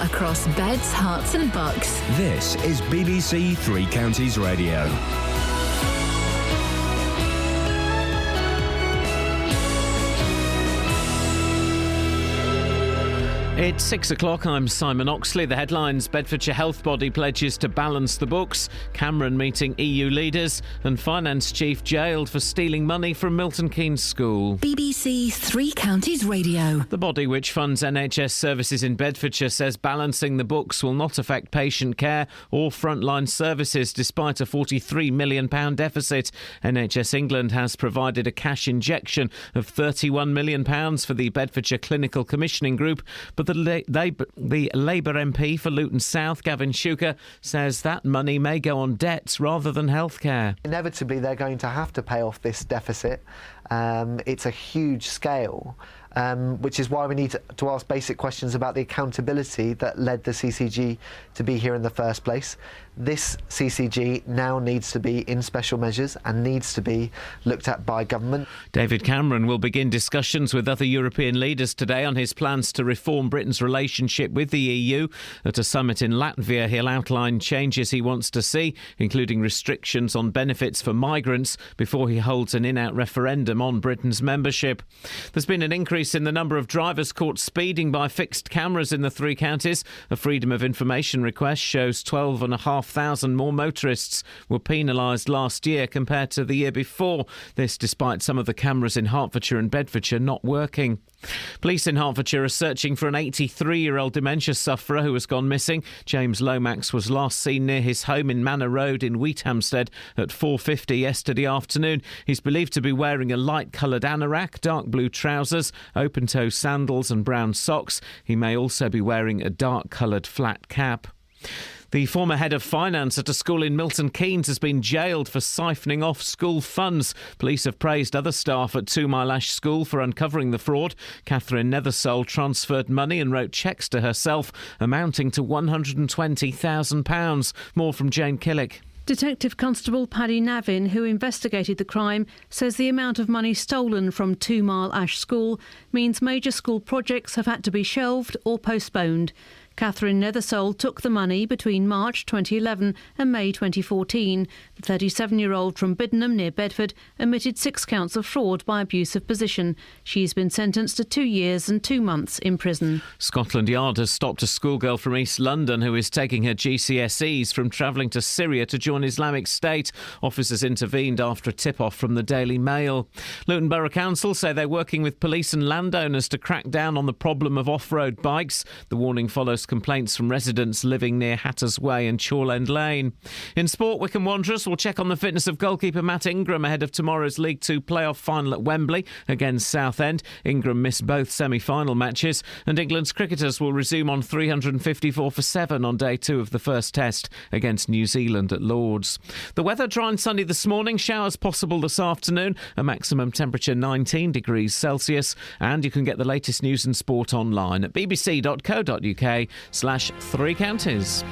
across beds, hearts and bucks. This is BBC Three Counties Radio. It's 6 o'clock. I'm Simon Oxley. The headlines: Bedfordshire Health Body pledges to balance the books, Cameron meeting EU leaders, and Finance Chief jailed for stealing money from Milton Keynes School. BBC Three Counties Radio. The body which funds NHS services in Bedfordshire says balancing the books will not affect patient care or frontline services despite a £43 million deficit. NHS England has provided a cash injection of £31 million for the Bedfordshire Clinical Commissioning Group, but the Labour MP for Luton South, Gavin Shuker, says that money may go on debts rather than healthcare. Inevitably, they're going to have to pay off this deficit. It's a huge scale, which is why we need to ask basic questions about the accountability that led the CCG to be here in the first place. This CCG now needs to be in special measures and needs to be looked at by government. David Cameron will begin discussions with other European leaders today on his plans to reform Britain's relationship with the EU. At a summit in Latvia, he'll outline changes he wants to see, including restrictions on benefits for migrants, before he holds an in-out referendum on Britain's membership. There's been an increase in the number of drivers caught speeding by fixed cameras in the three counties. A Freedom of Information request shows 12,500 more motorists were penalised last year compared to the year before. This despite some of the cameras in Hertfordshire and Bedfordshire not working. Police in Hertfordshire are searching for an 83-year-old dementia sufferer who has gone missing. James Lomax was last seen near his home in Manor Road in Wheathampstead at 4:50 yesterday afternoon. He's believed to be wearing a light-coloured anorak, dark blue trousers, open-toe sandals and brown socks. He may also be wearing a dark-coloured flat cap. The former head of finance at a school in Milton Keynes has been jailed for siphoning off school funds. Police have praised other staff at 2 Mile Ash School for uncovering the fraud. Catherine Nethersole transferred money and wrote cheques to herself amounting to £120,000. More from Jane Killick. Detective Constable Paddy Navin, who investigated the crime, says the amount of money stolen from 2 Mile Ash School means major school projects have had to be shelved or postponed. Catherine Nethersole took the money between March 2011 and May 2014. The 37-year-old from Biddenham near Bedford admitted 6 counts of fraud by abuse of position. She's been sentenced to 2 years and 2 months in prison. Scotland Yard has stopped a schoolgirl from East London who is taking her GCSEs from travelling to Syria to join Islamic State. Officers intervened after a tip-off from the Daily Mail. Luton Borough Council say they're working with police and landowners to crack down on the problem of off-road bikes. The warning follows complaints from residents living near Hatters Way and Chorlend Lane. In sport, Wycombe Wanderers will check on the fitness of goalkeeper Matt Ingram ahead of tomorrow's League Two playoff final at Wembley against Southend. Ingram missed both semi-final matches, and England's cricketers will resume on 354 for 7 on day 2 of the first test against New Zealand at Lords. The weather dry and sunny this morning, showers possible this afternoon, a maximum temperature 19 degrees Celsius, and you can get the latest news and sport online at bbc.co.uk/3 counties.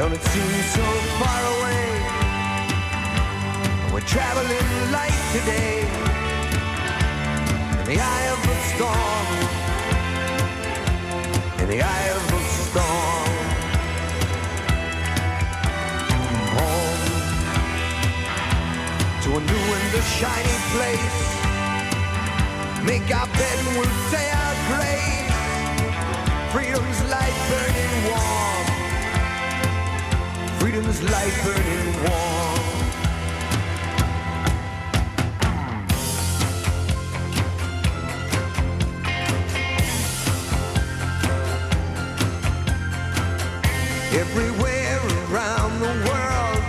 Don't it seem so far away? We're traveling light today in the eye of the storm, in the eye of the storm. Home to a new and a shiny place. Make our bed and we'll say our grace. Freedom's light burning warm. Freedom's light burning warm. Everywhere around the world,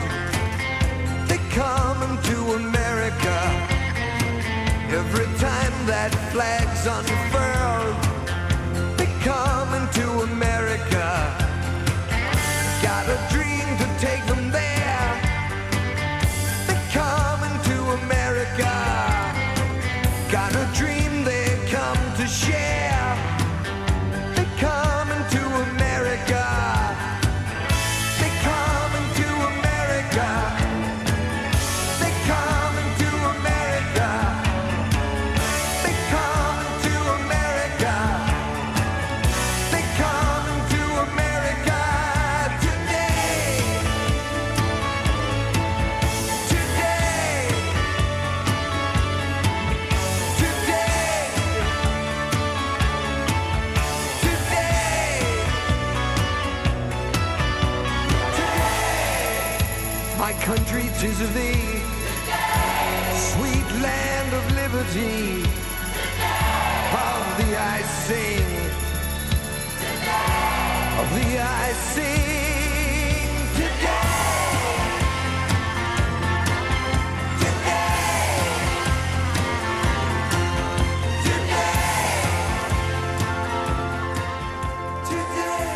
they come into America. Every time that flag's unfurled, they come into America. Got a dream to take them there. They come into America. Got a dream they come to share. They come into America. They come into America. They come into America. They come into America. They come into America today. Today. Today. Today. My country, 'tis of thee, sweet land of liberty. Of thee I sing, of thee I sing today. Today. Today.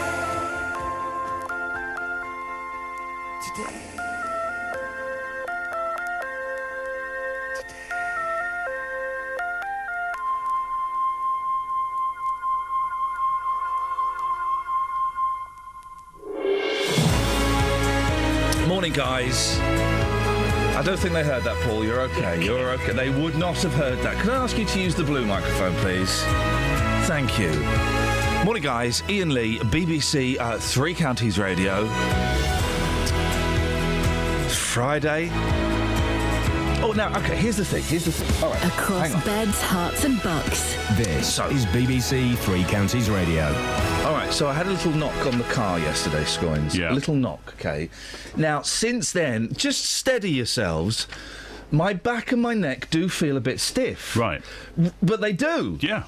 Today. Morning, guys. I don't think they heard that, Paul. You're okay. You're okay. They would not have heard that. Can I ask you to use the blue microphone, please? Thank you. Morning, guys. Iain Lee, BBC Three Counties Radio. It's Friday. Oh, now, okay, here's the thing. All right. Across hang on. beds, hearts and bucks. This is BBC Three Counties Radio. All right, so I had a little knock on the car yesterday, Scoins. Yeah. A little knock, okay? Now, since then, just steady yourselves. My back and my neck do feel a bit stiff. Right. But they do. Yeah.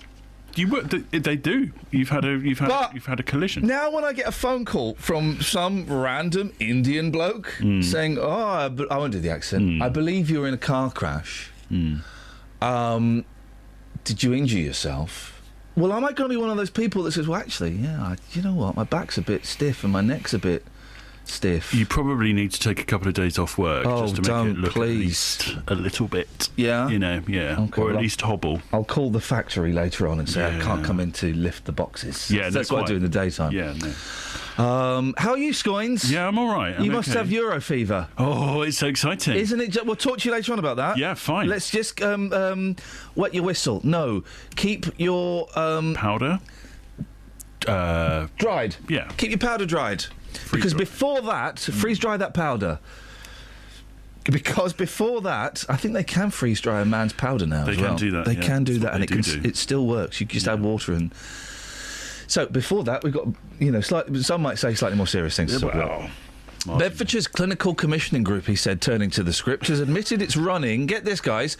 They do. You've had a collision. Now when I get a phone call from some random Indian bloke saying, I won't do the accent, I believe you were in a car crash. Did you injure yourself? Well, am I going to be one of those people that says, well, actually, yeah, you know what, my back's a bit stiff and my neck's a bit stiff. You probably need to take a couple of days off work just to make it look please. at least a little bit. Yeah? You know, yeah. Okay, or at least hobble. I'll call the factory later on and say I can't Yeah. come in to lift the boxes. Yeah, That's what I do in the daytime. Yeah, no. How are you, Scoins? Yeah, I'm all right. You must have Euro fever. Oh, it's so exciting. Isn't it? We'll talk to you later on about that. Yeah, fine. Let's just wet your whistle. No, keep your Powder? dried. Yeah. Keep your powder dried. Because before that, freeze dry that powder. Because before that, I think they can freeze dry a man's powder now. They as can well. do that, They yeah. can do That's that, what and they do. it still works. You just add water and. So before that, we've got some might say slightly more serious things to talk about. Well, Bedfordshire's Clinical Commissioning Group, he said, turning to the script, has admitted it's running, get this, guys,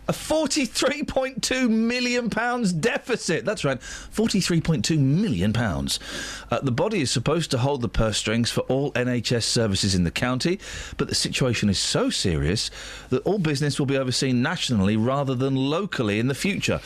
a £43.2 million deficit. That's right, £43.2 million. The body is supposed to hold the purse strings for all NHS services in the county, but the situation is so serious that all business will be overseen nationally rather than locally in the future.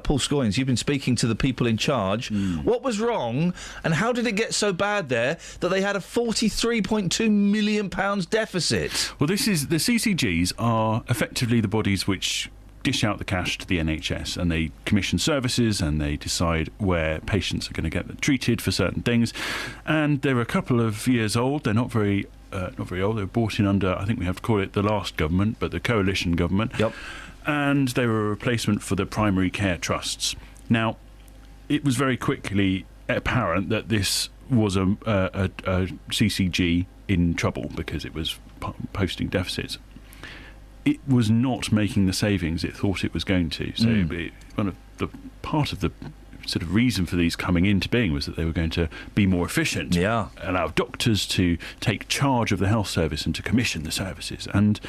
Paul Scoins, you've been speaking to the people in charge. What was wrong, and how did it get so bad there that they had a £43.2 million deficit? Well, this is the CCGs are effectively the bodies which dish out the cash to the NHS, and they commission services, and they decide where patients are going to get treated for certain things. And they're a couple of years old. They're not very old. They were brought in under, I think we have to call it the last government, but the coalition government. Yep. And they were a replacement for the primary care trusts. Now, it was very quickly apparent that this was a CCG in trouble because it was posting deficits. It was not making the savings it thought it was going to. So part of the sort of reason for these coming into being was that they were going to be more efficient, allow doctors to take charge of the health service and to commission the services. And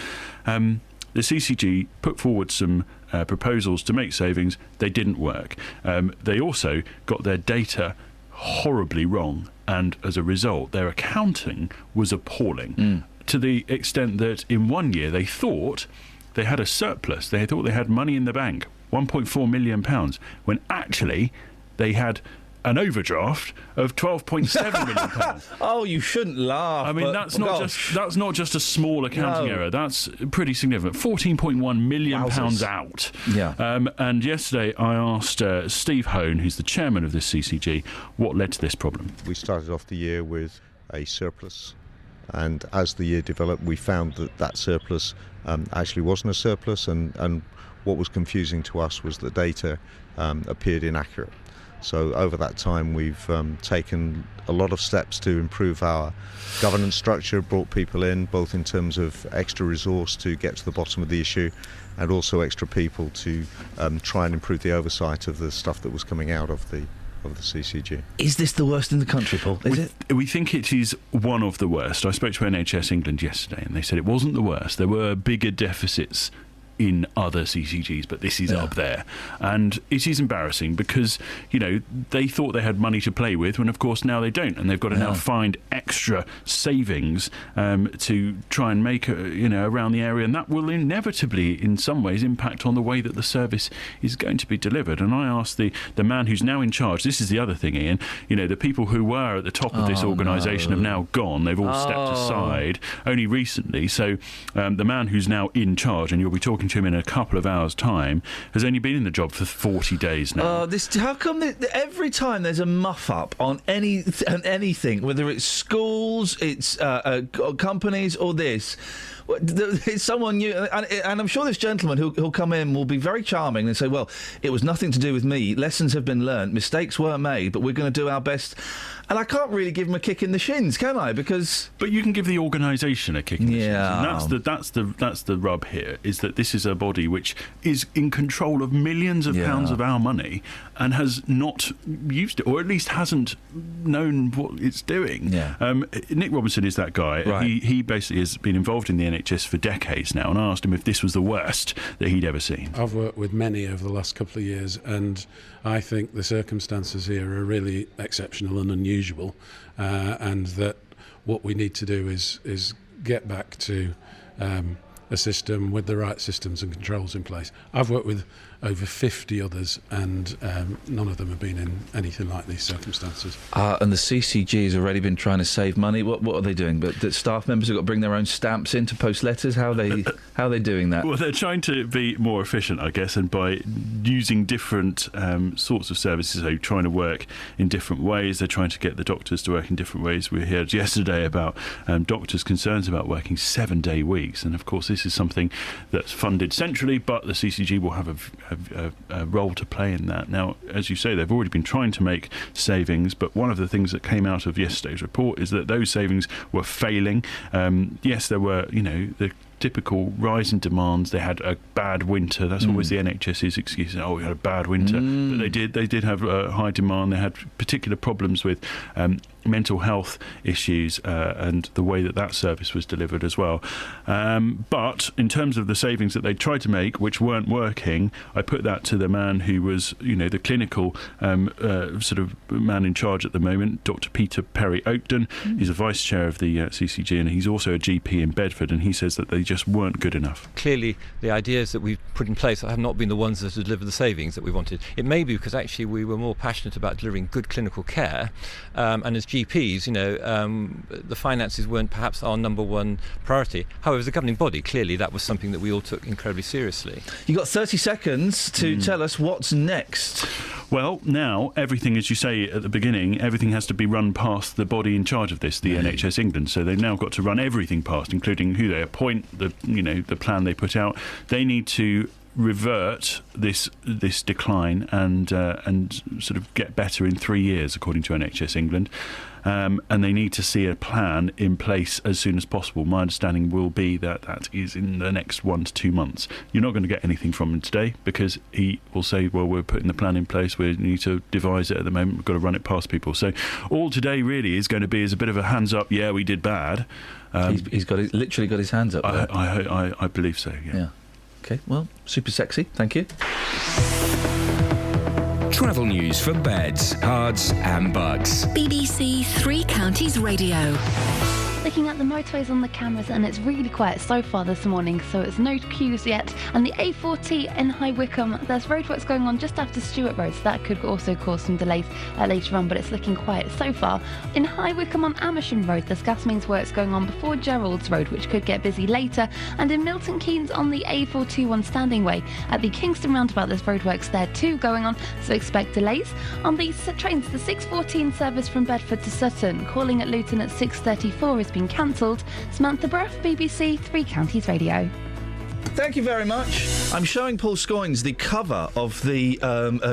the CCG put forward some proposals to make savings. They didn't work. They also got their data horribly wrong, and as a result their accounting was appalling, to the extent that in 1 year they thought they had a surplus. They thought they had money in the bank, £1.4 million, when actually they had an overdraft of £12.7 million. Oh, you shouldn't laugh. I mean, that's not just a small accounting error. That's pretty significant. £14.1 million out. Yeah. And yesterday I asked Steve Hone, who's the chairman of this CCG, what led to this problem. We started off the year with a surplus, and as the year developed, we found that surplus actually wasn't a surplus, and what was confusing to us was the data appeared inaccurate. So over that time, we've taken a lot of steps to improve our governance structure, brought people in, both in terms of extra resource to get to the bottom of the issue, and also extra people to try and improve the oversight of the stuff that was coming out of the CCG. Is this the worst in the country, Paul? We think it is one of the worst. I spoke to NHS England yesterday, and they said it wasn't the worst. There were bigger deficits in other CCGs, but this is up there. And it is embarrassing because, they thought they had money to play with when, of course, now they don't. And they've got to now find extra savings to try and make, around the area. And that will inevitably, in some ways, impact on the way that the service is going to be delivered. And I asked the man who's now in charge, this is the other thing, Ian, the people who were at the top of this organisation have now gone. They've all stepped aside only recently. So the man who's now in charge, and you'll be talking to him in a couple of hours' time, has only been in the job for 40 days now. How come every time there's a muff up on anything, whether it's schools, it's companies, or this, it's someone new, and I'm sure this gentleman who'll come in will be very charming and say, well, it was nothing to do with me, lessons have been learnt, mistakes were made, but we're going to do our best. And I can't really give him a kick in the shins, can I? But you can give the organisation a kick in the shins. And that's the rub here, is that this is a body which is in control of millions of pounds of our money and has not used it, or at least hasn't known what it's doing. Nick Robinson is that guy. Right. He basically has been involved in the NHS for decades now, and I asked him if this was the worst that he'd ever seen. I've worked with many over the last couple of years, and I think the circumstances here are really exceptional and unusual, and that what we need to do is get back to a system with the right systems and controls in place. I've worked with over 50 others, and none of them have been in anything like these circumstances. And the CCG has already been trying to save money. What are they doing? But the staff members have got to bring their own stamps in to post letters. How are they doing that? Well, they're trying to be more efficient, I guess, and by using different sorts of services. So trying to work in different ways. They're trying to get the doctors to work in different ways. We heard yesterday about doctors' concerns about working 7-day weeks, and of course this is something that's funded centrally, but the CCG will have a role to play in that. Now, as you say, they've already been trying to make savings, but one of the things that came out of yesterday's report is that those savings were failing. Yes, there were, the typical rise in demands. They had a bad winter. That's always the NHS's excuse. Oh, we had a bad winter. But they did have high demand. They had particular problems with mental health issues and the way that service was delivered as well. But in terms of the savings that they tried to make, which weren't working, I put that to the man who was, the clinical sort of man in charge at the moment, Dr. Peter Perry Oakden. He's a vice chair of the CCG, and he's also a GP in Bedford, and he says that they just weren't good enough. Clearly, the ideas that we've put in place have not been the ones that have delivered the savings that we wanted. It may be because actually we were more passionate about delivering good clinical care, and as GPs, the finances weren't perhaps our number one priority. However, as a governing body, clearly that was something that we all took incredibly seriously. You've got 30 seconds to tell us what's next. Well, now everything, as you say at the beginning, everything has to be run past the body in charge of this, the NHS England. So they've now got to run everything past, including who they appoint, the plan they put out. They need to revert this decline and sort of get better in 3 years, according to NHS England. And they need to see a plan in place as soon as possible. My understanding will be that is in the next 1 to 2 months. You're not going to get anything from him today because he will say, well, we're putting the plan in place. We need to devise it at the moment. We've got to run it past people. So all today really is going to be as a bit of a hands up, yeah, we did bad. He's literally got his hands up there. I believe so, yeah. OK, well, super sexy. Thank you. Travel news for beds, cards and bugs. BBC Three Counties Radio. Looking at the motorways on the cameras, and it's really quiet so far this morning, so it's no queues yet. And the A40 in High Wycombe, there's roadworks going on just after Stewart Road, so that could also cause some delays later on, but it's looking quiet so far. In High Wycombe on Amersham Road, there's gas mains works going on before Gerrards Road, which could get busy later. And in Milton Keynes on the A421 Standing Way, at the Kingston roundabout, there's roadworks there too going on, so expect delays. On the trains, the 614 service from Bedford to Sutton, calling at Luton at 6:34 is been cancelled. Samantha Bruff, BBC Three Counties Radio. Thank you very much. I'm showing Paul Scoynes the cover of the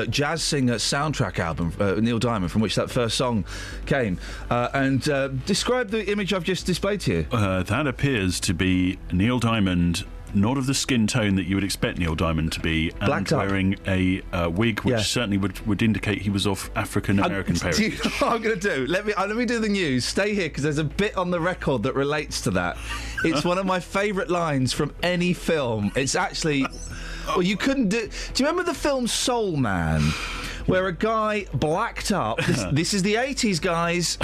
jazz singer soundtrack album, Neil Diamond, from which that first song came. And describe the image I've just displayed to you. That appears to be Neil Diamond, not of the skin tone that you would expect Neil Diamond to be, and blacked wearing a wig, which certainly would indicate he was of African-American parentage. Do you know what I'm going to do? Let me do the news. Stay here, because there's a bit on the record that relates to that. It's one of my favourite lines from any film. It's actually... Well, you couldn't do... Do you remember the film Soul Man? Where a guy blacked up, this is the 80s, guys,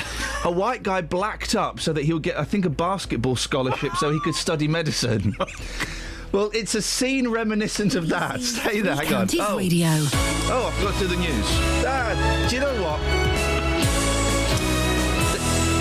a white guy blacked up so that he would get, I think, a basketball scholarship so he could study medicine. Well, it's a scene reminiscent of that. Stay there, hang on. Radio. Oh, I forgot to do the news. Do you know what?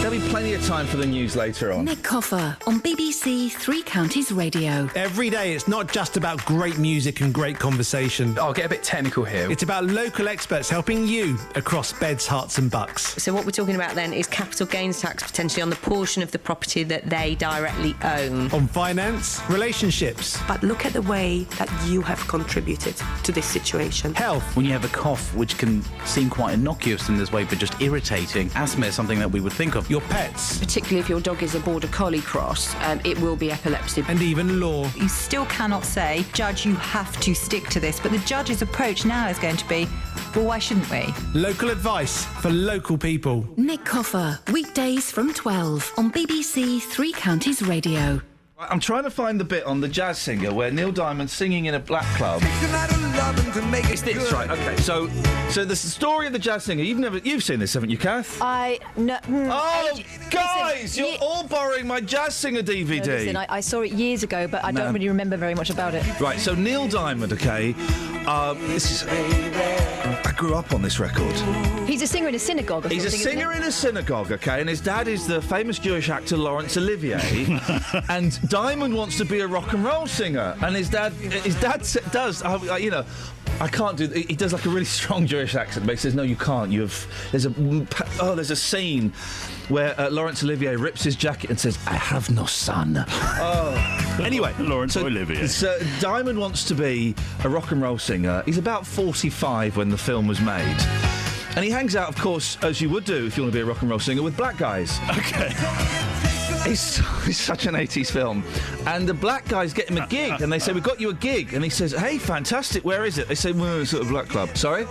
There'll be plenty of time for the news later on. Nick Coffer on BBC Three Counties Radio. Every day it's not just about great music and great conversation. I'll get a bit technical here. It's about local experts helping you across beds, hearts and bucks. So what we're talking about then is capital gains tax potentially on the portion of the property that they directly own. On finance, relationships. But look at the way that you have contributed to this situation. Health. When you have a cough, which can seem quite innocuous in this way, but just irritating. Asthma is something that we would think of. Your pets. Particularly if your dog is a border collie cross, it will be epilepsy. And even law. You still cannot say, Judge, you have to stick to this. But the judge's approach now is going to be, well, why shouldn't we? Local advice for local people. Nick Coffer, weekdays from 12 on BBC Three Counties Radio. I'm trying to find the bit on the jazz singer where Neil Diamond's singing in a black club. It's this, right? Okay. So the story of the jazz singer. You've seen this, haven't you, Kath? No. Oh, guys, you're all borrowing my jazz singer DVD. No, listen, I saw it years ago, but I don't really remember very much about it. Right. So Neil Diamond, okay. I grew up on this record. He's a singer in a synagogue. He's a singer in a synagogue, okay, and his dad is the famous Jewish actor Laurence Olivier, and Diamond wants to be a rock and roll singer, and his dad does, I can't do. He does like a really strong Jewish accent, but he says, "No, you can't. There's a scene where Laurence Olivier rips his jacket and says, 'I have no son.'" Oh, anyway, Laurence Olivier. So Diamond wants to be a rock and roll singer. He's about 45 when the film was made. And he hangs out, of course, as you would do if you want to be a rock and roll singer, with black guys. Okay. It's such an 80s film. And the black guys get him a gig, and they say, "We've got you a gig." And he says, "Hey, fantastic, where is it?" They say, "Well, it's at a black club." Sorry?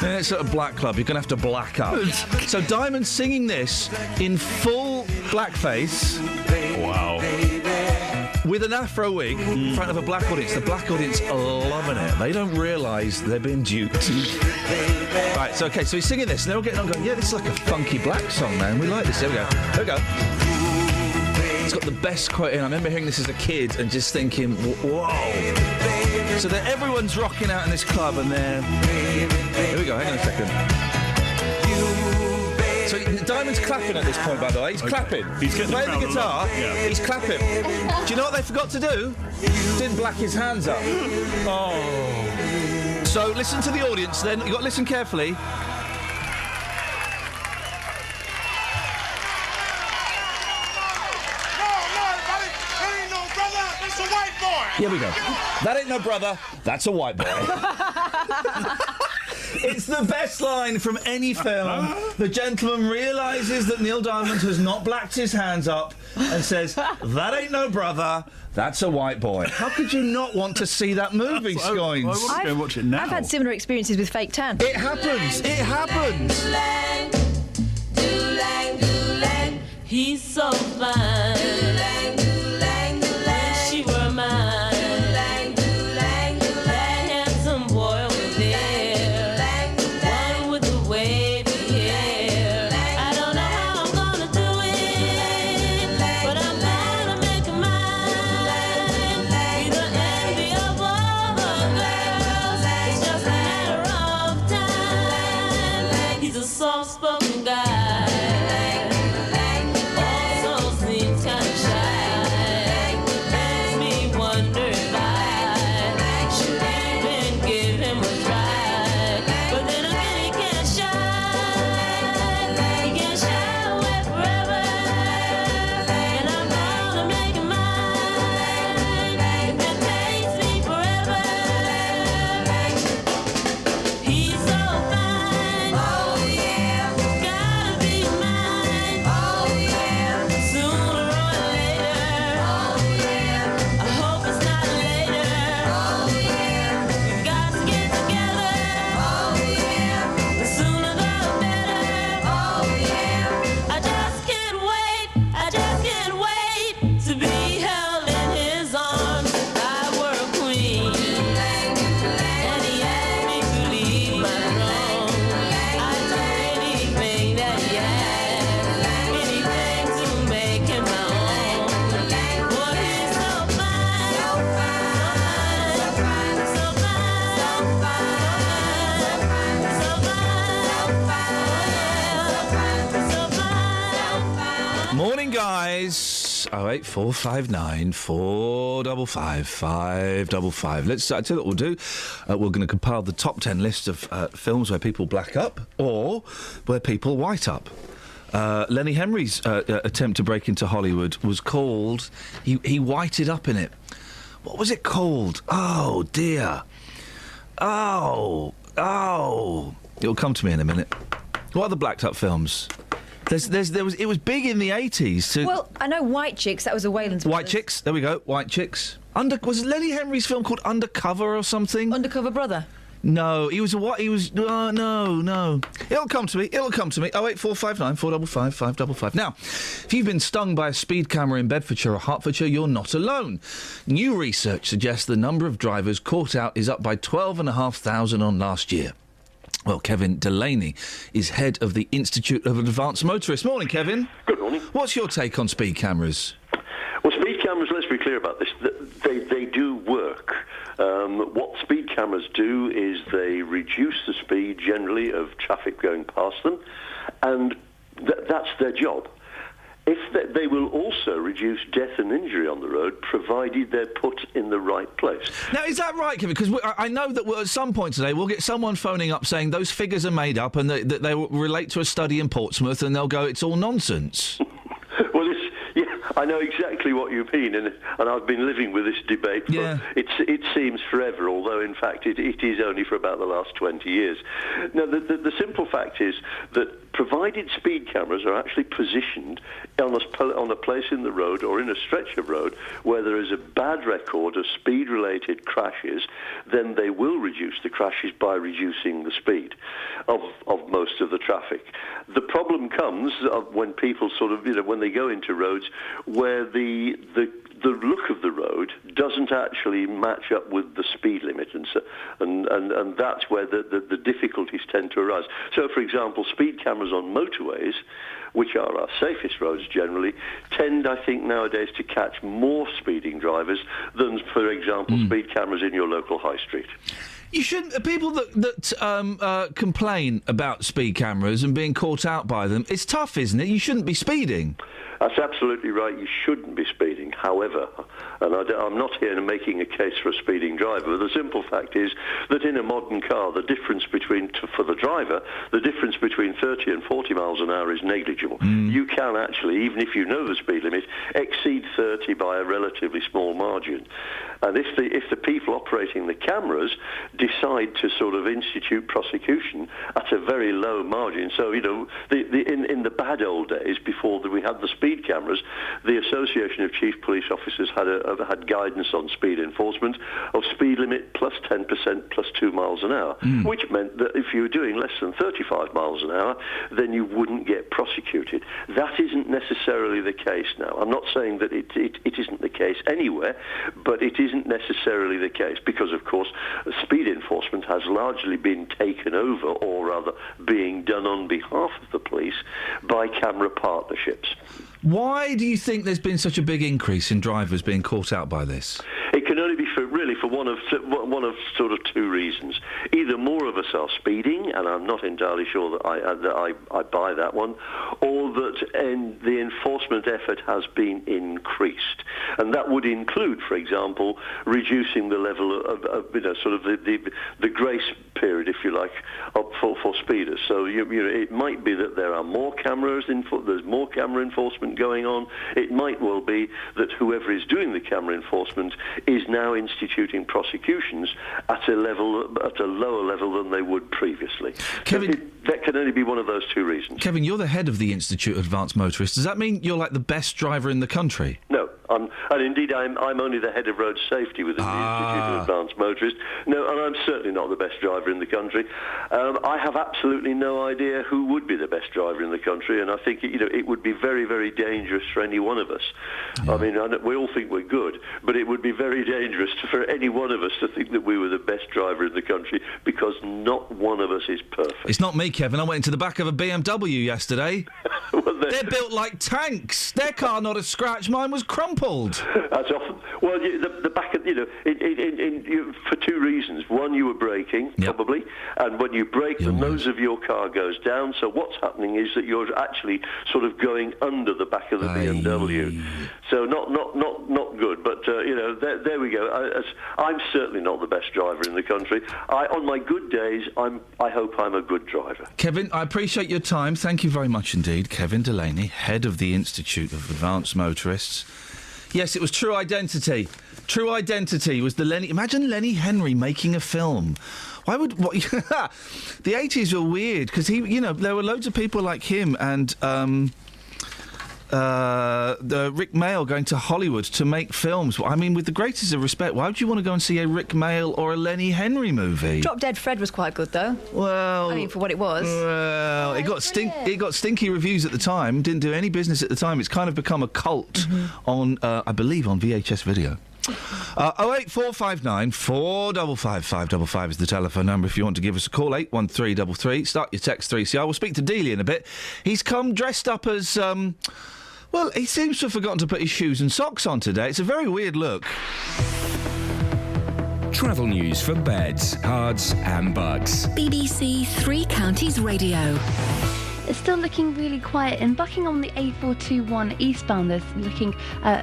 It's at a black club. You're going to have to black up. So Diamond's singing this in full blackface. Wow. With an afro wig in front of a black audience. The black audience are loving it. They don't realise they're being duped. Right, so he's singing this, and they're all getting on going, "Yeah, this is like a funky black song, man. We like this." Here we go. It's got the best quote in. I remember hearing this as a kid and just thinking, whoa. So that everyone's rocking out in this club and they're... Here we go, hang on a second. So Diamond's clapping at this point, by the way. He's clapping. He's getting playing the guitar. Yeah. He's clapping. Do you know what they forgot to do? Didn't black his hands up. Oh. So listen to the audience then. You've got to listen carefully. Here we go. That ain't no brother, that's a white boy. It's the best line from any film. The gentleman realises that Neil Diamond has not blacked his hands up and says, that ain't no brother, that's a white boy. How could you not want to see that movie, Scoins? I want to go watch it now. I've had similar experiences with fake tan. It happens. It happens. He's so fine. Wish she were mine. Soft-spoken guy. Also seems kind of shy. Makes me wonder if I should even give him a try. But then again, he can't shine. He can't shy away forever. And I'm gonna make him mine. If it takes me forever. He's so fine. Oh yeah. Gotta be mine. Oh yeah. Sooner or later. Oh yeah. I hope it's not later. Oh yeah. We got to get together. Oh yeah. The sooner the better. Oh yeah. I just can't wait. I just can't wait to be held in his arms. I were a queen. And he asked me to leave my throne. I'd do anything that he asked, anything to make him my own. Boy, he's so fine, so fine, so fine, so fine, so fine. Morning, guys. 08459 455 555. Let's tell you what we'll do. We're going to compile the top 10 list of films where people black up or where people white up. Lenny Henry's attempt to break into Hollywood was called... He whited up in it. What was it called? Oh, dear. Oh. It'll come to me in a minute. What other blacked up films? It was big in the 80s. Well, I know White Chicks. That was a Wayland's White Chicks. There we go. White Chicks. Was Lenny Henry's film called Undercover or something? Undercover Brother. No, he was a what? He was no. It'll come to me. 08459 455 555. Now, if you've been stung by a speed camera in Bedfordshire or Hertfordshire, you're not alone. New research suggests the number of drivers caught out is up by 12,500 on last year. Well, Kevin Delaney is head of the Institute of Advanced Motorists. Morning, Kevin. Good morning. What's your take on speed cameras? Well, speed cameras, let's be clear about this, they do work. What speed cameras do is they reduce the speed, generally, of traffic going past them, and that's their job. They will also reduce death and injury on the road, provided they're put in the right place. Now, is that right, Kevin? Because I know that at some point today we'll get someone phoning up saying those figures are made up and that they relate to a study in Portsmouth, and they'll go, it's all nonsense. Well, I know exactly what you mean, and I've been living with this debate for, it seems forever, although in fact it is only for about the last 20 years. Now, the simple fact is that provided speed cameras are actually positioned on a place in the road or in a stretch of road where there is a bad record of speed-related crashes, then they will reduce the crashes by reducing the speed of most of the traffic. The problem comes when people when they go into roads where the look of the road doesn't actually match up with the speed limit, and that's where the difficulties tend to arise. So, for example, speed cameras cameras on motorways, which are our safest roads generally, tend, I think, nowadays to catch more speeding drivers than, for example, speed cameras in your local high street. You shouldn't. People that complain about speed cameras and being caught out by them, it's tough, isn't it? You shouldn't be speeding. That's absolutely right. You shouldn't be speeding. However, and I'm not here making a case for a speeding driver, the simple fact is that in a modern car, the difference between, for the driver, the difference between 30 and 40 miles an hour is negligible. You can actually, even if you know the speed limit, exceed 30 by a relatively small margin. And if the people operating the cameras decide to sort of institute prosecution at a very low margin, so, you know, in the bad old days, before we had the speed cameras, the Association of Chief Police Officers had guidance on speed enforcement of speed limit plus 10% plus 2 miles an hour, which meant that if you were doing less than 35 miles an hour, then you wouldn't get prosecuted. That isn't necessarily the case now. I'm not saying that it isn't the case anywhere, but it isn't necessarily the case because, of course, speed enforcement has largely been taken over, or rather being done on behalf of the police, by camera partnerships. Why do you think there's been such a big increase in drivers being caught out by this? It can only be for one of sort of two reasons. Either more of us are speeding, and I'm not entirely sure that I buy that one, or that the enforcement effort has been increased, and that would include, for example, reducing the level of sort of the grace period, if you like, for speeders. So it might be that there are more cameras there's more camera enforcement going on. It might well be that whoever is doing the camera enforcement is now instituting prosecutions at a lower level than they would previously. Kevin, that can only be one of those two reasons. Kevin, you're the head of the Institute of Advanced Motorists. Does that mean you're like the best driver in the country? No. And indeed, I'm only the head of road safety within the Institute of Advanced Motorists. No, and I'm certainly not the best driver in the country. I have absolutely no idea who would be the best driver in the country, and I think it would be very, very dangerous for any one of us. Yeah. I mean, we all think we're good, but it would be very dangerous for any one of us to think that we were the best driver in the country, because not one of us is perfect. It's not me, Kevin. I went into the back of a BMW yesterday. They're built like tanks. Their car not a scratch. Mine was crumpled. That's often. Well, the back of for two reasons. One, you were braking probably, and when you brake, the nose of your car goes down. So what's happening is that you're actually sort of going under the back of the BMW. So not good. But there we go. I'm certainly not the best driver in the country. On my good days, I hope I'm a good driver. Kevin, I appreciate your time. Thank you very much indeed, Kevin Delaney, head of the Institute of Advanced Motorists. Yes, it was True Identity. True Identity was the Lenny... Imagine Lenny Henry making a film. Why would... The 80s were weird, because there were loads of people like him and... Rick Mail going to Hollywood to make films. I mean, with the greatest of respect, why would you want to go and see a Rick Mail or a Lenny Henry movie? Drop Dead Fred was quite good, though. Well... I mean, for what it was. Well, it got stinky reviews at the time, didn't do any business at the time. It's kind of become a cult on, I believe, on VHS video. 08459 455 555 is the telephone number if you want to give us a call. 81333. Start your text 3CR. We'll speak to Dealey in a bit. He's come dressed up as... well, he seems to have forgotten to put his shoes and socks on today. It's a very weird look. Travel news for beds, cards and bugs. BBC Three Counties Radio. It's still looking really quiet. In Buckingham on the A421 eastbound, there's looking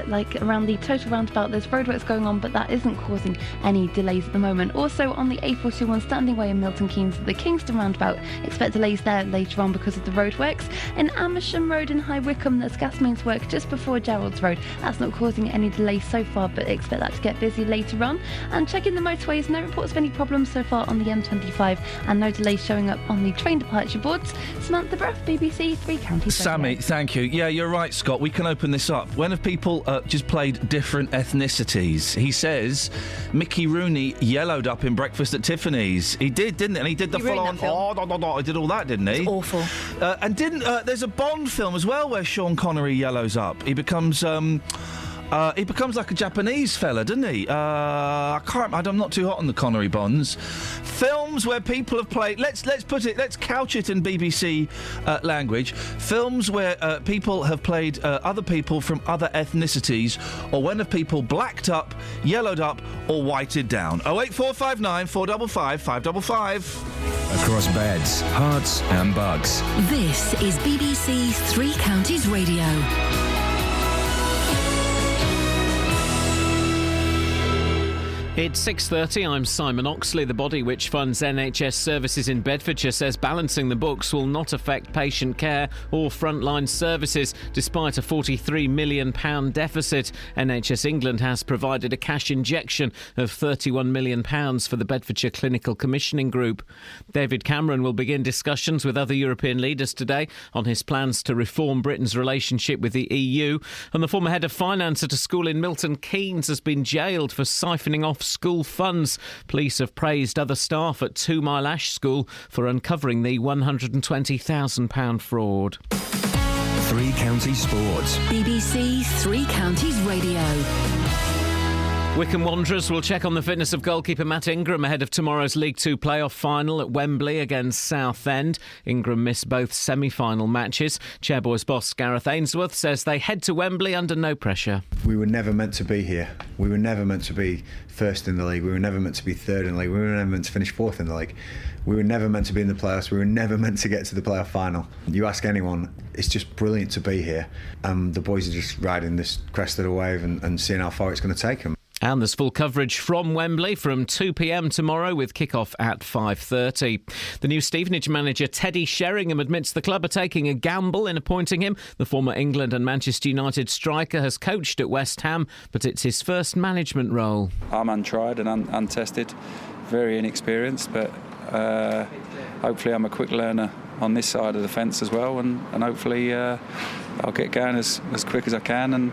like around the total roundabout, there's roadworks going on, but that isn't causing any delays at the moment. Also on the A421 Standing Way in Milton Keynes, the Kingston roundabout, expect delays there later on because of the roadworks. In Amersham Road in High Wycombe, there's gas mains work just before Gerrards Road. That's not causing any delays so far, but expect that to get busy later on. And checking the motorways, no reports of any problems so far on the M25, and no delays showing up on the train departure boards. Samantha Bruff, BBC Three Counties. Sammy, thank you. Yeah, you're right, Scott. We can open this up. When have people just played different ethnicities? He says Mickey Rooney yellowed up in Breakfast at Tiffany's. He did, didn't he? And he did the full-on... he did all that, didn't he? It's awful. And there's a Bond film as well where Sean Connery yellows up. He becomes like a Japanese fella, doesn't he? I'm not too hot on the Connery Bonds. films where people have played. Let's couch it in BBC language. Films where people have played other people from other ethnicities, or when have people blacked up, yellowed up, or whited down. 08459 455 555. Across beds, hearts and bugs. This is BBC Three Counties Radio. It's 6:30. I'm Simon Oxley. The body which funds NHS services in Bedfordshire says balancing the books will not affect patient care or frontline services. Despite a £43 million deficit, NHS England has provided a cash injection of £31 million for the Bedfordshire Clinical Commissioning Group. David Cameron will begin discussions with other European leaders today on his plans to reform Britain's relationship with the EU. And the former head of finance at a school in Milton Keynes has been jailed for siphoning off school funds. Police have praised other staff at 2 Mile Ash School for uncovering the £120,000 fraud. Three Counties Sports. BBC Three Counties Radio. Wycombe Wanderers will check on the fitness of goalkeeper Matt Ingram ahead of tomorrow's League Two playoff final at Wembley against Southend. Ingram missed both semi-final matches. Chairboys boss Gareth Ainsworth says they head to Wembley under no pressure. We were never meant to be here. We were never meant to be first in the league. We were never meant to be third in the league. We were never meant to finish fourth in the league. We were never meant to be in the playoffs. We were never meant to get to the playoff final. You ask anyone, it's just brilliant to be here. The boys are just riding this crest of the wave and seeing how far it's going to take them. And there's full coverage from Wembley from 2 p.m. tomorrow with kick-off at 5:30. The new Stevenage manager Teddy Sheringham admits the club are taking a gamble in appointing him. The former England and Manchester United striker has coached at West Ham, but it's his first management role. I'm untried and untested, very inexperienced, but hopefully I'm a quick learner on this side of the fence as well, and hopefully I'll get going as quick as I can, and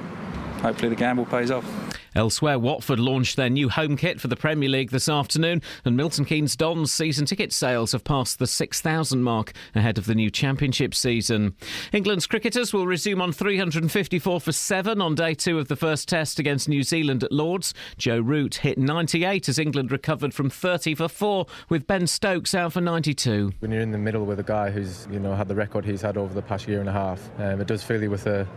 hopefully the gamble pays off. Elsewhere, Watford launched their new home kit for the Premier League this afternoon, and Milton Keynes Dons season ticket sales have passed the 6,000 mark ahead of the new Championship season. England's cricketers will resume on 354 for 7 on day 2 of the first test against New Zealand at Lords. Joe Root hit 98 as England recovered from 30 for 4, with Ben Stokes out for 92. When you're in the middle with a guy who's had the record he's had over the past year and a half, it does fill you with a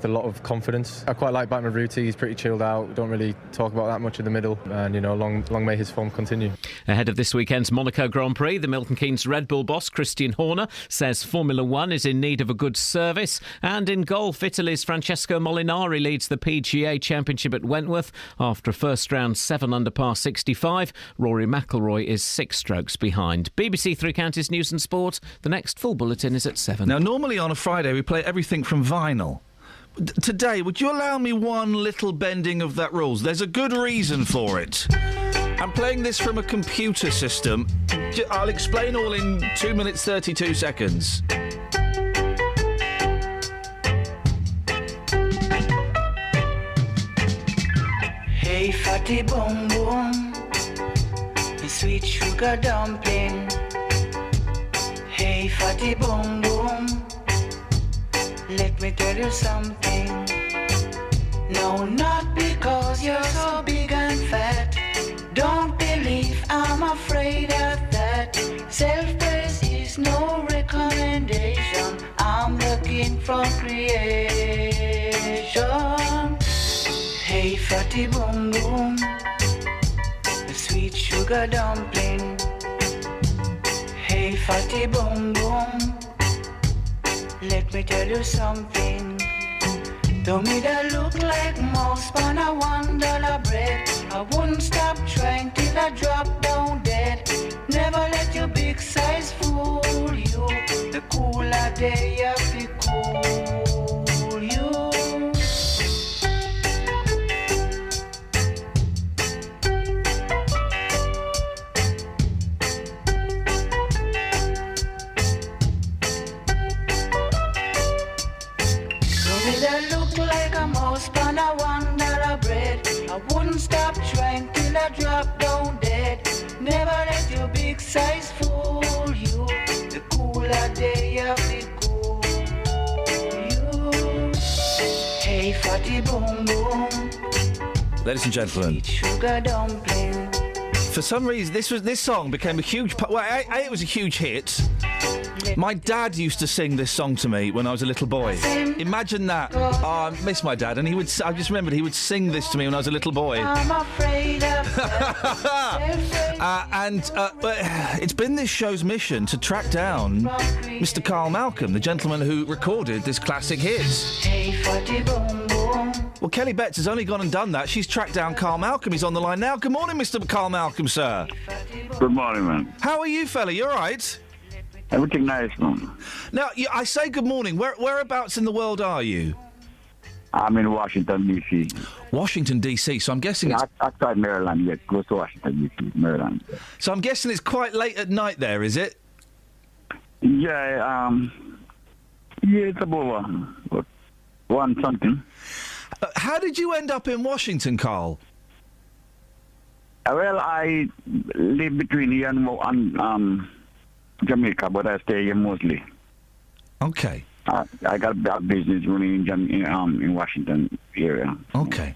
lot of confidence. I quite like batting with Rooty. He's pretty chilled out. Don't really talk about that much in the middle, and long may his form continue. Ahead of this weekend's Monaco Grand Prix, the Milton Keynes Red Bull boss Christian Horner says Formula One is in need of a good service. And in golf, Italy's Francesco Molinari leads the PGA Championship at Wentworth after a first round 7 under par 65. Rory McIlroy is 6 strokes behind. BBC Three Counties News and Sport. The next full bulletin is at 7. Now, normally on a Friday we play everything from vinyl. Today, would you allow me one little bending of that rules? There's a good reason for it. I'm playing this from a computer system. I'll explain all in 2 minutes 32 seconds. Hey, fatty boom boom, the sweet sugar dumpling. Hey, fatty boom boom, let me tell you something. No, not because you're so big and fat. Don't believe I'm afraid of that. Self-praise is no recommendation. I'm looking for creation. Hey, fatty boom boom, the sweet sugar dumpling. Hey, fatty boom boom, let me tell you something. To me that look like mouse on a $1 bread. I wouldn't stop trying till I drop down dead. Never let your big size fool you. The cooler day of the cool you. That look like a mouse on a $1 bread. I wouldn't stop trying till I drop down dead. Never let your big size fool you. The cooler day of the cool you. Hey, fatty boom boom, Ladies and gentlemen, sugar dumpling. For some reason, this song became a huge. It was a huge hit. My dad used to sing this song to me when I was a little boy. Imagine that. Oh, I miss my dad, and I just remembered he would sing this to me when I was a little boy. I'm afraid of But it's been this show's mission to track down Mr. Carl Malcolm, the gentleman who recorded this classic hit. Hey, fatty boom boom. Well, Kelly Betts has only gone and done that. She's tracked down Carl Malcolm. He's on the line now. Good morning, Mr. Carl Malcolm, sir. Good morning, man. How are you, fella? You all right? Everything nice, man. Now, I say good morning. Whereabouts in the world are you? I'm in Washington, D.C. Washington, D.C., so I'm guessing it's... Outside Maryland, yeah, close to Washington, D.C., Maryland. So I'm guessing it's quite late at night there, is it? Yeah, it's about one something. How did you end up in Washington, Carl? Well, I live between here and Jamaica, but I stay here mostly. Okay. I got a business running in Washington area. Okay.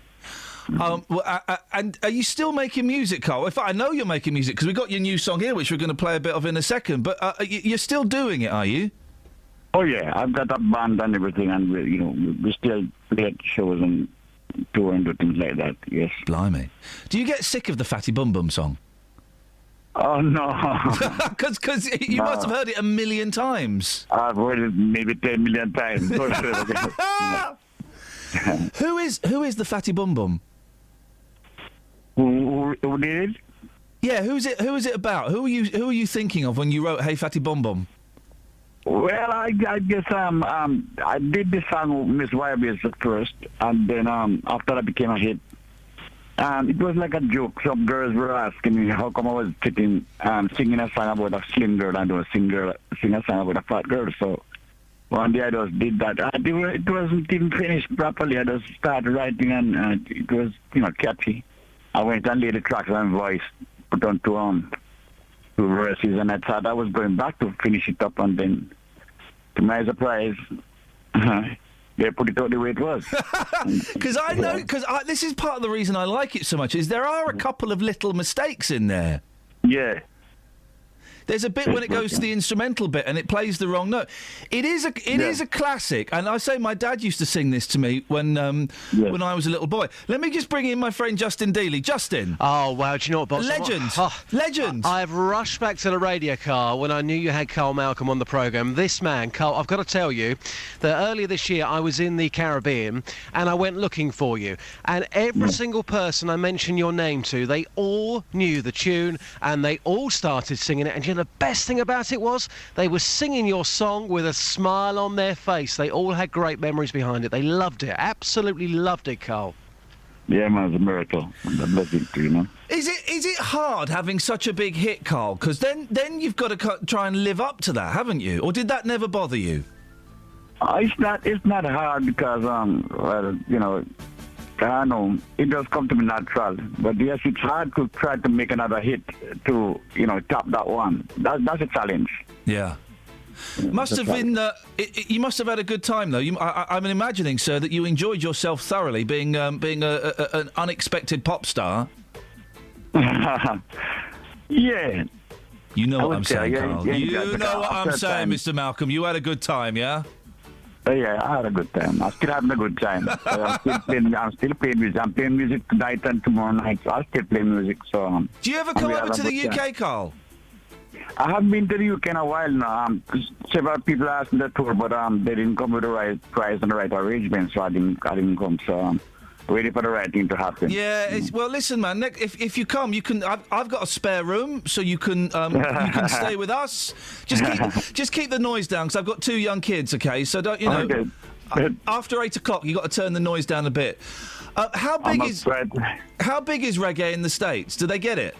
And are you still making music, Carl? I know you're making music because we got your new song here, which we're going to play a bit of in a second. But you're still doing it, are you? Oh yeah, I've got a band and everything, and we still play at shows and tour and do things like that. Yes. Blimey. Do you get sick of the Fatty Bum Bum song? Oh no. Because you must have heard it a million times. I've heard it maybe 10 million times. Who is the Fatty Bum Bum? Who did it? Yeah, who is it about? Who are you thinking of when you wrote Hey Fatty Bum Bum? Well, I guess I did this song with Miss Wybe's at first, and then after that became a hit. It was like a joke. Some girls were asking me how come I was singing a song about a slim girl and I sing a song about a fat girl. So one day I just did that. It wasn't even finished properly. I just started writing and it was catchy. I went and laid the tracks and voice, put on two verses, and I thought I was going back to finish it up, and then to my surprise, they put it out the way it was. Because this is part of the reason I like it so much, is there are a couple of little mistakes in there. Yeah. There's a bit when it goes to the instrumental bit and it plays the wrong note. It is a classic, and I say my dad used to sing this to me when I was a little boy. Let me just bring in my friend Justin Dealey. Justin. Oh, wow, do you know what, Boss? Legend. Legend. I've rushed back to the radio car when I knew you had Carl Malcolm on the programme. This man, Carl, I've got to tell you that earlier this year I was in the Caribbean and I went looking for you. And every single person I mentioned your name to, they all knew the tune and they all started singing it. And you know, the best thing about it was they were singing your song with a smile on their face. They all had great memories behind it. They loved it. Absolutely loved it, Carl. Yeah, man, it's a miracle. I'm a blessing to you, man. Is it hard having such a big hit, Carl? Because then you've got to try and live up to that, haven't you? Or did that never bother you? It's not hard because I know it does come to me natural, but yes, it's hard to try to make another hit to top that one. That's a challenge. Yeah. Must have been. You must have had a good time, though. I'm imagining, sir, that you enjoyed yourself thoroughly, being an unexpected pop star. Yeah. You know what I'm saying, yeah, Carl. yeah, You know what I'm saying, Mr. Malcolm. You had a good time, yeah? Yeah, I had a good time. I'm still having a good time. I'm still playing music. I'm playing music tonight and tomorrow night, so I'll still play music. So, do you ever come over to the UK, Carl? I haven't been to the UK in a while now. Several people asked me the tour, but they didn't come with the right price and the right arrangement, so I didn't come. So waiting for the right thing to happen. Yeah, well, listen, man. If you come, you can. I've got a spare room, so you can stay with us. Just keep the noise down, because I've got 2 young kids. Okay, so don't Okay. After 8 o'clock, you got to turn the noise down a bit. How big is reggae in the States? Do they get it?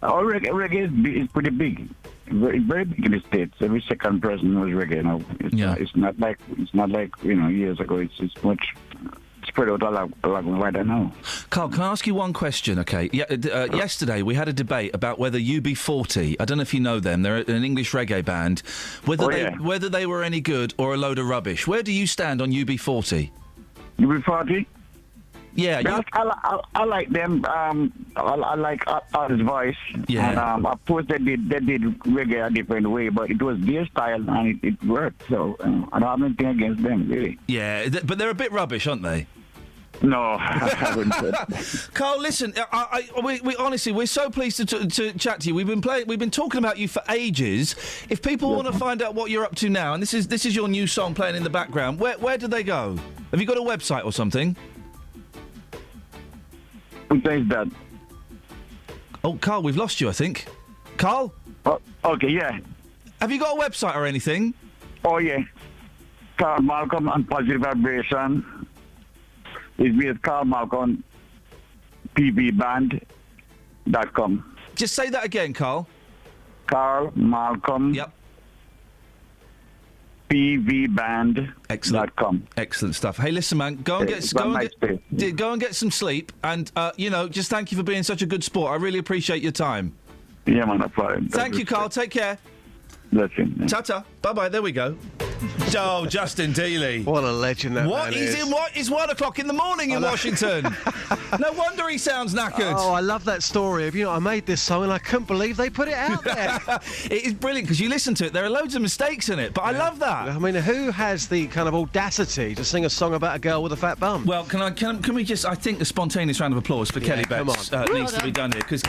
Oh, reggae is pretty big. Very big in the States. Every second person knows reggae now. It's not like years ago. It's much spread out a lot wider now. Carl, can I ask you one question? Okay. Yesterday we had a debate about whether UB40. I don't know if you know them. They're an English reggae band. Whether they were any good or a load of rubbish. Where do you stand on UB40? UB40? Yeah, Because I like them. I like his voice. Yeah. And of course they did reggae a different way, but it was their style and it worked. So I don't have anything against them, really. Yeah, but they're a bit rubbish, aren't they? No, I wouldn't say that. Carl, listen. We honestly, we're so pleased to chat to you. We've been talking about you for ages. If people want to find out what you're up to now, and this is your new song playing in the background, where do they go? Have you got a website or something? Who says that? Oh, Carl, we've lost you, I think. Carl? Oh, okay, yeah. Have you got a website or anything? Oh, yeah. Carl Malcolm and Positive Vibration. It's with Carl Malcolm, pvband.com. Just say that again, Carl. Carl Malcolm. Yep. pvband.com. Excellent stuff. Hey, listen, man, go and get some sleep, and just thank you for being such a good sport. I really appreciate your time. Yeah, man, no problem. Thank you, Carl. Take care. Listen. Ta-ta. Bye-bye. There we go. Oh, Justin Dealey. What a legend that man is. It's 1 o'clock in the morning in Washington. No wonder he sounds knackered. Oh, I love that story of, I made this song and I couldn't believe they put it out there. It is brilliant because you listen to it. There are loads of mistakes in it, but I love that. I mean, who has the kind of audacity to sing a song about a girl with a fat bum? Well, can we just, I think a spontaneous round of applause for Kelly Betts needs to be done here, because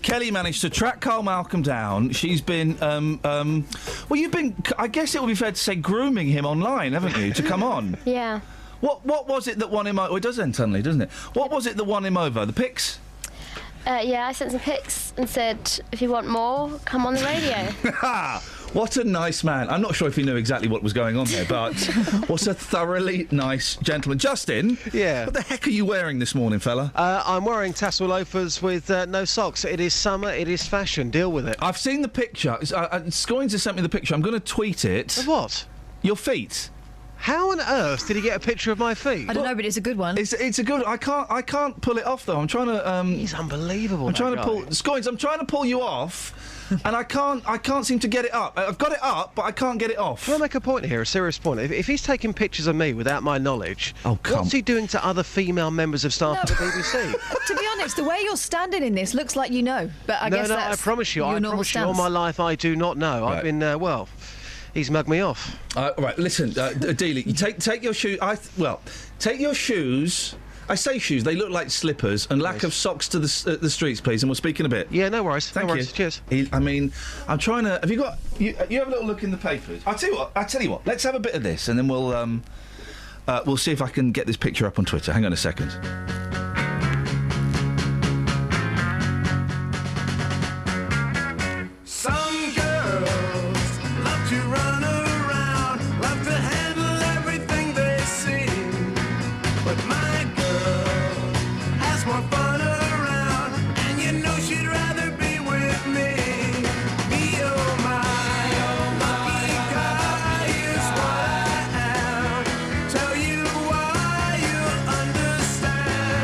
Kelly managed to track Carl Malcolm down. She's been, I guess it would be fair to say, grooming him online, haven't you, to come on? Yeah. What was it that won him over? Well, it does end suddenly, doesn't it? What was it that won him over? The pics? Yeah, I sent some pics and said, if you want more, come on the radio. What a nice man. I'm not sure if he knew exactly what was going on there, but what a thoroughly nice gentleman. Justin? Yeah? What the heck are you wearing this morning, fella? I'm wearing tassel loafers with no socks. It is summer, it is fashion. Deal with it. I've seen the picture. Scoins has sent me the picture. I'm going to tweet it. Of what? Your feet. How on earth did he get a picture of my feet? I don't know, but it's a good one. It's a good. I can't pull it off though. I'm trying to. He's unbelievable. I'm trying to pull Scoins. I'm trying to pull you off, and I can't seem to get it up. I've got it up, but I can't get it off. Can I make a point here? A serious point. If he's taking pictures of me without my knowledge, what's he doing to other female members of staff of the BBC? To be honest, the way you're standing in this looks like you know, but I guess that's I promise you, your I normal promise you, stance. all my life I do not know. Right. I've been he's mugged me off. Right, listen, Dealey, you take your shoes. Take your shoes. I say shoes; they look like slippers, and lack of socks to the streets, please. And we'll speak in a bit. Yeah, no worries. Thank no you. worries. Cheers. I'm trying to. Have you got? You have a little look in the papers. I tell you what. Let's have a bit of this, and then we'll see if I can get this picture up on Twitter. Hang on a second. Some girls love to run around, love to handle everything they see. But my girl has more fun around, and you know she'd rather be with me. Me, oh my lucky guy is what I am. Tell you why you'll understand.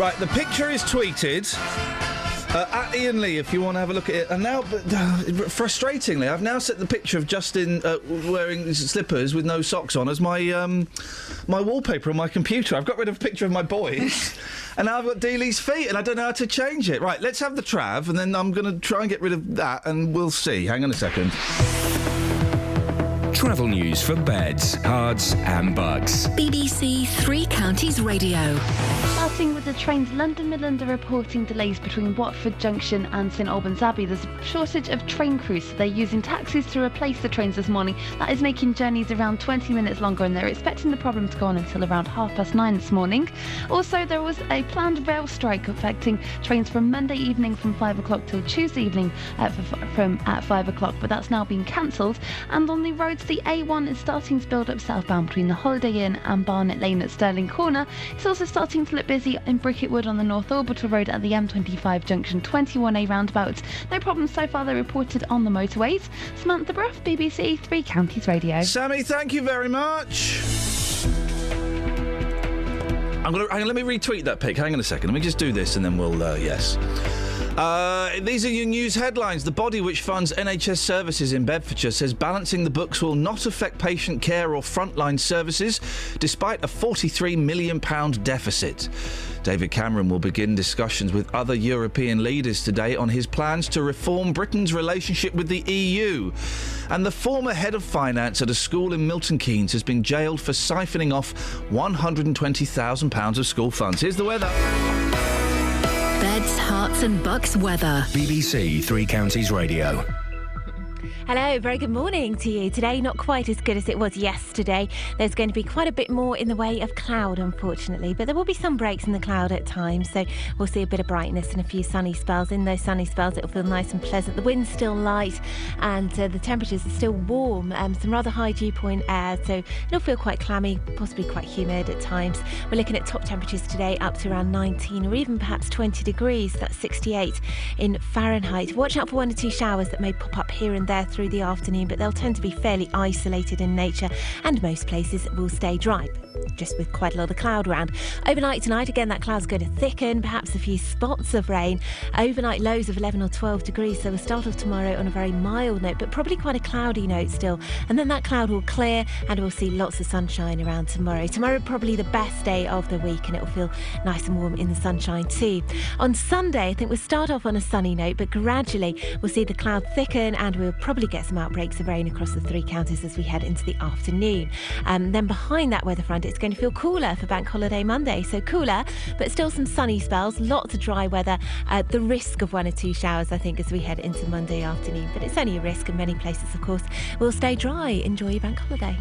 Right, the picture is tweeted. At Iain Lee, if you want to have a look at it. And now, frustratingly, I've now set the picture of Justin wearing slippers with no socks on as my my wallpaper on my computer. I've got rid of a picture of my boys, and now I've got Dealey's feet, and I don't know how to change it. Right, let's have the trav, and then I'm going to try and get rid of that, and we'll see. Hang on a second. Travel news for beds, cards and bugs. BBC Three Counties Radio. Starting with the trains, London Midland are reporting delays between Watford Junction and St Albans Abbey. There's a shortage of train crews, so they're using taxis to replace the trains this morning. That is making journeys around 20 minutes longer, and they're expecting the problem to go on until around 9:30 this morning. Also, there was a planned rail strike affecting trains from Monday evening from 5 o'clock till Tuesday evening from 5 o'clock, but that's now been cancelled. And on the roads, the A1 is starting to build up southbound between the Holiday Inn and Barnet Lane at Stirling Corner. It's also starting to look busy in Bricket Wood on the North Orbital Road at the M25 junction 21A roundabout. No problems so far, they're reported on the motorways. Samantha Bruff, BBC Three Counties Radio. Sammy, thank you very much. Let me retweet that pic. Hang on a second. Let me just do this and then we'll, yes. These are your news headlines. The body which funds NHS services in Bedfordshire says balancing the books will not affect patient care or frontline services, despite a £43 million deficit. David Cameron will begin discussions with other European leaders today on his plans to reform Britain's relationship with the EU. And the former head of finance at a school in Milton Keynes has been jailed for siphoning off £120,000 of school funds. Here's the weather. Beds, Hearts and Bucks weather. BBC Three Counties Radio. Hello, very good morning to you. Today, not quite as good as it was yesterday. There's going to be quite a bit more in the way of cloud, unfortunately, but there will be some breaks in the cloud at times, so we'll see a bit of brightness and a few sunny spells. In those sunny spells, it'll feel nice and pleasant. The wind's still light and the temperatures are still warm, some rather high dew point air, so it'll feel quite clammy, possibly quite humid at times. We're looking at top temperatures today up to around 19 or even perhaps 20 degrees. That's 68 in Fahrenheit. Watch out for one or two showers that may pop up here and there through the afternoon, but they'll tend to be fairly isolated in nature, and most places will stay dry, just with quite a lot of cloud around. Overnight tonight, again, that cloud's going to thicken, perhaps a few spots of rain. Overnight lows of 11 or 12 degrees, so we'll start off tomorrow on a very mild note, but probably quite a cloudy note still, and then that cloud will clear and we'll see lots of sunshine around tomorrow. Tomorrow probably the best day of the week, and it will feel nice and warm in the sunshine too. On Sunday, I think we'll start off on a sunny note, but gradually we'll see the cloud thicken and we'll probably get some outbreaks of rain across the three counties as we head into the afternoon. Then behind that weather front, it's going to feel cooler for Bank Holiday Monday, so cooler but still some sunny spells, lots of dry weather, the risk of one or two showers I think as we head into Monday afternoon, but it's only a risk, and many places of course will stay dry. Enjoy your bank holiday.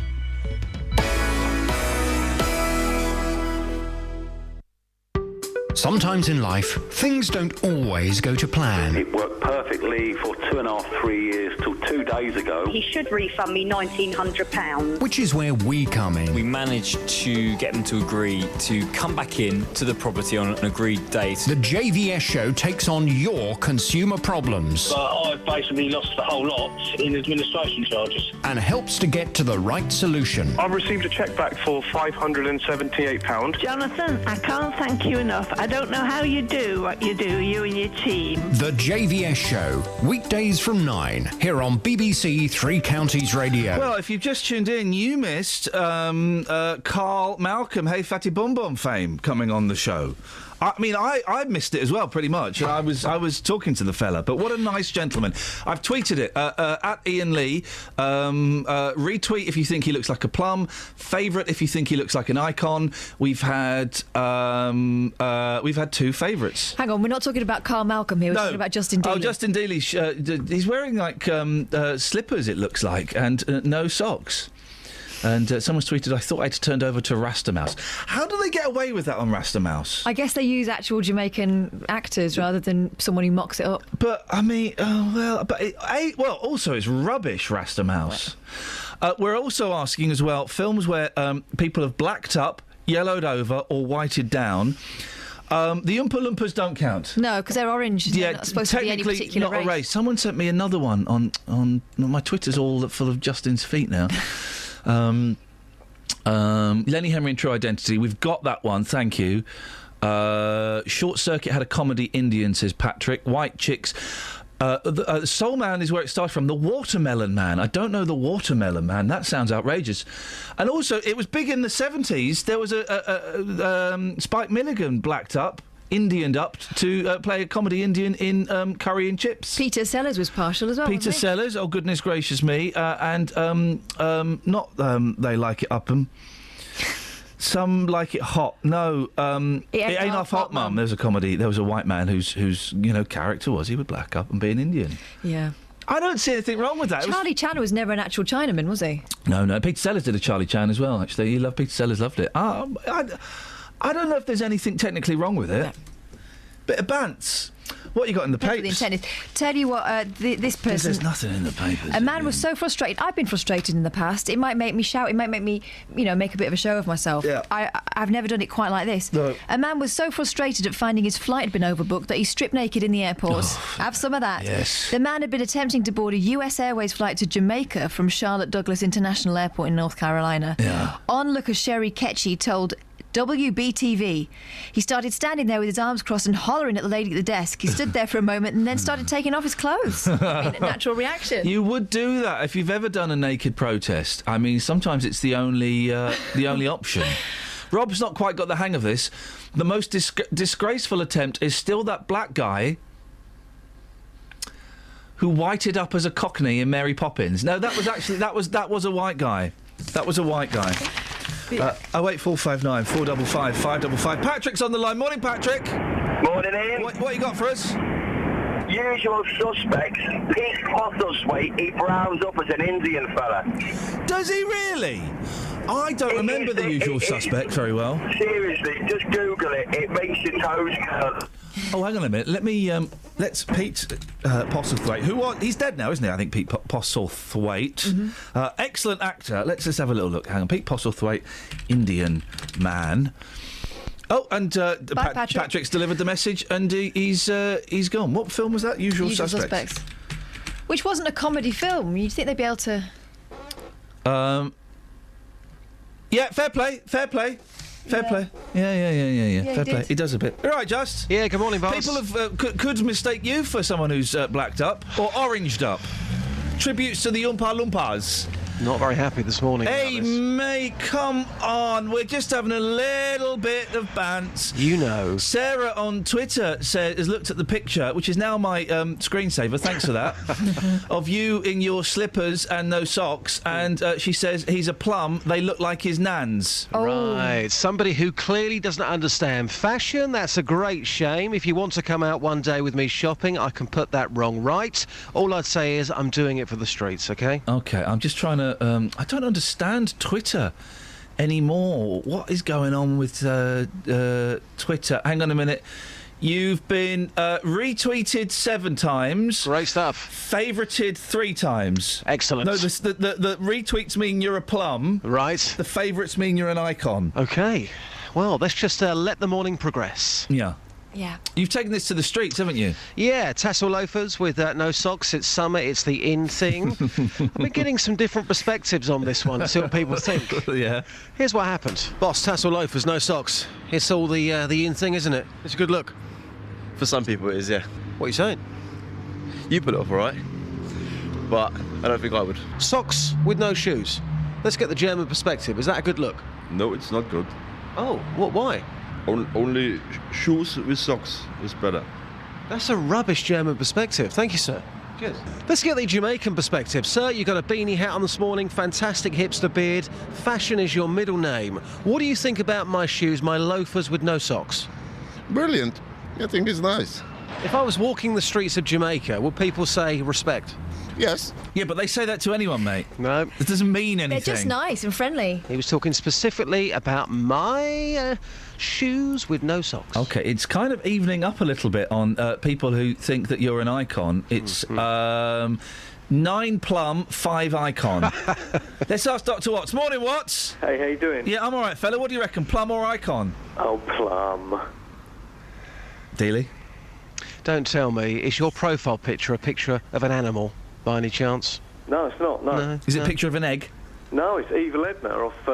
Sometimes in life, things don't always go to plan. It worked perfectly for 2.5, 3 years till 2 days ago. He should refund me £1,900. Which is where we come in. We managed to get them to agree to come back in to the property on an agreed date. The JVS show takes on your consumer problems. I've basically lost the whole lot in administration charges. And helps to get to the right solution. I've received a cheque back for £578. Jonathan, I can't thank you enough. I don't know how you do what you do, you and your team. The JVS show, weekdays from 9, here on BBC Three Counties Radio. Well, if you've just tuned in, you missed Carl Malcolm, Hey Fatty Bum Bum fame coming on the show. I mean, I missed it as well, pretty much. And I was talking to the fella, but what a nice gentleman. I've tweeted it at Iain Lee. Retweet if you think he looks like a plum. Favourite if you think he looks like an icon. We've had two favourites. Hang on, we're not talking about Carl Malcolm here. We're talking about Justin Dealey. Oh, Justin Dealey. He's wearing like slippers, it looks like, and no socks. And someone's tweeted, I thought I'd turned over to Rasta Mouse. How do they get away with that on Rasta Mouse? I guess they use actual Jamaican actors rather than someone who mocks it up. But, I mean, also it's rubbish, Rasta Mouse. We're also asking as well, films where people have blacked up, yellowed over or whited down. The Oompa Loompas don't count. No, because they're orange. They're not supposed to be any particular not a race. Someone sent me another one on my Twitter's all full of Justin's feet now. Lenny Henry and True Identity. We've got that one. Thank you. Short Circuit had a comedy Indian, says Patrick. White Chicks. Soul Man is where it started from. The Watermelon Man. I don't know the Watermelon Man. That sounds outrageous. And also, it was big in the 70s. There was Spike Milligan blacked up, Indianed up, to play a comedy Indian in Curry and Chips. Peter Sellers was partial as well. Peter wasn't he? Sellers, oh goodness gracious me. And They Like It Up 'em. Some like it hot. No, it ain't half hot, Mum. There was a comedy. There was a white man whose character was he would black up and be an Indian. Yeah. I don't see anything wrong with that. Charlie Chan was never an actual Chinaman, was he? No. Peter Sellers did a Charlie Chan as well. Actually, Peter Sellers loved it. I don't know if there's anything technically wrong with it. Bit of bants. What you got in the papers? Tell you what, this person... There's nothing in the papers. A man was so frustrated. I've been frustrated in the past. It might make me shout. It might make me, make a bit of a show of myself. Yeah. I've never done it quite like this. No. A man was so frustrated at finding his flight had been overbooked that he stripped naked in the airport. Have some of that. Yes. The man had been attempting to board a US Airways flight to Jamaica from Charlotte Douglas International Airport in North Carolina. Yeah. Onlooker Sherry Ketchy told WBTV. He started standing there with his arms crossed and hollering at the lady at the desk. He stood there for a moment and then started taking off his clothes. I mean, a natural reaction. You would do that if you've ever done a naked protest. I mean, sometimes it's the only option. Rob's not quite got the hang of this. The most disgraceful attempt is still that black guy who whited up as a Cockney in Mary Poppins. No, that was actually that was a white guy. That was a white guy. 08459 455 555. Patrick's on the line. Morning, Patrick. Morning, Ian. What you got for us? Usual suspects. Pete Postlethwaite, he browns up as an Indian fella. Does he really? I don't remember the usual suspect very well. Seriously, just Google it. It makes your toes curl. Oh, hang on a minute. Let's Pete Postlethwaite. He's dead now, isn't he? I think Pete Postlethwaite. Mm-hmm. Excellent actor. Let's just have a little look. Hang on. Pete Postlethwaite, Indian man. Oh, and Patrick's delivered the message, and he's gone. What film was that? Usual Suspects. Which wasn't a comedy film. You'd think they'd be able to... Yeah, fair play. Yeah. Fair play. Fair play. He does a bit. All right, Just. Yeah, good morning, boss. People have, could mistake you for someone who's blacked up or oranged up. Tributes to the Oompa Loompas. Not very happy this morning. Hey, mate, come on. We're just having a little bit of bants. You know. Sarah on Twitter has looked at the picture, which is now my screensaver, thanks for that, of you in your slippers and no socks, and she says he's a plum. They look like his nans. Right. Somebody who clearly doesn't understand fashion. That's a great shame. If you want to come out one day with me shopping, I can put that wrong right. All I'd say is I'm doing it for the streets, OK? OK, I'm just trying to... I don't understand Twitter anymore. What is going on with Twitter? Hang on a minute. You've been retweeted 7 times. Great stuff. Favorited 3 times. Excellent. No, the retweets mean you're a plum. Right. The favourites mean you're an icon. OK. Well, let's just let the morning progress. Yeah. Yeah. You've taken this to the streets, haven't you? Yeah, tassel loafers with no socks. It's summer. It's the in thing. I've been getting some different perspectives on this one to see what people think. Yeah. Here's what happened. Boss, tassel loafers, no socks. It's all the in thing, isn't it? It's a good look. For some people it is, yeah. What are you saying? You put it off, all right? But I don't think I would. Socks with no shoes. Let's get the German perspective. Is that a good look? No, it's not good. Oh, what? Why? Only shoes with socks is better. That's a rubbish German perspective. Thank you, sir. Cheers. Let's get the Jamaican perspective. Sir, you've got a beanie hat on this morning, fantastic hipster beard. Fashion is your middle name. What do you think about my shoes, my loafers with no socks? Brilliant. I think it's nice. If I was walking the streets of Jamaica, would people say respect? Yes. Yeah, but they say that to anyone, mate. No. It doesn't mean anything. They're just nice and friendly. He was talking specifically about my shoes with no socks. OK, it's kind of evening up a little bit on people who think that you're an icon. It's 9 plum, 5 icon. Let's ask Dr. Watts. Morning, Watts. Hey, how you doing? Yeah, I'm all right, fella. What do you reckon, plum or icon? Oh, plum. Dealey? Don't tell me. Is your profile picture a picture of an animal, by any chance? No, it's not, no. Is it a picture of an egg? No, it's Evil Edna off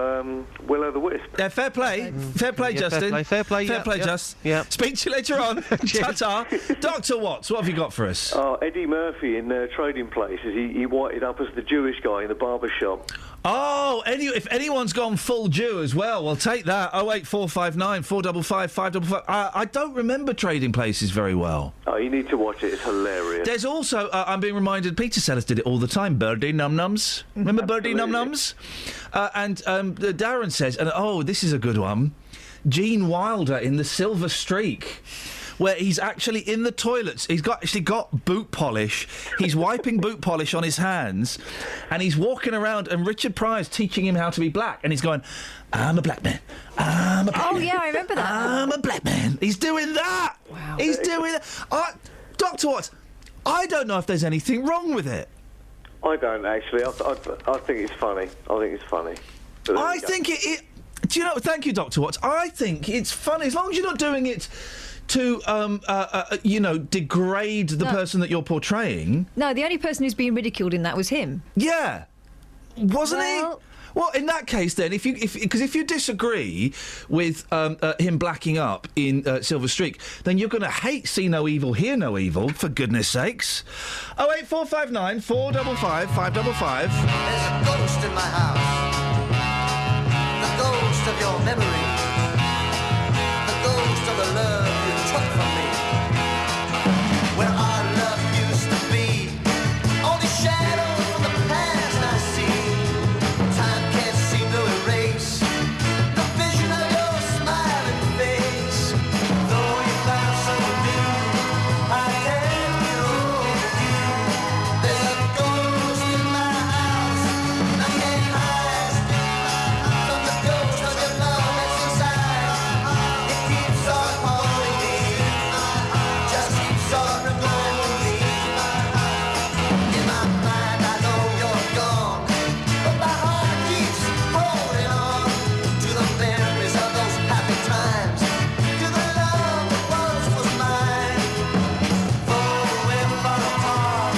Will the Wisp. Yeah, fair play. Fair play, Yeah, Justin. fair play, Fair yeah, play, yeah, Just. yeah. Speak to you later on. Ta-ta. Dr. Watts, what have you got for us? Oh, Eddie Murphy in Trading Places. He whited up as the Jewish guy in the barber shop. Oh, if anyone's gone full Jew as well, we'll take that. 08459 455 555. I don't remember Trading Places very well. Oh, you need to watch it. It's hilarious. There's also, I'm being reminded, Peter Sellers did it all the time, Birdie Num Nums. Remember Birdie Num Nums? And Darren says, and this is a good one, Gene Wilder in The Silver Streak, where he's actually in the toilets. He's actually got boot polish. He's wiping boot polish on his hands, and he's walking around, and Richard Pryor's teaching him how to be black, and he's going, I'm a black man. I'm a black man. Yeah, I remember that. I'm a black man. He's doing that. Wow. He's doing that. Dr. Watts, I don't know if there's anything wrong with it. I don't actually. I think it's funny. I think it's funny. I think it. Do you know? Thank you, Dr. Watts. I think it's funny as long as you're not doing it to, degrade the person that you're portraying. No, the only person who's been ridiculed in that was him. Yeah, wasn't he? Well, in that case, then, if you disagree with him blacking up in Silver Streak, then you're going to see no evil, hear no evil. For goodness sakes! 08459 455 555. There's a ghost in my house. The ghost of your memory. The ghost of the love you took from me. Where our love used to be. All the shadows from the past I see. Time can't seem to erase the vision of your smiling face. Though you found someone new, I tell you, there's a ghost in my house. I can't hide from the ghost of your love that's inside. It keeps on haunting me, just keeps on reminding me. In my mind I know you're gone, but my heart keeps holding on to the memories of those happy times, to the love that once was mine. Though we're far apart,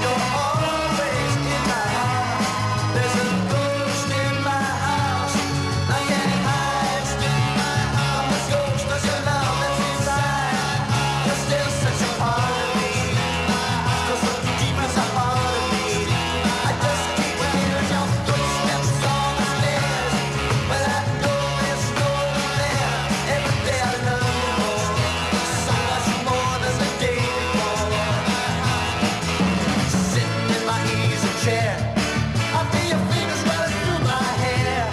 you're always in my heart. There's a ghost in my house. I can't hide from this ghost of your love that's inside. You're still such a part of me, still so deep as a part of me. I just keep hearing your footsteps on the stairs, but I know there's no one there. Every day I love you more, so much more than the day before. Sitting in my easy chair, I feel your fingers running through my hair.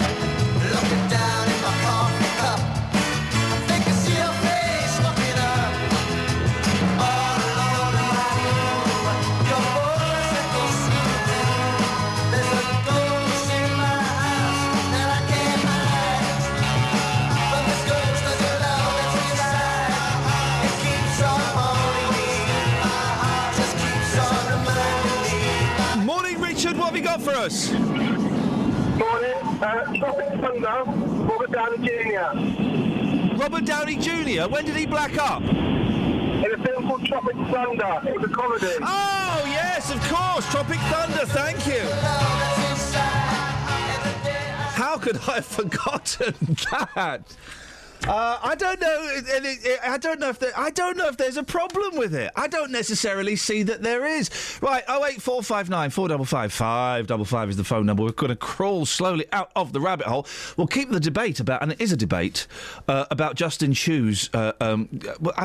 Looking down in my coffee cup, I think I see your face looking up. All alone in my room, your voice echoes through the room. There's a ghost in my house that I can't hide from this ghost of your love that's inside. It keeps on haunting me, just keeps on reminding me. Morning, Richard. What have you got for us? Morning. Tropic Thunder, Robert Downey Jr. Robert Downey Jr. When did he black up? In a film called Tropic Thunder. It was a comedy. Oh, yes, of course. Tropic Thunder, thank you. How could I have forgotten that? I don't know. I don't know if there's a problem with it. I don't necessarily see that there is. Right, 08459 455 555 is the phone number. We're going to crawl slowly out of the rabbit hole. We'll keep the debate about, and it is a debate, about Justin's shoes. I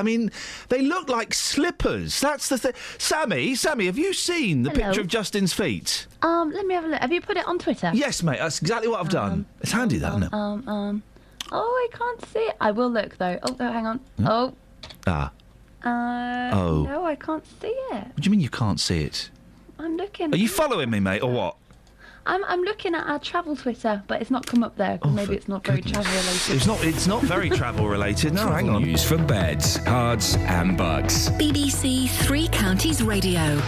mean, they look like slippers. That's the thing. Sammy, have you seen the picture of Justin's feet? Let me have a look. Have you put it on Twitter? Yes, mate. That's exactly what I've done. It's handy, that, isn't it? Oh, I can't see it. I will look though. Oh, no, hang on. Oh. No, I can't see it. What do you mean you can't see it? I'm looking. Are you following me, mate, or what? I'm looking at our travel Twitter, but it's not come up there because maybe it's not very travel related. It's not very travel related. No, hang on. News for beds, cards, and bugs. BBC Three Counties Radio.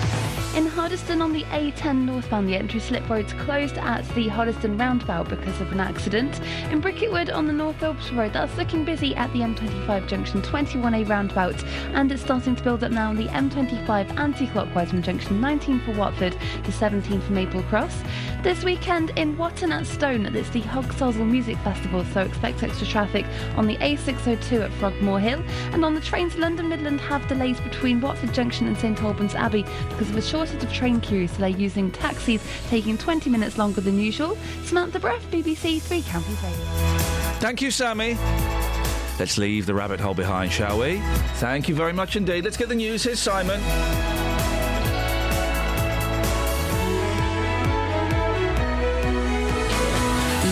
In Hoddesdon on the A10 northbound, the entry slip road's closed at the Hoddesdon roundabout because of an accident. In Bricketwood on the North Wiltshire Road, that's looking busy at the M25 junction 21A roundabout, and it's starting to build up now on the M25 anti-clockwise from junction 19 for Watford to 17 for Maple Cross. This weekend in Watton at Stone, it's the Hogsozzle Music Festival, so expect extra traffic on the A602 at Frogmore Hill. And on the trains, London Midland have delays between Watford Junction and St Albans Abbey because of a shortage of train queues, so they're using taxis, taking 20 minutes longer than usual. Samantha Breff, BBC Three Counties Radio. Thank you, Sammy. Let's leave the rabbit hole behind, shall we? Thank you very much indeed. Let's get the news. Here's Simon.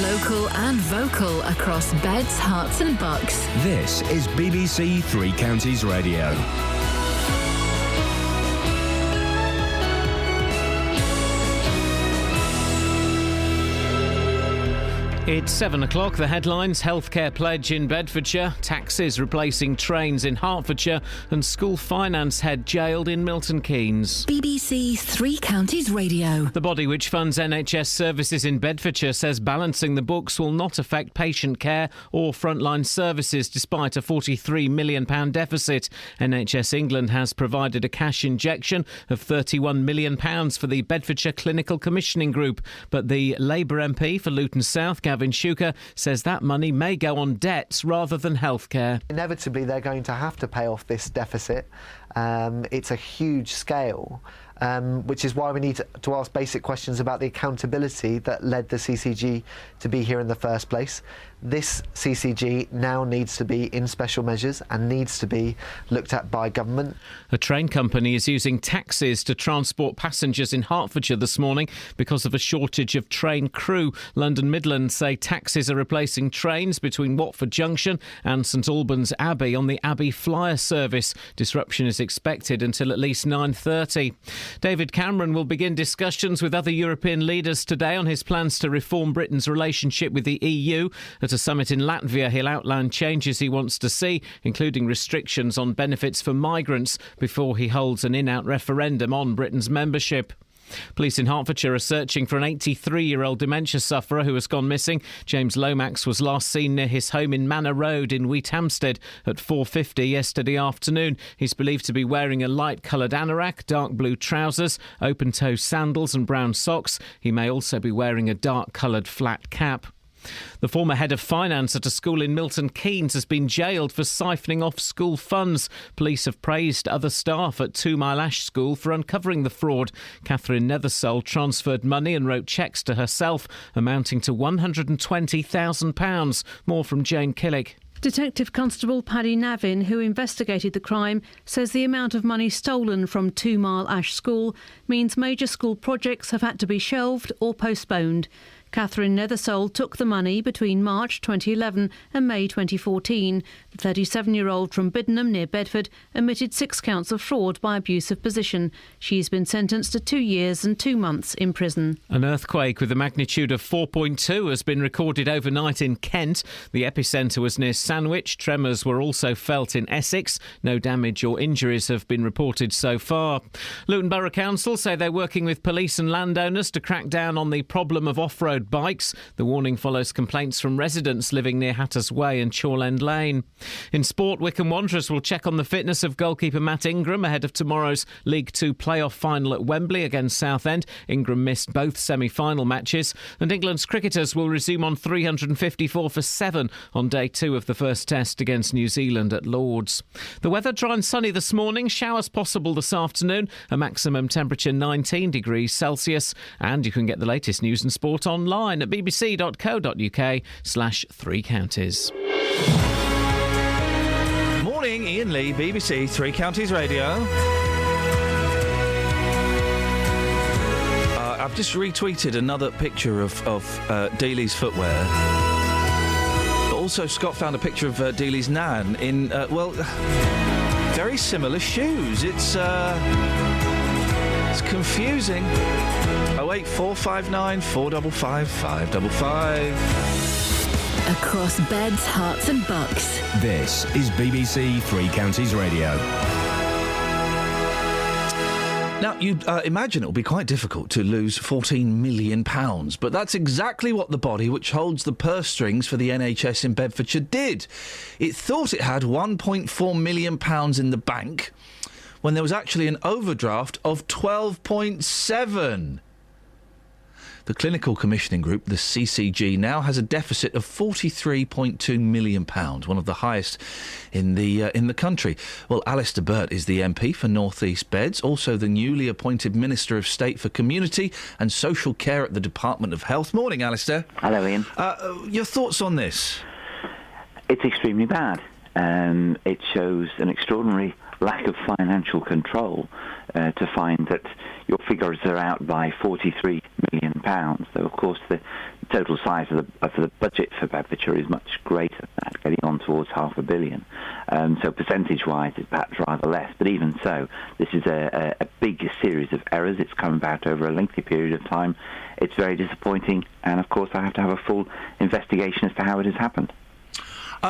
Local and vocal across beds, hearts and bucks. This is BBC Three Counties Radio. It's 7 o'clock. The headlines: healthcare pledge in Bedfordshire, taxis replacing trains in Hertfordshire, and school finance head jailed in Milton Keynes. BBC Three Counties Radio. The body which funds NHS services in Bedfordshire says balancing the books will not affect patient care or frontline services despite a £43 million deficit. NHS England has provided a cash injection of £31 million for the Bedfordshire Clinical Commissioning Group, but the Labour MP for Luton South, Gavin Shuker, says that money may go on debts rather than healthcare. Inevitably, they're going to have to pay off this deficit. It's a huge scale, which is why we need to ask basic questions about the accountability that led the CCG to be here in the first place. This CCG now needs to be in special measures and needs to be looked at by government. A train company is using taxis to transport passengers in Hertfordshire this morning because of a shortage of train crew. London Midland say taxis are replacing trains between Watford Junction and St Albans Abbey on the Abbey Flyer service. Disruption is expected until at least 9:30. David Cameron will begin discussions with other European leaders today on his plans to reform Britain's relationship with the EU. At a summit in Latvia, he'll outline changes he wants to see, including restrictions on benefits for migrants, before he holds an in-out referendum on Britain's membership. Police in Hertfordshire are searching for an 83-year-old dementia sufferer who has gone missing. James Lomax was last seen near his home in Manor Road in Wheathampstead at 4:50 yesterday afternoon. He's believed to be wearing a light-coloured anorak, dark blue trousers, open-toe sandals and brown socks. He may also be wearing a dark-coloured flat cap. The former head of finance at a school in Milton Keynes has been jailed for siphoning off school funds. Police have praised other staff at 2 Mile Ash School for uncovering the fraud. Catherine Nethersole transferred money and wrote cheques to herself amounting to £120,000. More from Jane Killick. Detective Constable Paddy Navin, who investigated the crime, says the amount of money stolen from 2 Mile Ash School means major school projects have had to be shelved or postponed. Catherine Nethersole took the money between March 2011 and May 2014. The 37-year-old from Biddenham near Bedford admitted 6 counts of fraud by abuse of position. She's been sentenced to 2 years and 2 months in prison. An earthquake with a magnitude of 4.2 has been recorded overnight in Kent. The epicentre was near Sandwich. Tremors were also felt in Essex. No damage or injuries have been reported so far. Luton Borough Council say they're working with police and landowners to crack down on the problem of off-road bikes. The warning follows complaints from residents living near Hatters Way and Chorlend Lane. In sport, Wycombe Wanderers will check on the fitness of goalkeeper Matt Ingram ahead of tomorrow's League Two playoff final at Wembley against Southend. Ingram missed both semi-final matches. And England's cricketers will resume on 354 for 7 on day 2 of the first test against New Zealand at Lord's. The weather dry and sunny this morning, showers possible this afternoon, a maximum temperature 19 degrees Celsius. And you can get the latest news and sport online at bbc.co.uk/3 counties. Morning, Iain Lee, BBC Three Counties Radio. I've just retweeted another picture of Dealey's footwear. But also, Scott found a picture of Dealey's nan in, very similar shoes. It's confusing. 08459 455 555. Across beds, hearts and bucks. This is BBC Three Counties Radio. Now, you'd imagine it will be quite difficult to lose £14 million, but that's exactly what the body which holds the purse strings for the NHS in Bedfordshire did. It thought it had £1.4 million in the bank when there was actually an overdraft of 12.7. The Clinical Commissioning Group, the CCG, now has a deficit of £43.2 million, one of the highest in the country. Well, Alistair Burt is the MP for North East Beds, also the newly appointed Minister of State for Community and Social Care at the Department of Health. Morning, Alistair. Hello, Ian. Your thoughts on this? It's extremely bad. It shows an extraordinary lack of financial control to find that your figures are out by £43 million. Though, of course, the total size of the budget for Bedfordshire is much greater than that, getting on towards £500 million. So percentage-wise, it's perhaps rather less. But even so, this is a big series of errors. It's come about over a lengthy period of time. It's very disappointing. And, of course, I have to have a full investigation as to how it has happened.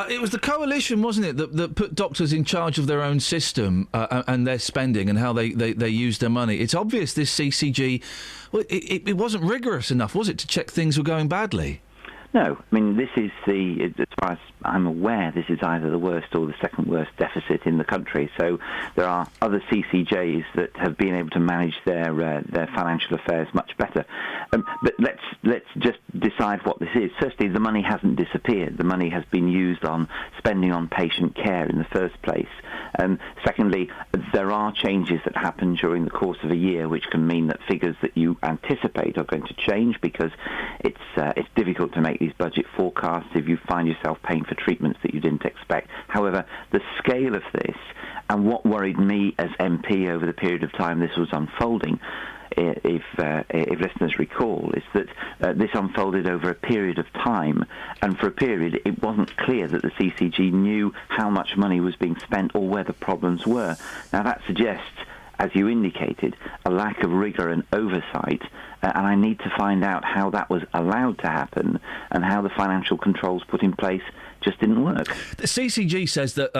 It was the coalition, wasn't it, that put doctors in charge of their own system and their spending and how they use their money. It's obvious this CCG, well, it wasn't rigorous enough, was it, to check things were going badly? No, I mean, this is as far as I'm aware, this is either the worst or the second worst deficit in the country. So there are other CCJs that have been able to manage their financial affairs much better. But let's just decide what this is. Firstly, the money hasn't disappeared. The money has been used on spending on patient care in the first place. Secondly, there are changes that happen during the course of a year which can mean that figures that you anticipate are going to change because it's difficult to make these budget forecasts if you find yourself paying for treatments that you didn't expect. However, the scale of this and what worried me as MP over the period of time this was unfolding, if listeners recall, is that this unfolded over a period of time, and for a period it wasn't clear that the CCG knew how much money was being spent or where the problems were. Now that suggests, as you indicated, a lack of rigour and oversight, and I need to find out how that was allowed to happen and how the financial controls put in place just didn't work. The CCG says that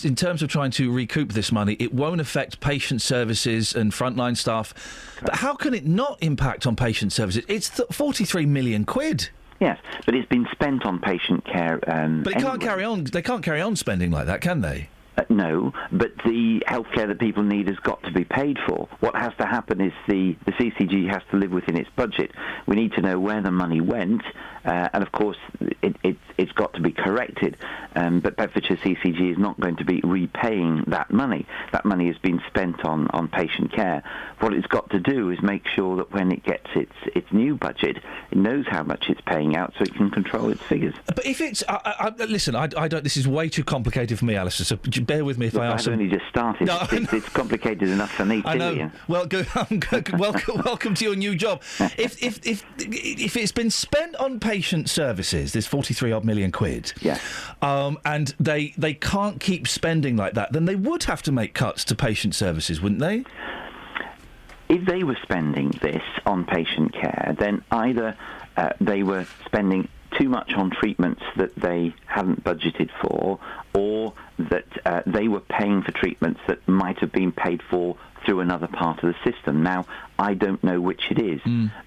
in terms of trying to recoup this money, it won't affect patient services and frontline staff. But how can it not impact on patient services? It's 43 million quid. Yes, but it's been spent on patient care. But it can't carry on. They can't carry on spending like that, can they? No, but the healthcare that people need has got to be paid for. What has to happen is the CCG has to live within its budget. We need to know where the money went, and of course it's got to be corrected. But Bedfordshire CCG is not going to be repaying that money. That money has been spent on patient care. What it's got to do is make sure that when it gets its new budget, it knows how much it's paying out so it can control its figures. But if it's... listen, I don't... This is way too complicated for me, Alistair, so bear with me if I ask... I've only just started. No, it's complicated enough for me, too. I know. Ian. Well, welcome to your new job. If it's been spent on patient services, this 43-odd million quid, yeah, and they can't keep spending like that, then they would have to make cuts to patient services, wouldn't they? If they were spending this on patient care, then either they were spending too much on treatments that they hadn't budgeted for, or that they were paying for treatments that might have been paid for through another part of the system. Now, I don't know which it is.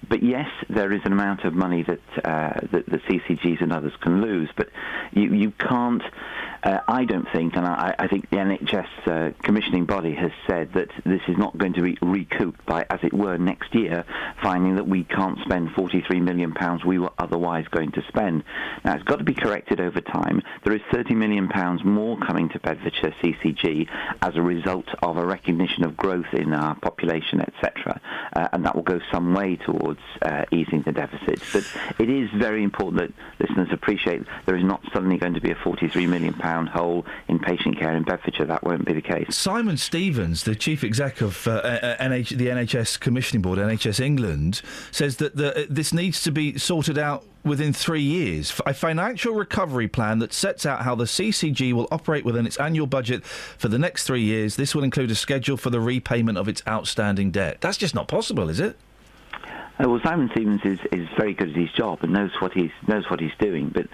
But yes, there is an amount of money that the CCGs and others can lose, but you can't... I don't think, and I think the NHS commissioning body has said that this is not going to be recouped by, as it were, next year, finding that we can't spend £43 million we were otherwise going to spend. Now, it's got to be corrected over time. There is £30 million more coming to Bedfordshire CCG as a result of a recognition of growth in our population, etc., and that will go some way towards easing the deficit. But it is very important that listeners appreciate there is not suddenly going to be a £43 million hole in patient care in Bedfordshire. That won't be the case. Simon Stevens, the chief exec of the NHS Commissioning Board, NHS England, says that this needs to be sorted out within 3 years. A financial recovery plan that sets out how the CCG will operate within its annual budget for the next 3 years. This will include a schedule for the repayment of its outstanding debt. That's just not possible, is it? Well, Simon Stevens is very good at his job and knows what he's doing. But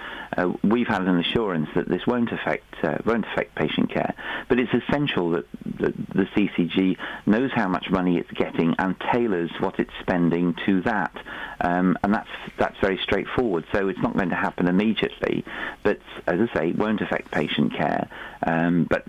we've had an assurance that this won't affect patient care. But it's essential that the CCG knows how much money it's getting and tailors what it's spending to that. And that's very straightforward. So it's not going to happen immediately. But as I say, it won't affect patient care. But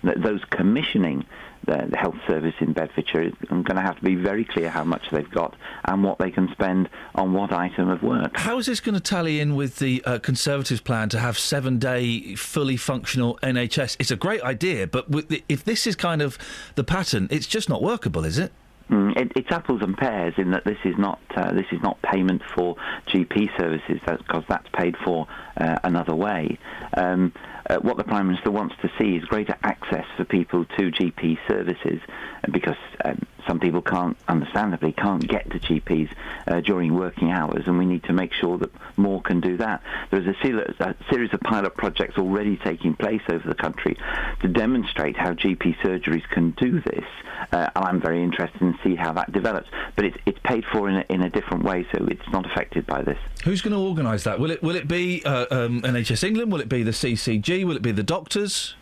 those commissioning the health service in Bedfordshire is going to have to be very clear how much they've got and what they can spend on what item of work. How is this going to tally in with the Conservatives' plan to have 7-day fully functional NHS? It's a great idea, but if this is kind of the pattern, it's just not workable, is it? It's apples and pears in that this is not payment for GP services, because that's paid for another way. What the Prime Minister wants to see is greater access for people to GP services, because some people understandably can't get to GPs during working hours, and we need to make sure that more can do that. There's a series of pilot projects already taking place over the country to demonstrate how GP surgeries can do this, and I'm very interested in see how that develops. But it's paid for in a different way, so it's not affected by this. Who's going to organise that? Will it be NHS England? Will it be the CCG? Will it be the doctors?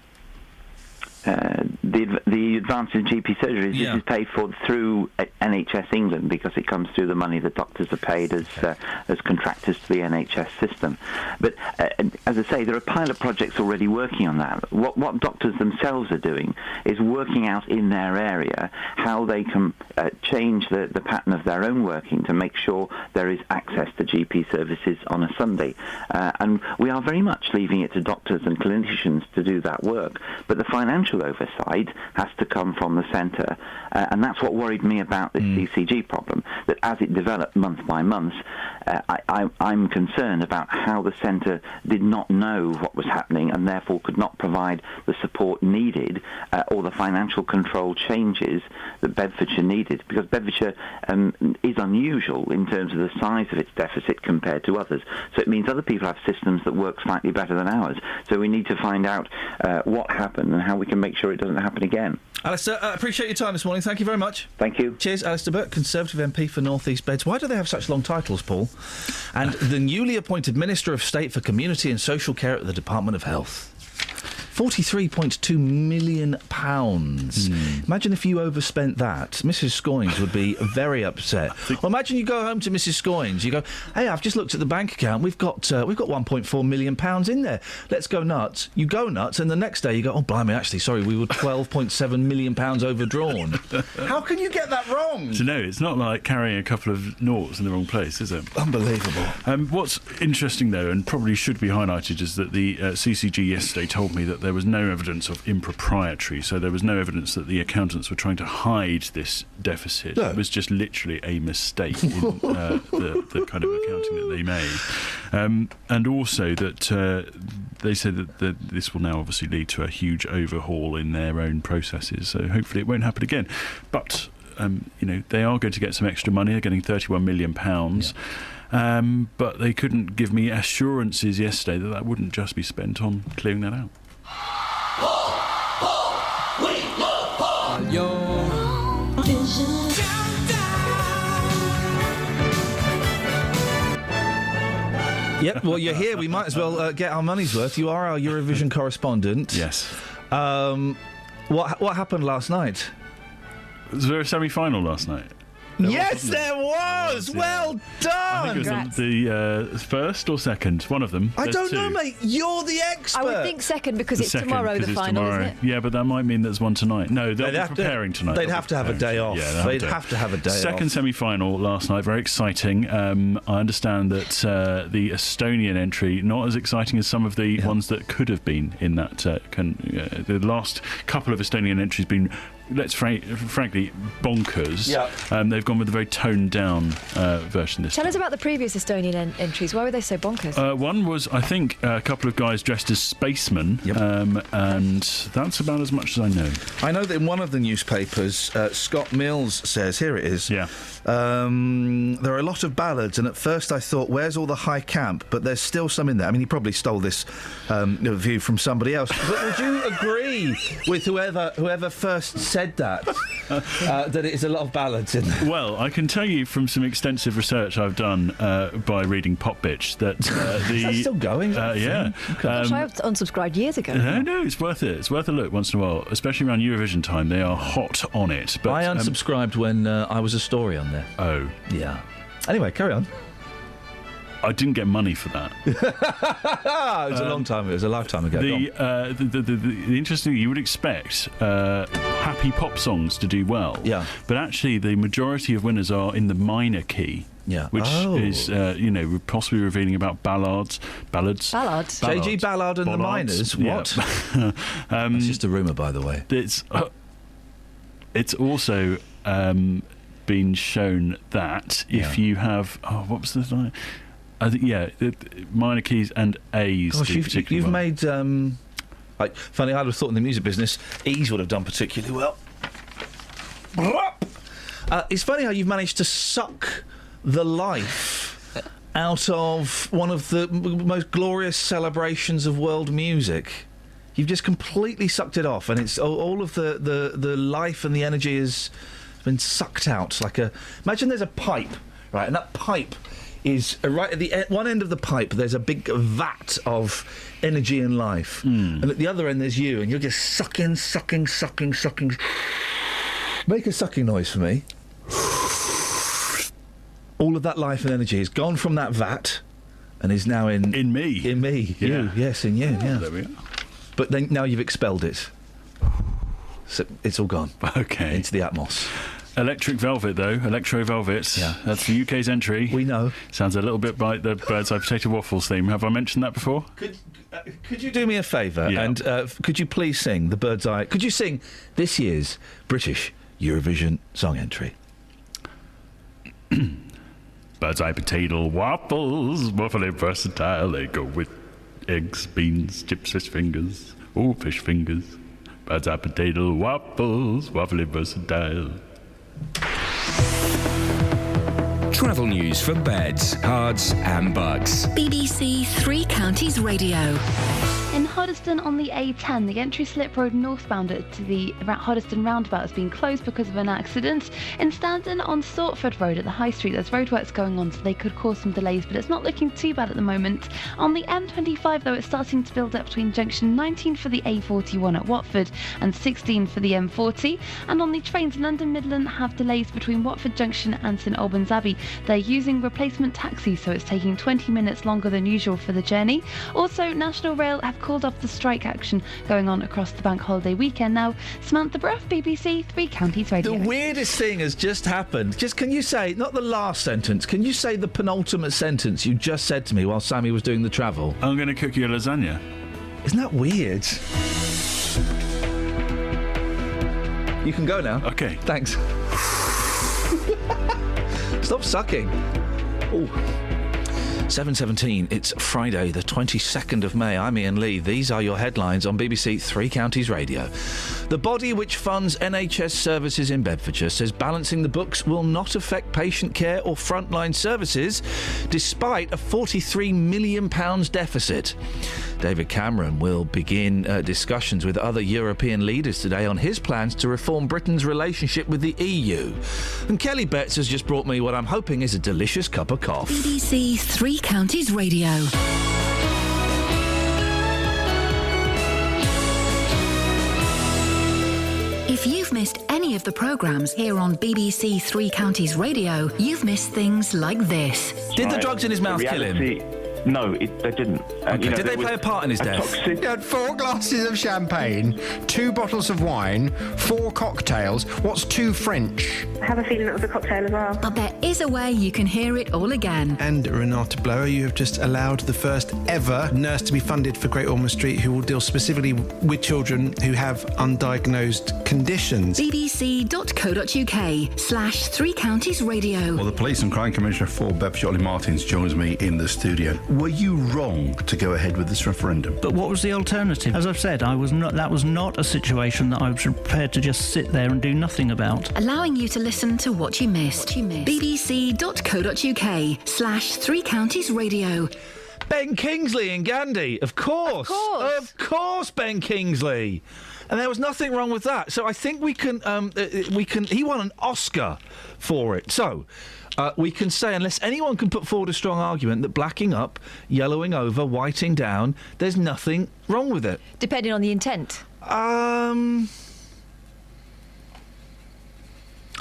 The advance in GP surgeries, This is paid for through NHS England, because it comes through the money that doctors are paid as contractors to the NHS system. But as I say, there are pilot projects already working on that. What doctors themselves are doing is working out in their area how they can change the pattern of their own working to make sure there is access to GP services on a Sunday. And we are very much leaving it to doctors and clinicians to do that work. But the financial oversight has to come from the centre, and that's what worried me about this CCG problem, that as it developed month by month, I'm concerned about how the centre did not know what was happening and therefore could not provide the support needed or the financial control changes that Bedfordshire needed, because Bedfordshire is unusual in terms of the size of its deficit compared to others. So it means other people have systems that work slightly better than ours. So we need to find out what happened and how we can make sure it doesn't happen again. Alistair, I appreciate your time this morning. Thank you very much. Thank you. Cheers, Alistair Burt, Conservative MP for North East Beds. Why do they have such long titles, Paul? And the newly appointed Minister of State for Community and Social Care at the Department of Health. £43.2 million. Imagine if you overspent that. Mrs. Scoynes would be very upset. Well, imagine you go home to Mrs. Scoynes. You go, hey, I've just looked at the bank account. We've got £1.4 million in there. Let's go nuts. You go nuts, and the next day you go, oh, blimey, actually, sorry, we were £12.7 million overdrawn. How can you get that wrong? So, no, it's not like carrying a couple of noughts in the wrong place, is it? Unbelievable. What's interesting, though, and probably should be highlighted, is that the CCG yesterday told me that there was no evidence of impropriety, so there was no evidence that the accountants were trying to hide this deficit. No. It was just literally a mistake in the kind of accounting that they made. And also that they said that this will now obviously lead to a huge overhaul in their own processes, so hopefully it won't happen again. But, they are going to get some extra money. They're getting £31 million. Yeah. But they couldn't give me assurances yesterday that wouldn't just be spent on clearing that out. Yep, well, you're here. We might as well get our money's worth. You are our Eurovision correspondent. Yes. What happened last night? Was there a semi-final last night? Yes, there was! Yeah. Well done! I think it was the first or second, one of them. I don't know, mate. You're the expert. I would think second, because it's tomorrow, the final, isn't it? Yeah, but that might mean there's one tonight. No, they'll be preparing tonight. They'd have to have a day off. Yeah, they'd have to have a day off. Second semi-final last night, very exciting. I understand that the Estonian entry, not as exciting as some of the ones that could have been in that. The last couple of Estonian entries been, let's frankly, bonkers. Yeah. They've gone with a very toned-down version this time. Tell us about the previous Estonian entries. Why were they so bonkers? One was, I think, a couple of guys dressed as spacemen, and that's about as much as I know. I know that in one of the newspapers, Scott Mills says, here it is, there are a lot of ballads, and at first I thought, where's all the high camp? But there's still some in there. I mean, he probably stole this view from somebody else. But would you agree with whoever first said that, that it is a lot of ballads in there? Well, I can tell you from some extensive research I've done by reading Pop Bitch that is that still going? Yeah. Gosh, I unsubscribed years ago. No, it's worth it. It's worth a look once in a while, especially around Eurovision time. They are hot on it. But I unsubscribed when I was a story on there. Oh. Yeah. Anyway, carry on. I didn't get money for that. It was a long time. It was a lifetime ago. The interesting thing, you would expect happy pop songs to do well. Yeah. But actually, the majority of winners are in the minor key. Yeah. Which is, possibly revealing about ballads. J.G. Ballard and the Miners. What? Yeah. It's just a rumour, by the way. It's also been shown that if you have what was the line? I think minor keys and A's. Gosh, you've made funny. I'd have thought in the music business, E's would have done particularly well. It's funny how you've managed to suck the life out of one of the most glorious celebrations of world music. You've just completely sucked it off, and it's all of the life and the energy has been sucked out. Imagine there's a pipe, right, and that pipe is right at the one end of the pipe. There's a big vat of energy and life, and at the other end there's you, and you're just sucking. Make a sucking noise for me. All of that life and energy has gone from that vat, and is now in me. In me, yeah. You, yes, in you. Yeah. There we are. But then now you've expelled it. So it's all gone. Okay. Into the atmos. Electro Velvet. Yeah. That's the UK's entry. We know. Sounds a little bit like the Bird's Eye Potato Waffles theme. Have I mentioned that before? Could you do me a favour? And could you please sing the Bird's Eye... Could you sing this year's British Eurovision song entry? Bird's Eye Potato Waffles, waffly versatile. They go with eggs, beans, chips, fish fingers. Oh, fish fingers. Bird's Eye Potato Waffles, waffly versatile. Travel news for beds, cards and bugs. BBC Three Counties Radio. In Hoddesdon on the A10, the entry slip road northbound to the Hoddesdon roundabout has been closed because of an accident. In Standon on Stortford Road at the High Street, there's roadworks going on, so they could cause some delays, but it's not looking too bad at the moment. On the M25, though, it's starting to build up between junction 19 for the A41 at Watford and 16 for the M40. And on the trains, London Midland have delays between Watford Junction and St Albans Abbey. They're using replacement taxis, so it's taking 20 minutes longer than usual for the journey. Also, National Rail have called off the strike action going on across the bank holiday weekend now. Samantha Bruff, BBC Three Counties Radio. The weirdest thing has just happened. Just can you say, not the last sentence, can you say the penultimate sentence you just said to me while Sammy was doing the travel? I'm going to cook you a lasagna. Isn't that weird? You can go now. Okay. Thanks. Stop sucking. Oh. 7:17, it's Friday the 22nd of May. I'm Iain Lee. These are your headlines on BBC Three Counties Radio. The body which funds NHS services in Bedfordshire says balancing the books will not affect patient care or frontline services despite a £43 million deficit. David Cameron will begin discussions with other European leaders today on his plans to reform Britain's relationship with the EU. And Kelly Betts has just brought me what I'm hoping is a delicious cup of coffee. BBC Three Counties Radio. If you've missed any of the programmes here on BBC Three Counties Radio, you've missed things like this. Did the drugs in his mouth kill him? No, they didn't. Okay. Did they play a part in his death? He had 4 glasses of champagne, 2 bottles of wine, 4 cocktails. What's 2 French? I have a feeling it was a cocktail as well. But there is a way you can hear it all again. And Renata Blower, you have just allowed the first ever nurse to be funded for Great Ormond Street who will deal specifically with children who have undiagnosed conditions. bbc.co.uk/Three Counties Radio. Well, the Police and Crime Commissioner for Bedfordshire, Ollie Martins, joins me in the studio. Were you wrong to go ahead with this referendum? But what was the alternative? As I've said, that was not a situation that I was prepared to just sit there and do nothing about. Allowing you to listen to what you missed. bbc.co.uk/Three Counties Radio. Ben Kingsley in Gandhi, of course. Of course, Ben Kingsley. And there was nothing wrong with that. So I think we can. He won an Oscar for it. So we can say, unless anyone can put forward a strong argument that blacking up, yellowing over, whiting down, there's nothing wrong with it. Depending on the intent.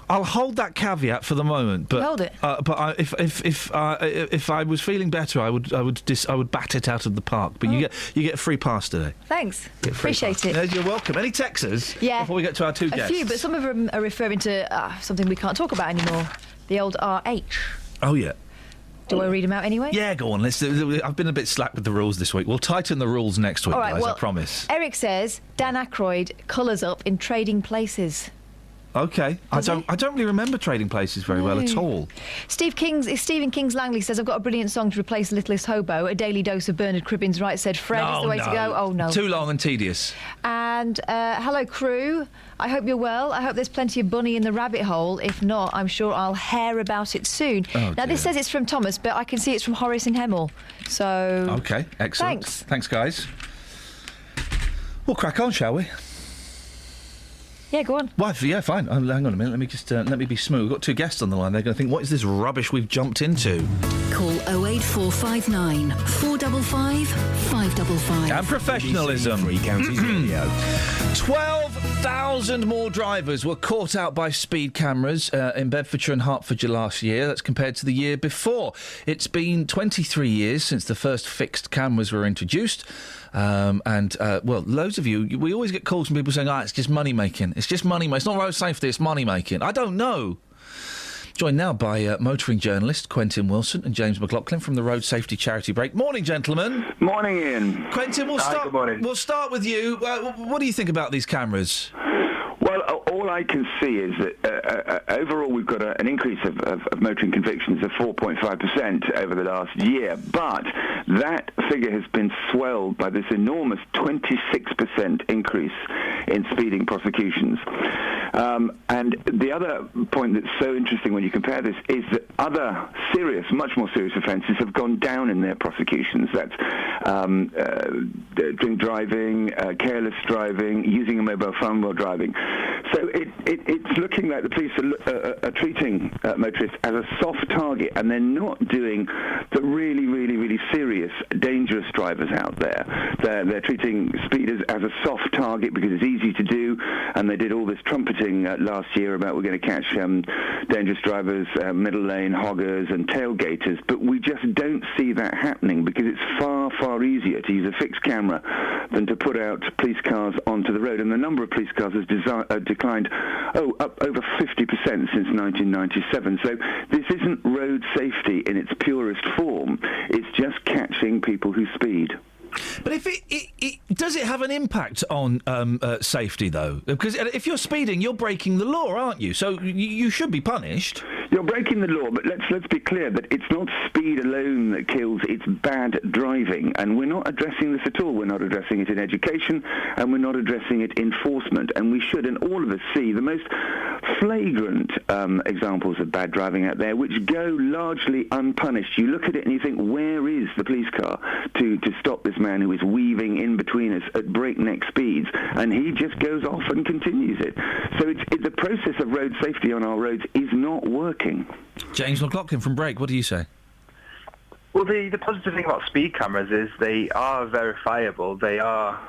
I'll hold that caveat for the moment, but Hold it. But if I was feeling better, I would bat it out of the park. But you get a free pass today. Thanks. Get a free Appreciate pass. it. You're welcome. Any texters? Yeah. Before we get to our two A guests. few, but some of them are referring to something we can't talk about anymore. The old RH. Oh yeah. Do I read them out anyway? Yeah, go on. I've been a bit slack with the rules this week. We'll tighten the rules next week, All right, guys. well, I promise. Eric says Dan Aykroyd colours up in Trading Places. Okay. I don't really remember Trading Places very well at all. Stephen King's Langley says, I've got a brilliant song to replace Littlest Hobo. A daily dose of Bernard Cribbin's Right Said Fred is the way to go. Oh, no. Too long and tedious. And hello, crew. I hope you're well. I hope there's plenty of bunny in the rabbit hole. If not, I'm sure I'll hear about it soon. Now, this says it's from Thomas, but I can see it's from Horace and Hemel. So... OK, excellent. Thanks, guys. We'll crack on, shall we? Yeah, go on. Well, yeah, fine. Hang on a minute. Let me just let me be smooth. We've got two guests on the line. They're going to think, what is this rubbish we've jumped into? Call 08459 455 555. And professionalism. Three Counties Radio. 12,000 more drivers were caught out by speed cameras in Bedfordshire and Hertfordshire last year. That's compared to the year before. It's been 23 years since the first fixed cameras were introduced. Well, loads of you, we always get calls from people saying, it's just money-making. It's just money-making. It's not road safety, it's money-making. I don't know. Joined now by motoring journalist Quentin Wilson and James McLaughlin from the Road Safety Charity Break. Morning, gentlemen. Morning, Ian. Quentin, Good morning. We'll start with you. What do you think about these cameras? Well, all I can see is that overall we've got an increase of motoring convictions of 4.5% over the last year, but that figure has been swelled by this enormous 26% increase in speeding prosecutions. And the other point that's so interesting when you compare this is that other serious, much more serious offences have gone down in their prosecutions. That's drink driving, careless driving, using a mobile phone while driving. So it's looking like the police are treating motorists as a soft target, and they're not doing the really, really, really serious, dangerous drivers out there. They're treating speeders as a soft target because it's easy to do, and they did all this trumpeting last year about we're going to catch dangerous drivers, middle lane hoggers and tailgaters, but we just don't see that happening because it's far, far easier to use a fixed camera than to put out police cars onto the road, and the number of police cars has declined up over 50% since 1997. So this isn't road safety in its purest form. It's just catching people who speed. But if does it have an impact on safety, though? Because if you're speeding, you're breaking the law, aren't you? So you should be punished. You're breaking the law, but let's be clear that it's not speed alone that kills, it's bad driving. And we're not addressing this at all. We're not addressing it in education, and we're not addressing it in enforcement. And we should, and all of us see the most flagrant examples of bad driving out there, which go largely unpunished. You look at it and you think, where is the police car to stop this man who is weaving in between us at breakneck speeds? And he just goes off and continues it. So the process of road safety on our roads is not working. James McLaughlin from Break, what do you say? Well, the positive thing about speed cameras is they are verifiable. They are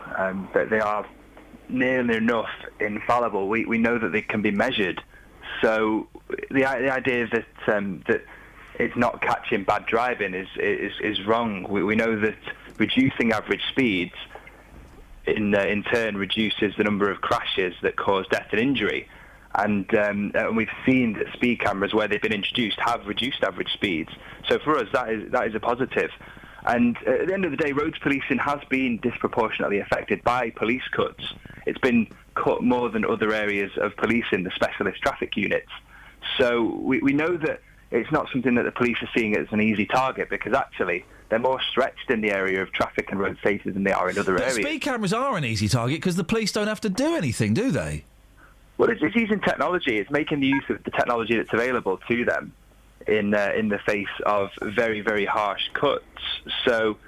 nearly enough infallible. We know that they can be measured. So the idea that that it's not catching bad driving is wrong. We know that reducing average speeds in turn reduces the number of crashes that cause death and injury. And we've seen that speed cameras, where they've been introduced, have reduced average speeds. So for us, that is a positive. And at the end of the day, roads policing has been disproportionately affected by police cuts. It's been cut more than other areas of policing, the specialist traffic units. So we know that it's not something that the police are seeing as an easy target, because actually they're more stretched in the area of traffic and road safety than they are in other areas. Speed cameras are an easy target because the police don't have to do anything, do they? Well, it's using technology. It's making the use of the technology that's available to them in the face of very, very harsh cuts. So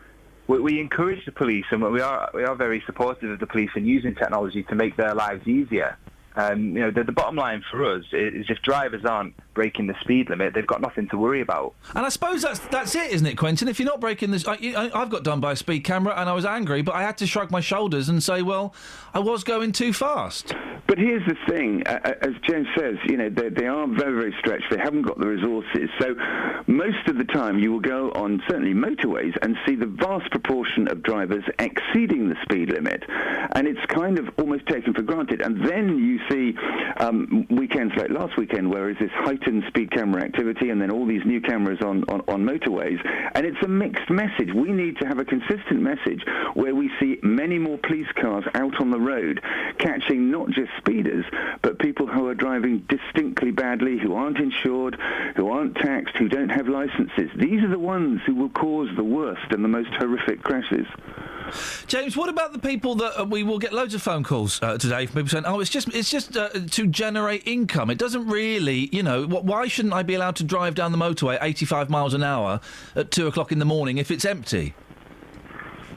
we encourage the police, and we are very supportive of the police in using technology to make their lives easier. The bottom line for us is if drivers aren't breaking the speed limit, they've got nothing to worry about. And I suppose that's it, isn't it, Quentin? If you're not breaking this... I've got done by a speed camera and I was angry, but I had to shrug my shoulders and say, well, I was going too fast. But here's the thing, as James says, they are very, very stretched. They haven't got the resources. So most of the time you will go on certainly motorways and see the vast proportion of drivers exceeding the speed limit. And it's kind of almost taken for granted. And then you see weekends like last weekend where there's this heightened speed camera activity and then all these new cameras on motorways. And it's a mixed message. We need to have a consistent message where we see many more police cars out on the road catching not just speeders, but people who are driving distinctly badly, who aren't insured, who aren't taxed, who don't have licenses. These are the ones who will cause the worst and the most horrific crashes. James, what about the people that we will get loads of phone calls today from people saying, "Oh, it's just to generate income. It doesn't really, why shouldn't I be allowed to drive down the motorway 85 miles an hour at 2 o'clock in the morning if it's empty?"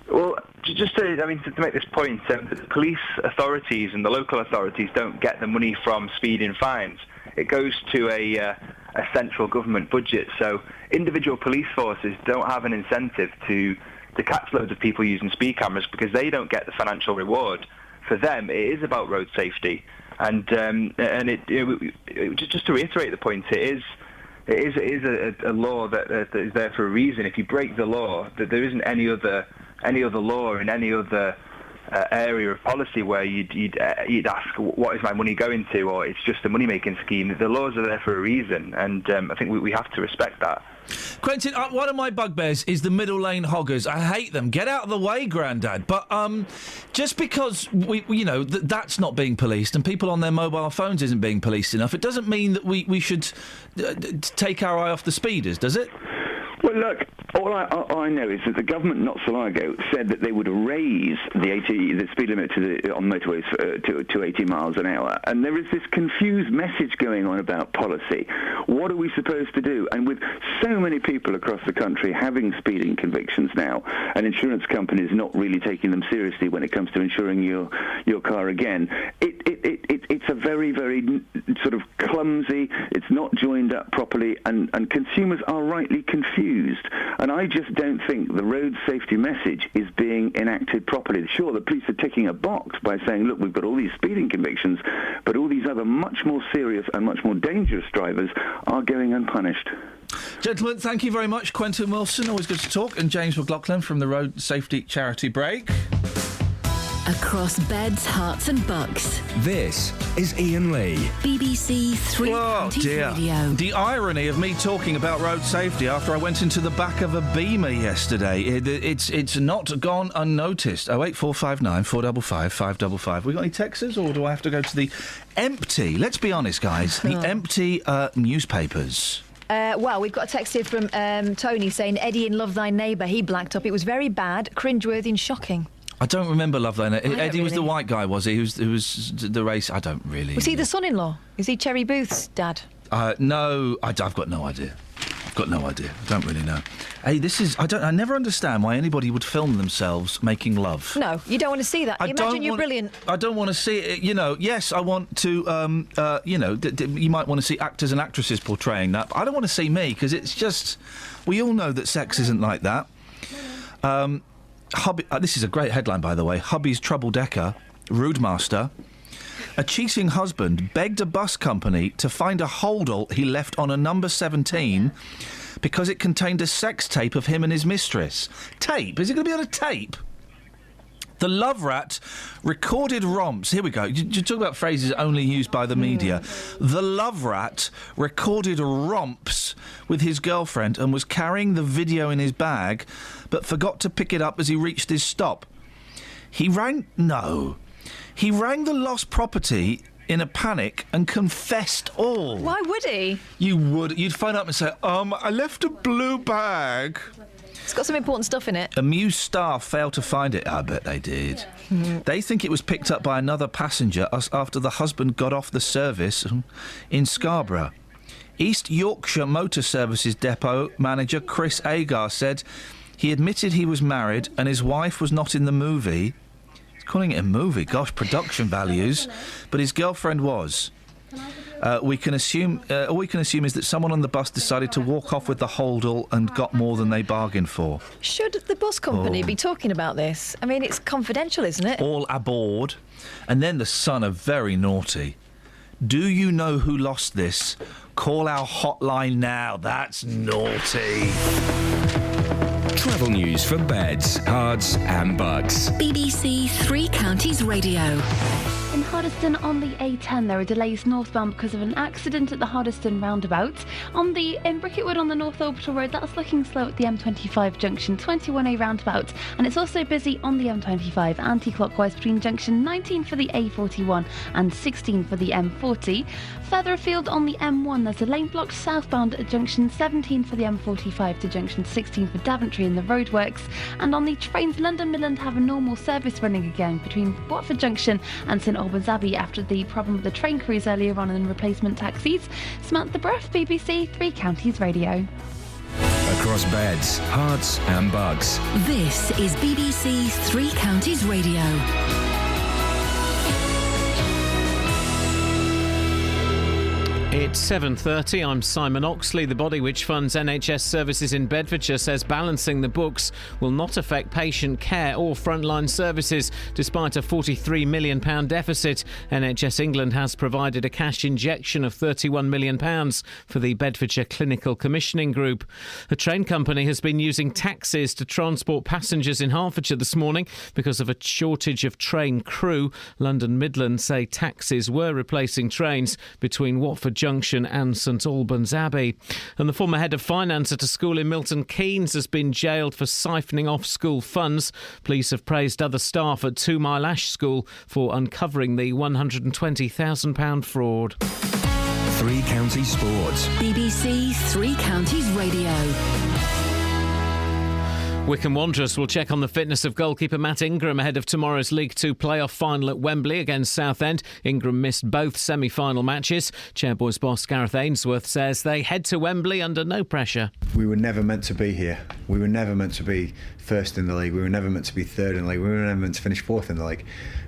Well, just to make this point, the police authorities and the local authorities don't get the money from speeding fines. It goes to a central government budget, so individual police forces don't have an incentive to catch loads of people using speed cameras because they don't get the financial reward. For them, it is about road safety, and just to reiterate the point, it is a law that is there for a reason. If you break the law, that there isn't any other law in any other area of policy where you'd ask, what is my money going to, or it's just a money-making scheme. The laws are there for a reason, and I think we have to respect that. Quentin, one of my bugbears is the middle lane hoggers. I hate them. Get out of the way, Grandad. But just because that's not being policed and people on their mobile phones isn't being policed enough, it doesn't mean that we should take our eye off the speeders, does it? Well, look, all I know is that the government not so long ago said that they would raise the speed limit on motorways to 80 miles an hour. And there is this confused message going on about policy. What are we supposed to do? And with so many people across the country having speeding convictions now, and insurance companies not really taking them seriously when it comes to insuring your car again, it's a very, very sort of clumsy, it's not joined up properly, and consumers are rightly confused. And I just don't think the road safety message is being enacted properly. Sure, the police are ticking a box by saying, look, we've got all these speeding convictions, but all these other much more serious and much more dangerous drivers are going unpunished. Gentlemen, thank you very much. Quentin Wilson, always good to talk, and James McLaughlin from the Road Safety Charity Break. Across beds, hearts and bucks. This is Iain Lee. BBC Three Counties Radio. The irony of me talking about road safety after I went into the back of a Beamer yesterday. It's not gone unnoticed. 08459 455 555. We got any texters, or do I have to go to the empty, let's be honest, guys, the empty newspapers? Well, we've got a text here from Tony saying, Eddie in Love Thy Neighbour, he blacked up. It was very bad, cringeworthy and shocking. I don't remember Love Thy Neighbour. Eddie was the white guy, was he? Who was the race? I don't really. Was he the son-in-law? Is he Cherry Booth's dad? No, I've got no idea. I don't really know. Hey, I never understand why anybody would film themselves making love. No, you don't want to see that. Imagine you're brilliant. I don't want to see it. Yes, I want to. You might want to see actors and actresses portraying that. But I don't want to see me, because it's just. We all know that sex isn't like that. This is a great headline, by the way. Hubby's trouble-decker, rude master. A cheating husband begged a bus company to find a holdall he left on a number 17 because it contained a sex tape of him and his mistress. Tape? Is it going to be on a tape? The Love Rat recorded romps. Here we go. You talk about phrases only used by the media. The Love Rat recorded romps with his girlfriend and was carrying the video in his bag, but forgot to pick it up as he reached his stop. He rang the lost property in a panic and confessed all. Why would he? You'd phone up and say, I left a blue bag. It's got some important stuff in it. Amused staff failed to find it. I bet they did. They think it was picked up by another passenger after the husband got off the service in Scarborough. East Yorkshire Motor Services Depot manager Chris Agar said he admitted he was married and his wife was not in the movie. He's calling it a movie. Gosh, production values. But his girlfriend was. we can assume all we can assume is that someone on the bus decided to walk off with the holdall and got more than they bargained for. Should the bus company be talking about this? I mean, it's confidential, isn't it? All aboard. And then the Sun are very naughty. Do you know who lost this? Call our hotline now. That's naughty. Travel news for beds, cards and bugs. BBC Three Counties Radio. In Hardyston on the A10 there are delays northbound because of an accident at the Hardyston roundabout. In Bricketwood on the North Orbital Road, that's looking slow at the M25 junction 21A roundabout, and it's also busy on the M25 anti-clockwise between junction 19 for the A41 and 16 for the M40. Further afield on the M1 there's a lane blocked southbound at junction 17 for the M45 to junction 16 for Daventry in the roadworks, and on the trains London Midland have a normal service running again between Watford Junction and St Albans Abbey after the problem with the train crews earlier on and replacement taxis. Samantha Bruff, BBC Three Counties Radio. Across beds, cards and bugs. This is BBC Three Counties Radio. It's 7:30. I'm Simon Oxley. The body which funds NHS services in Bedfordshire says balancing the books will not affect patient care or frontline services. Despite a £43 million deficit, NHS England has provided a cash injection of £31 million for the Bedfordshire Clinical Commissioning Group. A train company has been using taxis to transport passengers in Hertfordshire this morning because of a shortage of train crew. London Midland say taxis were replacing trains between Watford Junction and St Albans Abbey. And the former head of finance at a school in Milton Keynes has been jailed for siphoning off school funds. Police have praised other staff at 2 Mile Ash School for uncovering the £120,000 fraud. Three Counties Sports. BBC Three Counties Radio. Wycombe Wanderers will check on the fitness of goalkeeper Matt Ingram ahead of tomorrow's League Two playoff final at Wembley against Southend. Ingram missed both semi-final matches. Chairboys boss Gareth Ainsworth says they head to Wembley under no pressure. We were never meant to be here. We were never meant to be first in the league. We were never meant to be third in the league. We were never meant to finish fourth in the league.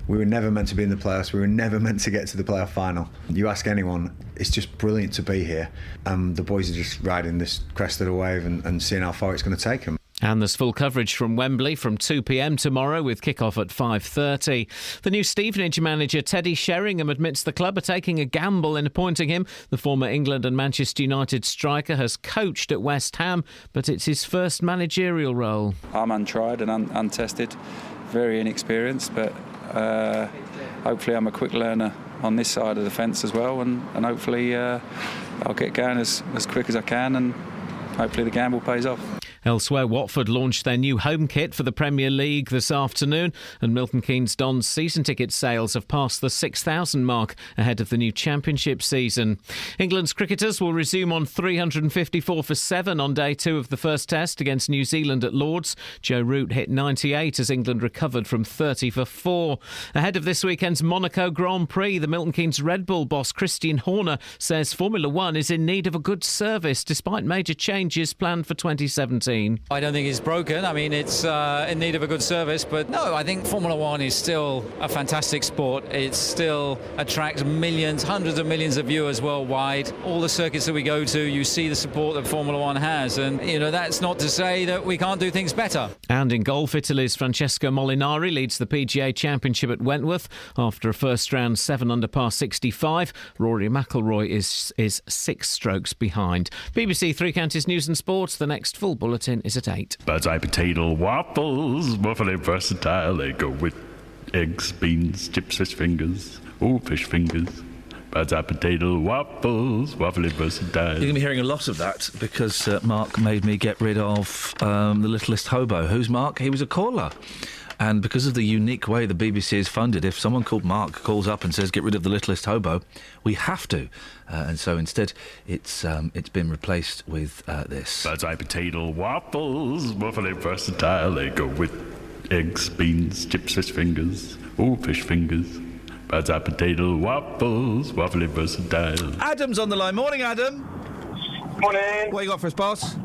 We were never meant to be in the playoffs. We were never meant to get to the playoff final. You ask anyone, it's just brilliant to be here. The boys are just riding this crest of the wave and seeing how far it's going to take them. And there's full coverage from Wembley from 2 p.m. tomorrow with kick-off at 5:30. The new Stevenage manager Teddy Sheringham admits the club are taking a gamble in appointing him. The former England and Manchester United striker has coached at West Ham, but it's his first managerial role. I'm untried and untested, very inexperienced, but hopefully I'm a quick learner on this side of the fence as well, and hopefully I'll get going as quick as I can, and hopefully the gamble pays off. Elsewhere, Watford launched their new home kit for the Premier League this afternoon, and Milton Keynes Dons season ticket sales have passed the 6,000 mark ahead of the new Championship season. England's cricketers will resume on 354 for 7 on day 2 of the first test against New Zealand at Lords. Joe Root hit 98 as England recovered from 30 for 4. Ahead of this weekend's Monaco Grand Prix, the Milton Keynes Red Bull boss Christian Horner says Formula One is in need of a good service despite major changes planned for 2017. I don't think it's broken. I mean, it's in need of a good service, but no, I think Formula One is still a fantastic sport. It still attracts millions, hundreds of millions of viewers worldwide. All the circuits that we go to, you see the support that Formula One has, and that's not to say that we can't do things better. And in golf, Italy's Francesco Molinari leads the PGA Championship at Wentworth after a first round 7 under par 65. Rory McIlroy is 6 strokes behind. BBC Three Counties News and Sports. The next full bulletin is at 8. Bird's eye potato waffles, waffly versatile. They go with eggs, beans, chips, fish fingers. Oh, fish fingers. Bird's eye potato waffles, waffly versatile. You're going to be hearing a lot of that because Mark made me get rid of the littlest hobo. Who's Mark? He was a caller. And because of the unique way the BBC is funded, if someone called Mark calls up and says, get rid of the littlest hobo, we have to. And so instead, it's been replaced with this. Bird's eye potato waffles, waffly versatile. They go with eggs, beans, chips, fish fingers. Oh, fish fingers. Bird's eye potato waffles, waffly versatile. Adam's on the line. Morning, Adam. Morning. What you got for us, boss?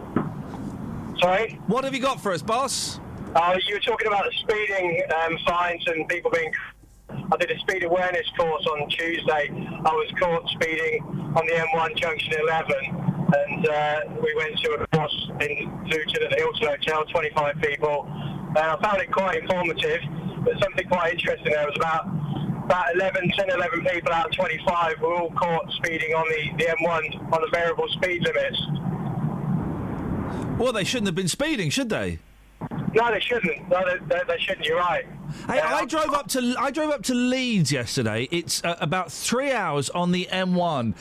Sorry? What have you got for us, boss? You were talking about the speeding fines and people being I did a speed awareness course on Tuesday. I was caught speeding on the M1 Junction 11, and we went to a course in Luton at the Hilton Hotel, 25 people. I found it quite informative, but something quite interesting there was about 11 people out of 25 were all caught speeding on the M1 on the variable speed limits. Well, they shouldn't have been speeding, should they? No, they shouldn't. No, they shouldn't. You're right. Hey, I drove up to Leeds yesterday. It's about 3 hours on the M1.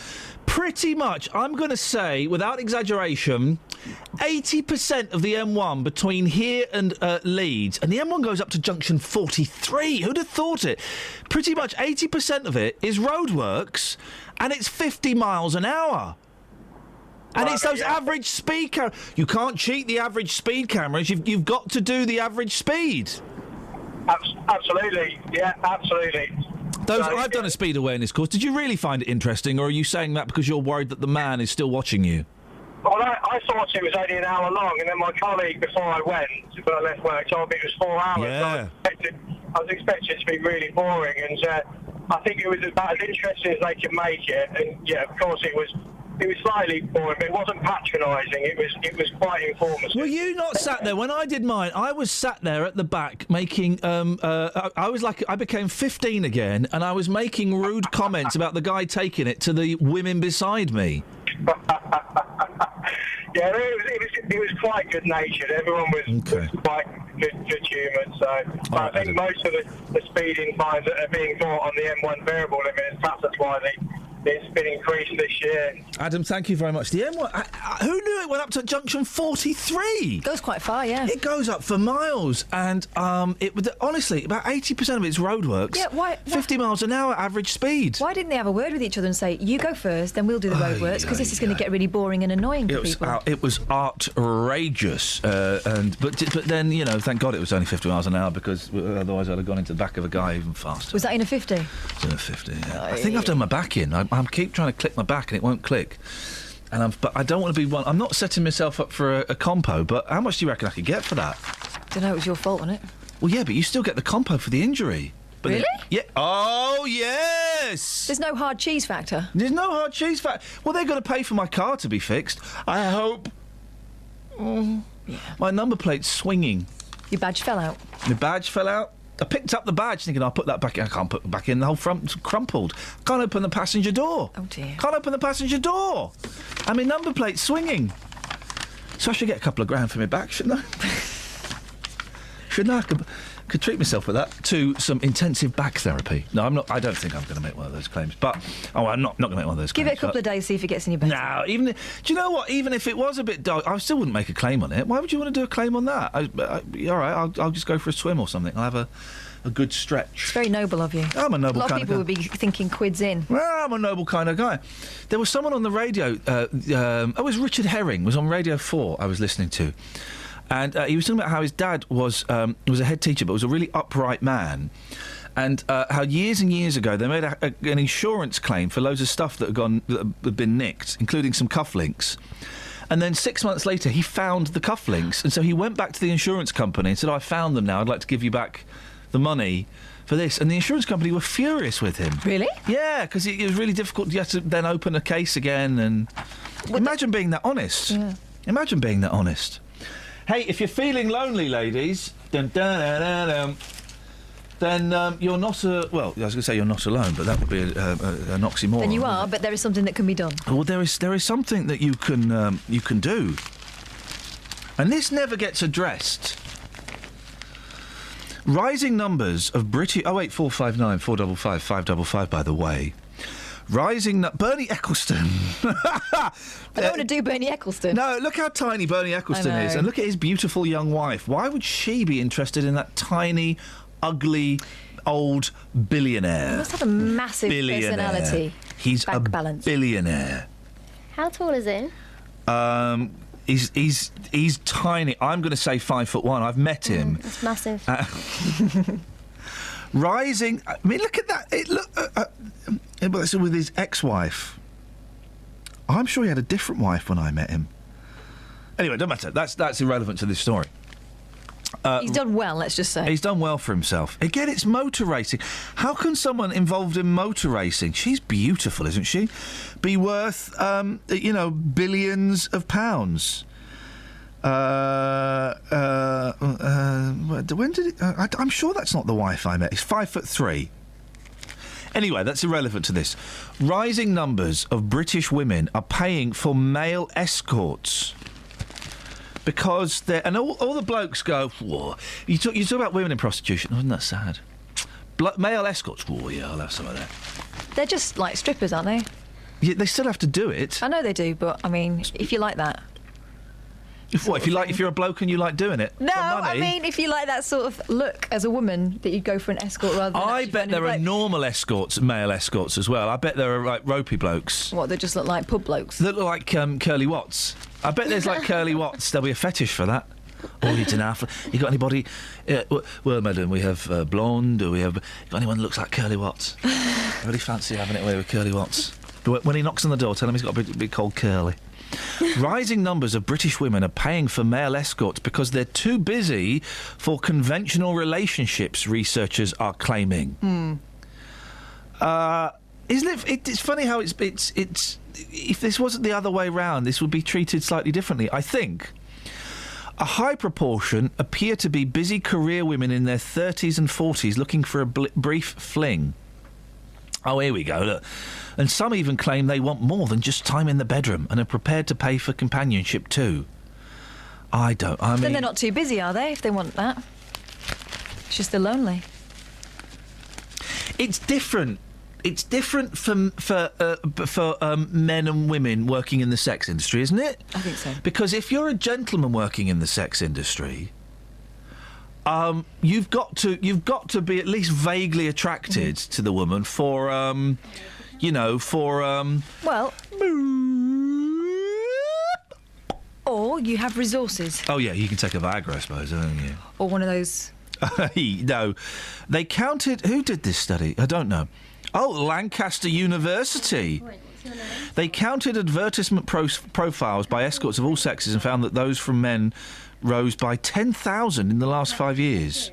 Pretty much, I'm going to say, without exaggeration, 80% of the M1 between here and Leeds, and the M1 goes up to junction 43. Who'd have thought it? Pretty much 80% of it is roadworks, and it's 50 miles an hour. And it's those average speed cameras. You can't cheat the average speed cameras. You've got to do the average speed. Absolutely. Yeah, absolutely. I've done a speed awareness course. Did you really find it interesting, or are you saying that because you're worried that the man is still watching you? Well, I thought it was only an hour long, and then my colleague, before I went, when I left work, told me it was 4 hours. Yeah. I was expecting it to be really boring, and I think it was about as interesting as they could make it. And yeah, of course, it was slightly boring, but it wasn't patronising. It was quite informative. Were you not sat there when I did mine? I was sat there at the back making. I became 15 again, and I was making rude comments about the guy taking it to the women beside me. Yeah, it was quite good-natured. Everyone was quite good-humoured. So I think most of the speeding fines that are being caught on the M1 variable limit, perhaps that's why it's been increased this year. Adam, thank you very much. The M1, who knew it went up to junction 43? It goes quite far, yeah. It goes up for miles, and it would honestly about 80% of it's roadworks. Yeah, why 50 miles an hour average speed. Why didn't they have a word with each other and say, "You go first, then we'll do the roadworks," because this is going to get really boring and annoying for people. It was outrageous, but then thank God it was only 50 miles an hour, because otherwise I'd have gone into the back of a guy even faster. Was that in a 50? It was in a 50. Yeah. I think I've done my back in. I keep trying to click my back and it won't click. But I don't want to be one. I'm not setting myself up for a compo. But how much do you reckon I could get for that? Don't know. It was your fault, wasn't it? Well, yeah, but you still get the compo for the injury. But really? Yeah. Oh, yes. There's no hard cheese factor. There's no hard cheese factor. Well, they're going to pay for my car to be fixed. I hope. Yeah. My number plate's swinging. Your badge fell out. The badge fell out. I picked up the badge thinking I'll put that back in. I can't put it back in. The whole front's crumpled. Can't open the passenger door. Oh, dear. Can't open the passenger door. And my number plate's swinging. So I should get a couple of grand for my back, shouldn't I? Shouldn't I? Could treat myself with that to some intensive back therapy. No, I'm not. I don't think I'm going to make one of those claims. But I'm not going to make one of those claims. Give it a couple of days, see if it gets any better. No, do you know what? Even if it was a bit dark, I still wouldn't make a claim on it. Why would you want to do a claim on that? All right, I'll just go for a swim or something. I'll have a good stretch. It's very noble of you. I'm a noble kind of guy. A lot of people would be thinking quids in. Well, I'm a noble kind of guy. There was someone on the radio. It was Richard Herring. Was on Radio 4. I was listening to. And he was talking about how his dad was a head teacher, but was a really upright man. And how years and years ago they made an insurance claim for loads of stuff that had been nicked, including some cufflinks. And then 6 months later, he found the cufflinks, and so he went back to the insurance company and said, "I found them now. I'd like to give you back the money for this." And the insurance company were furious with him. Really? Yeah, because it was really difficult. You had to then open a case again, and imagine being that honest. Yeah. Imagine being that honest. Hey, if you're feeling lonely, ladies, then you're not well, I was going to say you're not alone, but that would be an oxymoron. Then you are, but there is something that can be done. Well, there is something that you can do, and this never gets addressed. Rising numbers of British 08459 455 555. By the way. Bernie Ecclestone. I don't want to do Bernie Ecclestone. No, look how tiny Bernie Ecclestone is, and look at his beautiful young wife. Why would she be interested in that tiny, ugly, old billionaire? He must have a massive personality. He's a billionaire. How tall is he? He's tiny. I'm going to say 5'1". I've met him. That's massive. Rising. I mean, look at that. It's with his ex-wife. I'm sure he had a different wife when I met him. Anyway, it doesn't matter. That's irrelevant to this story. He's done well, let's just say. He's done well for himself. Again, it's motor racing. How can someone involved in motor racing, she's beautiful, isn't she, be worth, billions of pounds? When did it... I'm sure that's not the wife I met. He's 5'3". Anyway, that's irrelevant to this. Rising numbers of British women are paying for male escorts. Because they're... And all the blokes go, whoa. You talk about women in prostitution. Isn't that sad? Male escorts, whoa, yeah, I'll have some of that. They're just like strippers, aren't they? Yeah, they still have to do it. I know they do, but, I mean, if you like that... If you're a bloke and you like doing it? No, I mean, if you like that sort of look as a woman, that you'd go for an escort rather than... I bet there are normal escorts, male escorts as well. I bet there are, like, ropey blokes. What, they just look like pub blokes? That look like Curly Watts. I bet there's, like, Curly Watts. There'll be a fetish for that. Oh, you don't have... You got anybody... well, madam, we have blonde, or we have... You got anyone that looks like Curly Watts? I really fancy having it away with Curly Watts. When he knocks on the door, tell him he's got to be called Curly. Rising numbers of British women are paying for male escorts because they're too busy for conventional relationships, researchers are claiming. Isn't it? It's funny how it's. If this wasn't the other way round, this would be treated slightly differently. I think a high proportion appear to be busy career women in their 30s and 40s looking for a brief fling. Oh, here we go, look. And some even claim they want more than just time in the bedroom and are prepared to pay for companionship too. Then they're not too busy, are they, if they want that? It's just they're lonely. It's different. It's different for men and women working in the sex industry, isn't it? I think so. Because if you're a gentleman working in the sex industry... you've got to be at least vaguely attracted to the woman for, Well... Or you have resources. Oh, yeah, you can take a Viagra, I suppose, don't you? Or one of those... No. They counted... Who did this study? I don't know. Oh, Lancaster University. They counted advertisement profiles by escorts of all sexes and found that those from men rose by 10,000 in the last 5 years.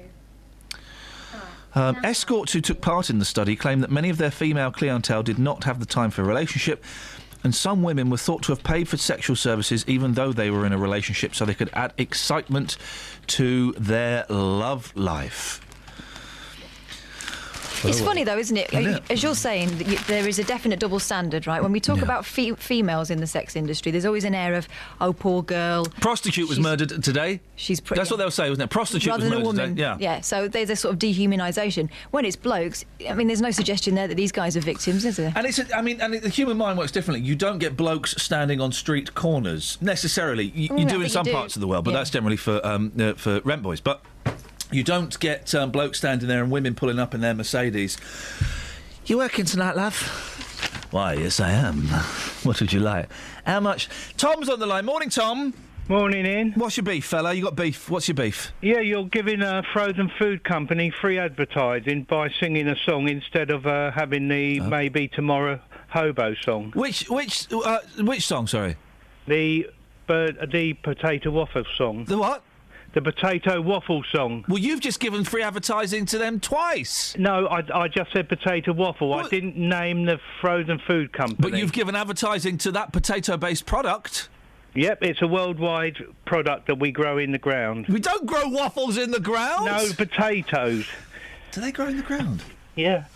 Escorts who took part in the study claimed that many of their female clientele did not have the time for a relationship, and some women were thought to have paid for sexual services even though they were in a relationship so they could add excitement to their love life. It's funny, though, isn't it? As you're saying, there is a definite double standard, right? When we talk about females in the sex industry, there's always an air of, oh, poor girl. Prostitute was murdered today. That's what they'll say, wasn't it? Prostitute rather was than murdered a woman. today. Yeah, so there's a sort of dehumanisation. When it's blokes, I mean, there's no suggestion there that these guys are victims, is there? And the human mind works differently. You don't get blokes standing on street corners, necessarily. You do in some parts of the world, but that's generally for rent boys. But... You don't get blokes standing there and women pulling up in their Mercedes. You working tonight, love? Why, yes, I am. What would you like? How much? Tom's on the line. Morning, Tom. Morning, Ian. What's your beef, fella? You got beef. What's your beef? Yeah, you're giving a frozen food company free advertising by singing a song instead of having the Maybe Tomorrow Hobo song. Which song, sorry? The potato waffle song. The what? The potato waffle song. Well, you've just given free advertising to them twice. No, I just said potato waffle. What? I didn't name the frozen food company. But you've given advertising to that potato-based product. Yep, it's a worldwide product that we grow in the ground. We don't grow waffles in the ground. No, potatoes. Do they grow in the ground? Yeah.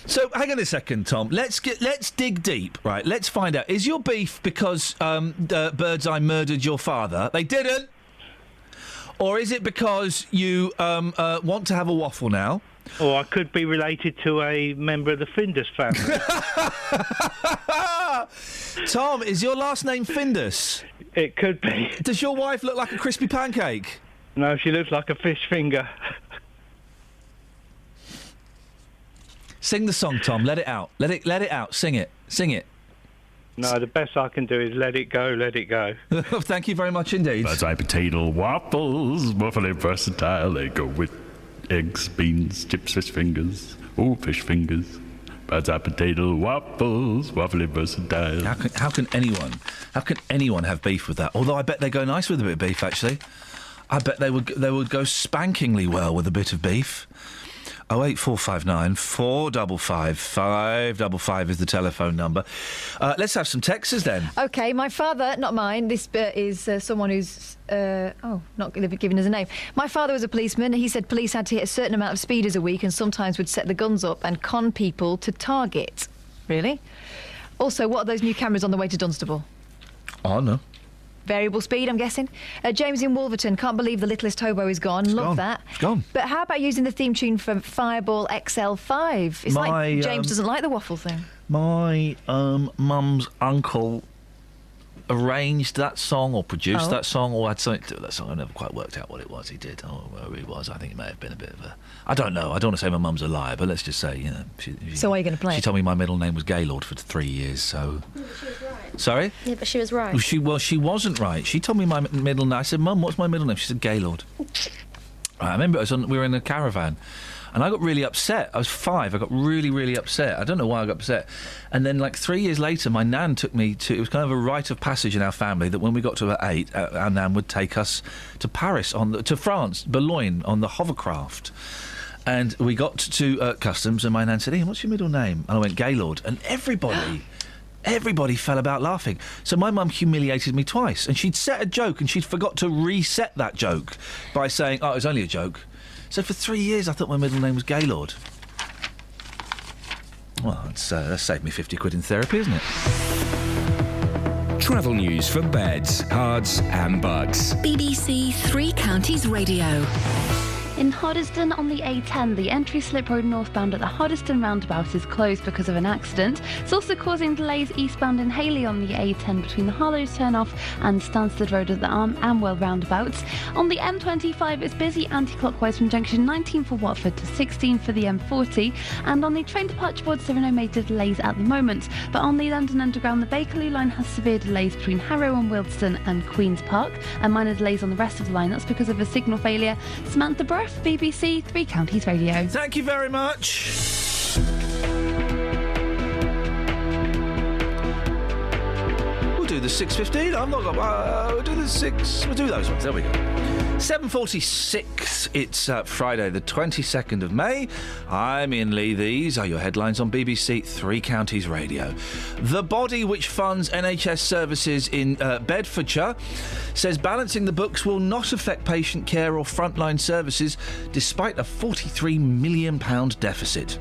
So, hang on a second, Tom. Let's dig deep, right? Let's find out. Is your beef because Birdseye murdered your father? They didn't. Or is it because you want to have a waffle now? Or I could be related to a member of the Findus family. Tom, is your last name Findus? It could be. Does your wife look like a crispy pancake? No, she looks like a fish finger. Sing the song, Tom. Let it out. Let it out. Sing it. Sing it. No, the best I can do is let it go, let it go. Thank you very much indeed. Birdseye potato waffles, waffly versatile. They go with eggs, beans, chips, fish fingers. Oh, fish fingers. Birdseye potato waffles, waffly versatile. How can anyone have beef with that? Although I bet they go nice with a bit of beef, actually. I bet they would go spankingly well with a bit of beef. 08459 455 555 is the telephone number. Let's have some texters then. OK, my father, not mine, this is someone who's, not giving us a name. My father was a policeman. He said police had to hit a certain amount of speeders a week and sometimes would set the guns up and con people to target. Really? Also, what are those new cameras on the way to Dunstable? Oh, no. Variable speed, I'm guessing. James in Wolverton, can't believe the littlest hobo is gone. Love that. It's gone. But how about using the theme tune from Fireball XL5? It's like James doesn't like the waffle thing. My mum's uncle arranged that song or produced that song or had something to do with that song. I never quite worked out what it was he did or where he was. I think it may have been a bit of a... I don't know. I don't want to say my mum's a liar, but let's just say, So are you going to play She it? told me my middle name was Gaylord for 3 years, so... She was right. Sorry? Yeah, but she was right. She wasn't right. She told me my middle name. I said, Mum, what's my middle name? She said, Gaylord. Right, I remember we were in a caravan and I got really upset. I was 5. I got really, really upset. I don't know why I got upset. And then, 3 years later, my nan took me to... It was kind of a rite of passage in our family that when we got to about 8, our nan would take us to Paris, to France, Boulogne, on the hovercraft. And we got to customs and my nan said, Ian, what's your middle name? And I went, Gaylord. And everybody fell about laughing. So my mum humiliated me twice. And she'd set a joke and she'd forgot to reset that joke by saying, oh, it was only a joke. So for 3 years I thought my middle name was Gaylord. Well, that's saved me 50 quid in therapy, isn't it? Travel news for beds, cards and bugs. BBC Three Counties Radio. In Hoddesdon on the A10, the entry slip road northbound at the Hoddesdon roundabout is closed because of an accident. It's also causing delays eastbound in Hayley on the A10 between the Hollows turnoff and Stansted Road at the Amwell roundabouts. On the M25, it's busy anti-clockwise from junction 19 for Watford to 16 for the M40. And on the train departure boards, there are no major delays at the moment. But on the London Underground, the Bakerloo line has severe delays between Harrow and Wildston and Queen's Park, and minor delays on the rest of the line. That's because of a signal failure. Samantha Burr, BBC Three Counties Radio. Thank you very much. We'll do the 6:15. I'm not going. We'll do the 6. We'll do those ones. There we go. 7:46. It's Friday, the 22nd of May. I'm Iain Lee. These are your headlines on BBC Three Counties Radio. The body which funds NHS services in Bedfordshire says balancing the books will not affect patient care or frontline services despite a £43 million deficit.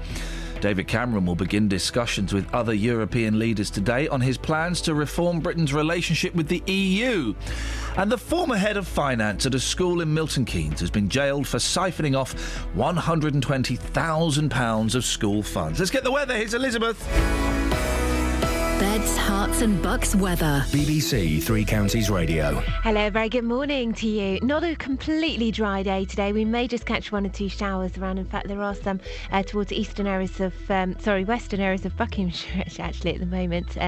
David Cameron will begin discussions with other European leaders today on his plans to reform Britain's relationship with the EU. And the former head of finance at a school in Milton Keynes has been jailed for siphoning off £120,000 of school funds. Let's get the weather. Here's Elizabeth. Beds, Hearts and Bucks weather. BBC Three Counties Radio. Hello, very good morning to you. Not a completely dry day today. We may just catch 1 or 2 showers around. In fact, there are some towards western areas of Buckinghamshire actually at the moment.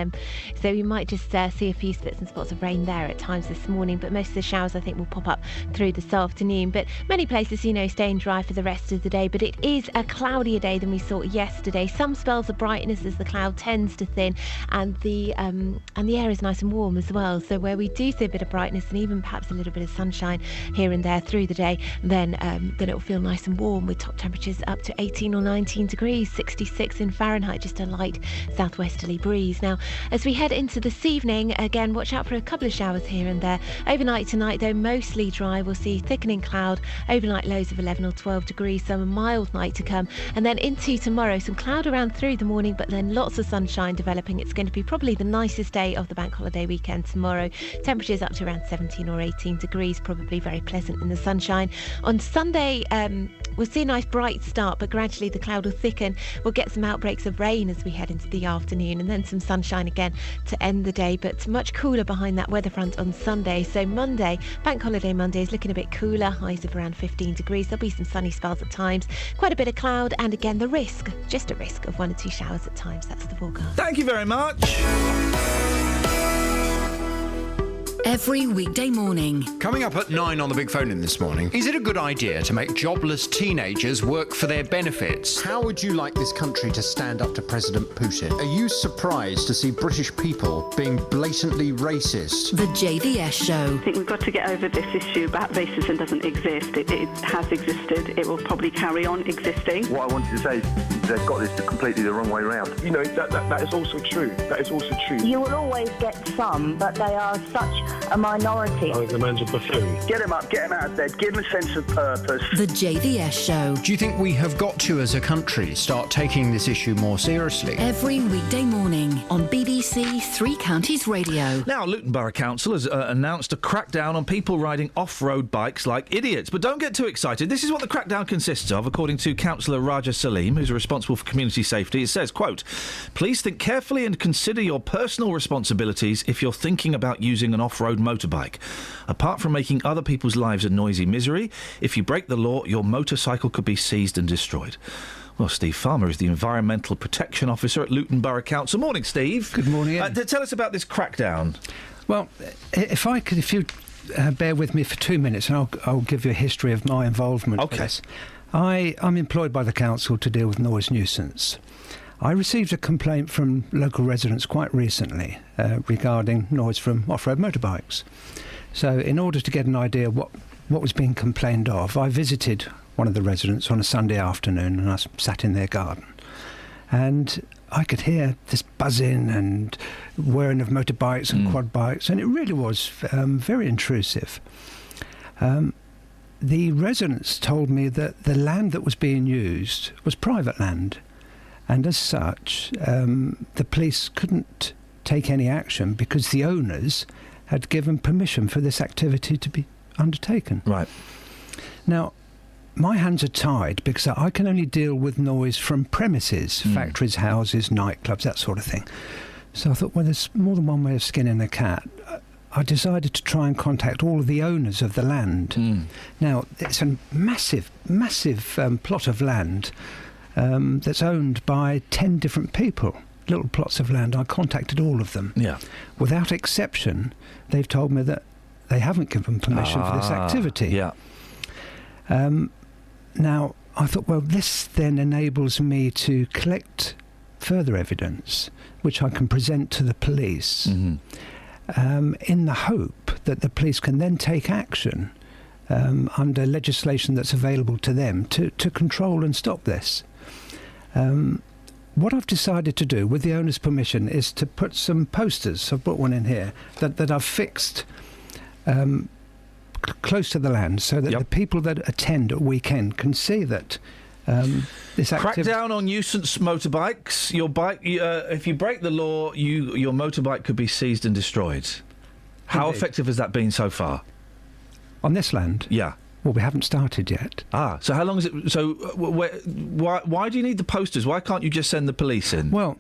So we might just see a few spits and spots of rain there at times this morning. But most of the showers I think will pop up through this afternoon. But many places, staying dry for the rest of the day. But it is a cloudier day than we saw yesterday. Some spells of brightness as the cloud tends to thin. And the air is nice and warm as well. So where we do see a bit of brightness and even perhaps a little bit of sunshine here and there through the day, then it will feel nice and warm with top temperatures up to 18 or 19 degrees, 66 in Fahrenheit, just a light southwesterly breeze. Now, as we head into this evening, again, watch out for a couple of showers here and there. Overnight tonight, though, mostly dry. We'll see thickening cloud, overnight lows of 11 or 12 degrees, so a mild night to come. And then into tomorrow, some cloud around through the morning, but then lots of sunshine developing. It's going to be probably the nicest day of the bank holiday weekend tomorrow. Temperatures up to around 17 or 18 degrees, probably very pleasant in the sunshine. On Sunday, we'll see a nice bright start, but gradually the cloud will thicken. We'll get some outbreaks of rain as we head into the afternoon, and then some sunshine again to end the day, but much cooler behind that weather front on Sunday. So Monday, bank holiday Monday, is looking a bit cooler, highs of around 15 degrees. There'll be some sunny spells at times, quite a bit of cloud, and again just a risk of 1 or 2 showers at times. That's the forecast. Thank you very much. Every weekday morning. Coming up at 9 on the Big Phone In this morning, is it a good idea to make jobless teenagers work for their benefits? How would you like this country to stand up to President Putin? Are you surprised to see British people being blatantly racist? The JVS Show. I think we've got to get over this issue about racism doesn't exist. It has existed. It will probably carry on existing. What I wanted to say is they've got this completely the wrong way round. You know, that is also true. That is also true. You will always get some, but they are such a minority. I think the man's a buffoon. Get him up, get him out of bed, give him a sense of purpose. The JVS Show. Do you think we have got to, as a country, start taking this issue more seriously? Every weekday morning on BBC Three Counties Radio. Now, Luton Borough Council has announced a crackdown on people riding off-road bikes like idiots. But don't get too excited. This is what the crackdown consists of, according to Councillor Raja Salim, who's responsible for community safety. It says, quote, "Please think carefully and consider your personal responsibilities if you're thinking about using an off-road motorbike. Apart from making other people's lives a noisy misery, if you break the law, your motorcycle could be seized and destroyed." Well, Steve Farmer is the Environmental Protection Officer at Luton Borough Council. Morning, Steve. Good morning. Tell us about this crackdown. Well, if you bear with me for 2 minutes, and I'll give you a history of my involvement. Okay. With this. I'm employed by the council to deal with noise nuisance. I received a complaint from local residents quite recently regarding noise from off-road motorbikes. So in order to get an idea what was being complained of, I visited one of the residents on a Sunday afternoon and I sat in their garden. And I could hear this buzzing and whirring of motorbikes and quad bikes, and it really was very intrusive. The residents told me that the land that was being used was private land. And as such, the police couldn't take any action because the owners had given permission for this activity to be undertaken. Right. Now, my hands are tied because I can only deal with noise from premises, factories, houses, nightclubs, that sort of thing. So I thought, well, there's more than one way of skinning a cat. I decided to try and contact all of the owners of the land. Now, it's a massive, massive plot of land that's owned by 10 different people, little plots of land. I contacted all of them. Yeah. Without exception, they've told me that they haven't given permission for this activity. Yeah. Now, I thought, well, this then enables me to collect further evidence, which I can present to the police, in the hope that the police can then take action under legislation that's available to them to control and stop this. What I've decided to do, with the owner's permission, is to put some posters, I've put one in here, that I've fixed close to the land so that the people that attend at weekend can see that this activity... Crackdown on nuisance motorbikes. Your bike, if you break the law, your motorbike could be seized and destroyed. How Indeed. effective has that been so far? On this land? Yeah. Well, we haven't started yet. So how long is it? So why do you need the posters? Why can't you just send the police in? Well,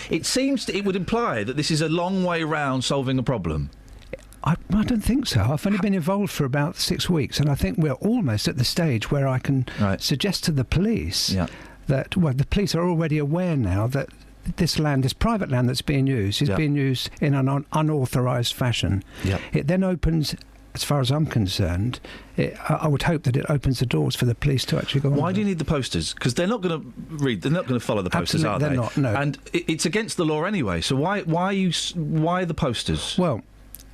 it seems it would imply that this is a long way round solving a problem. I don't think so. I've only been involved for about 6 weeks, and I think we're almost at the stage where I can suggest to the police that, well, the police are already aware now that this land, this private land that's being used, is being used in an unauthorised fashion. It then opens, as far as I'm concerned, I would hope that it opens the doors for the police to actually go on. Why do you need the posters? Because they're not going to read, they're not going to follow the posters, Absolutely, are they? They're not, no. And it's against the law anyway, so why the posters? Well,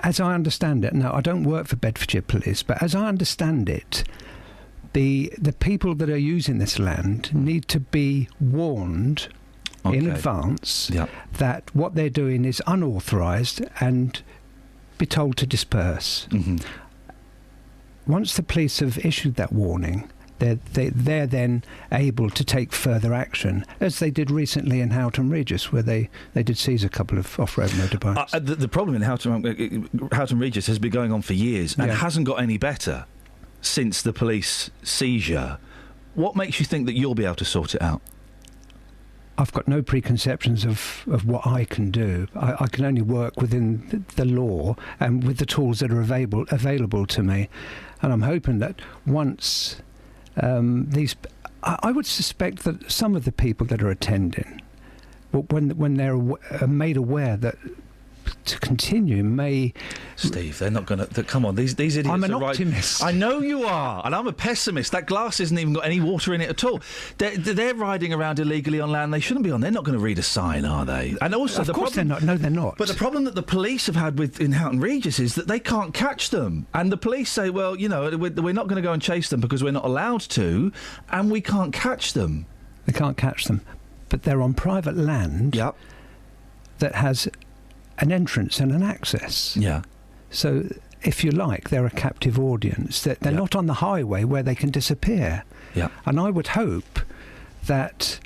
as I understand it, now I don't work for Bedfordshire Police, but as I understand it, the people that are using this land need to be warned in advance that what they're doing is unauthorised and be told to disperse. Once the police have issued that warning, they're then able to take further action, as they did recently in Houghton Regis, where they did seize a couple of off-road motorbikes. The problem in Houghton Regis has been going on for years and hasn't got any better since the police seizure. What makes you think that you'll be able to sort it out? I've got no preconceptions of what I can do. I can only work within the law and with the tools that are available to me. And I'm hoping that once I would suspect that some of the people that are attending, when they're made aware that to continue may... Steve, they're not going to... Come on, these idiots I'm an are optimist. I know you are, and I'm a pessimist. That glass hasn't even got any water in it at all. They're riding around illegally on land they shouldn't be on. They're not going to read a sign, are they? And also, of course they're not. No, they're not. But the problem that the police have had in Houghton Regis is that they can't catch them. And the police say, well, you know, we're not going to go and chase them because we're not allowed to, and we can't catch them. They can't catch them. But they're on private land that has an entrance and an access. Yeah. So, if you like, they're a captive audience. They're not on the highway where they can disappear. Yeah. And I would hope that,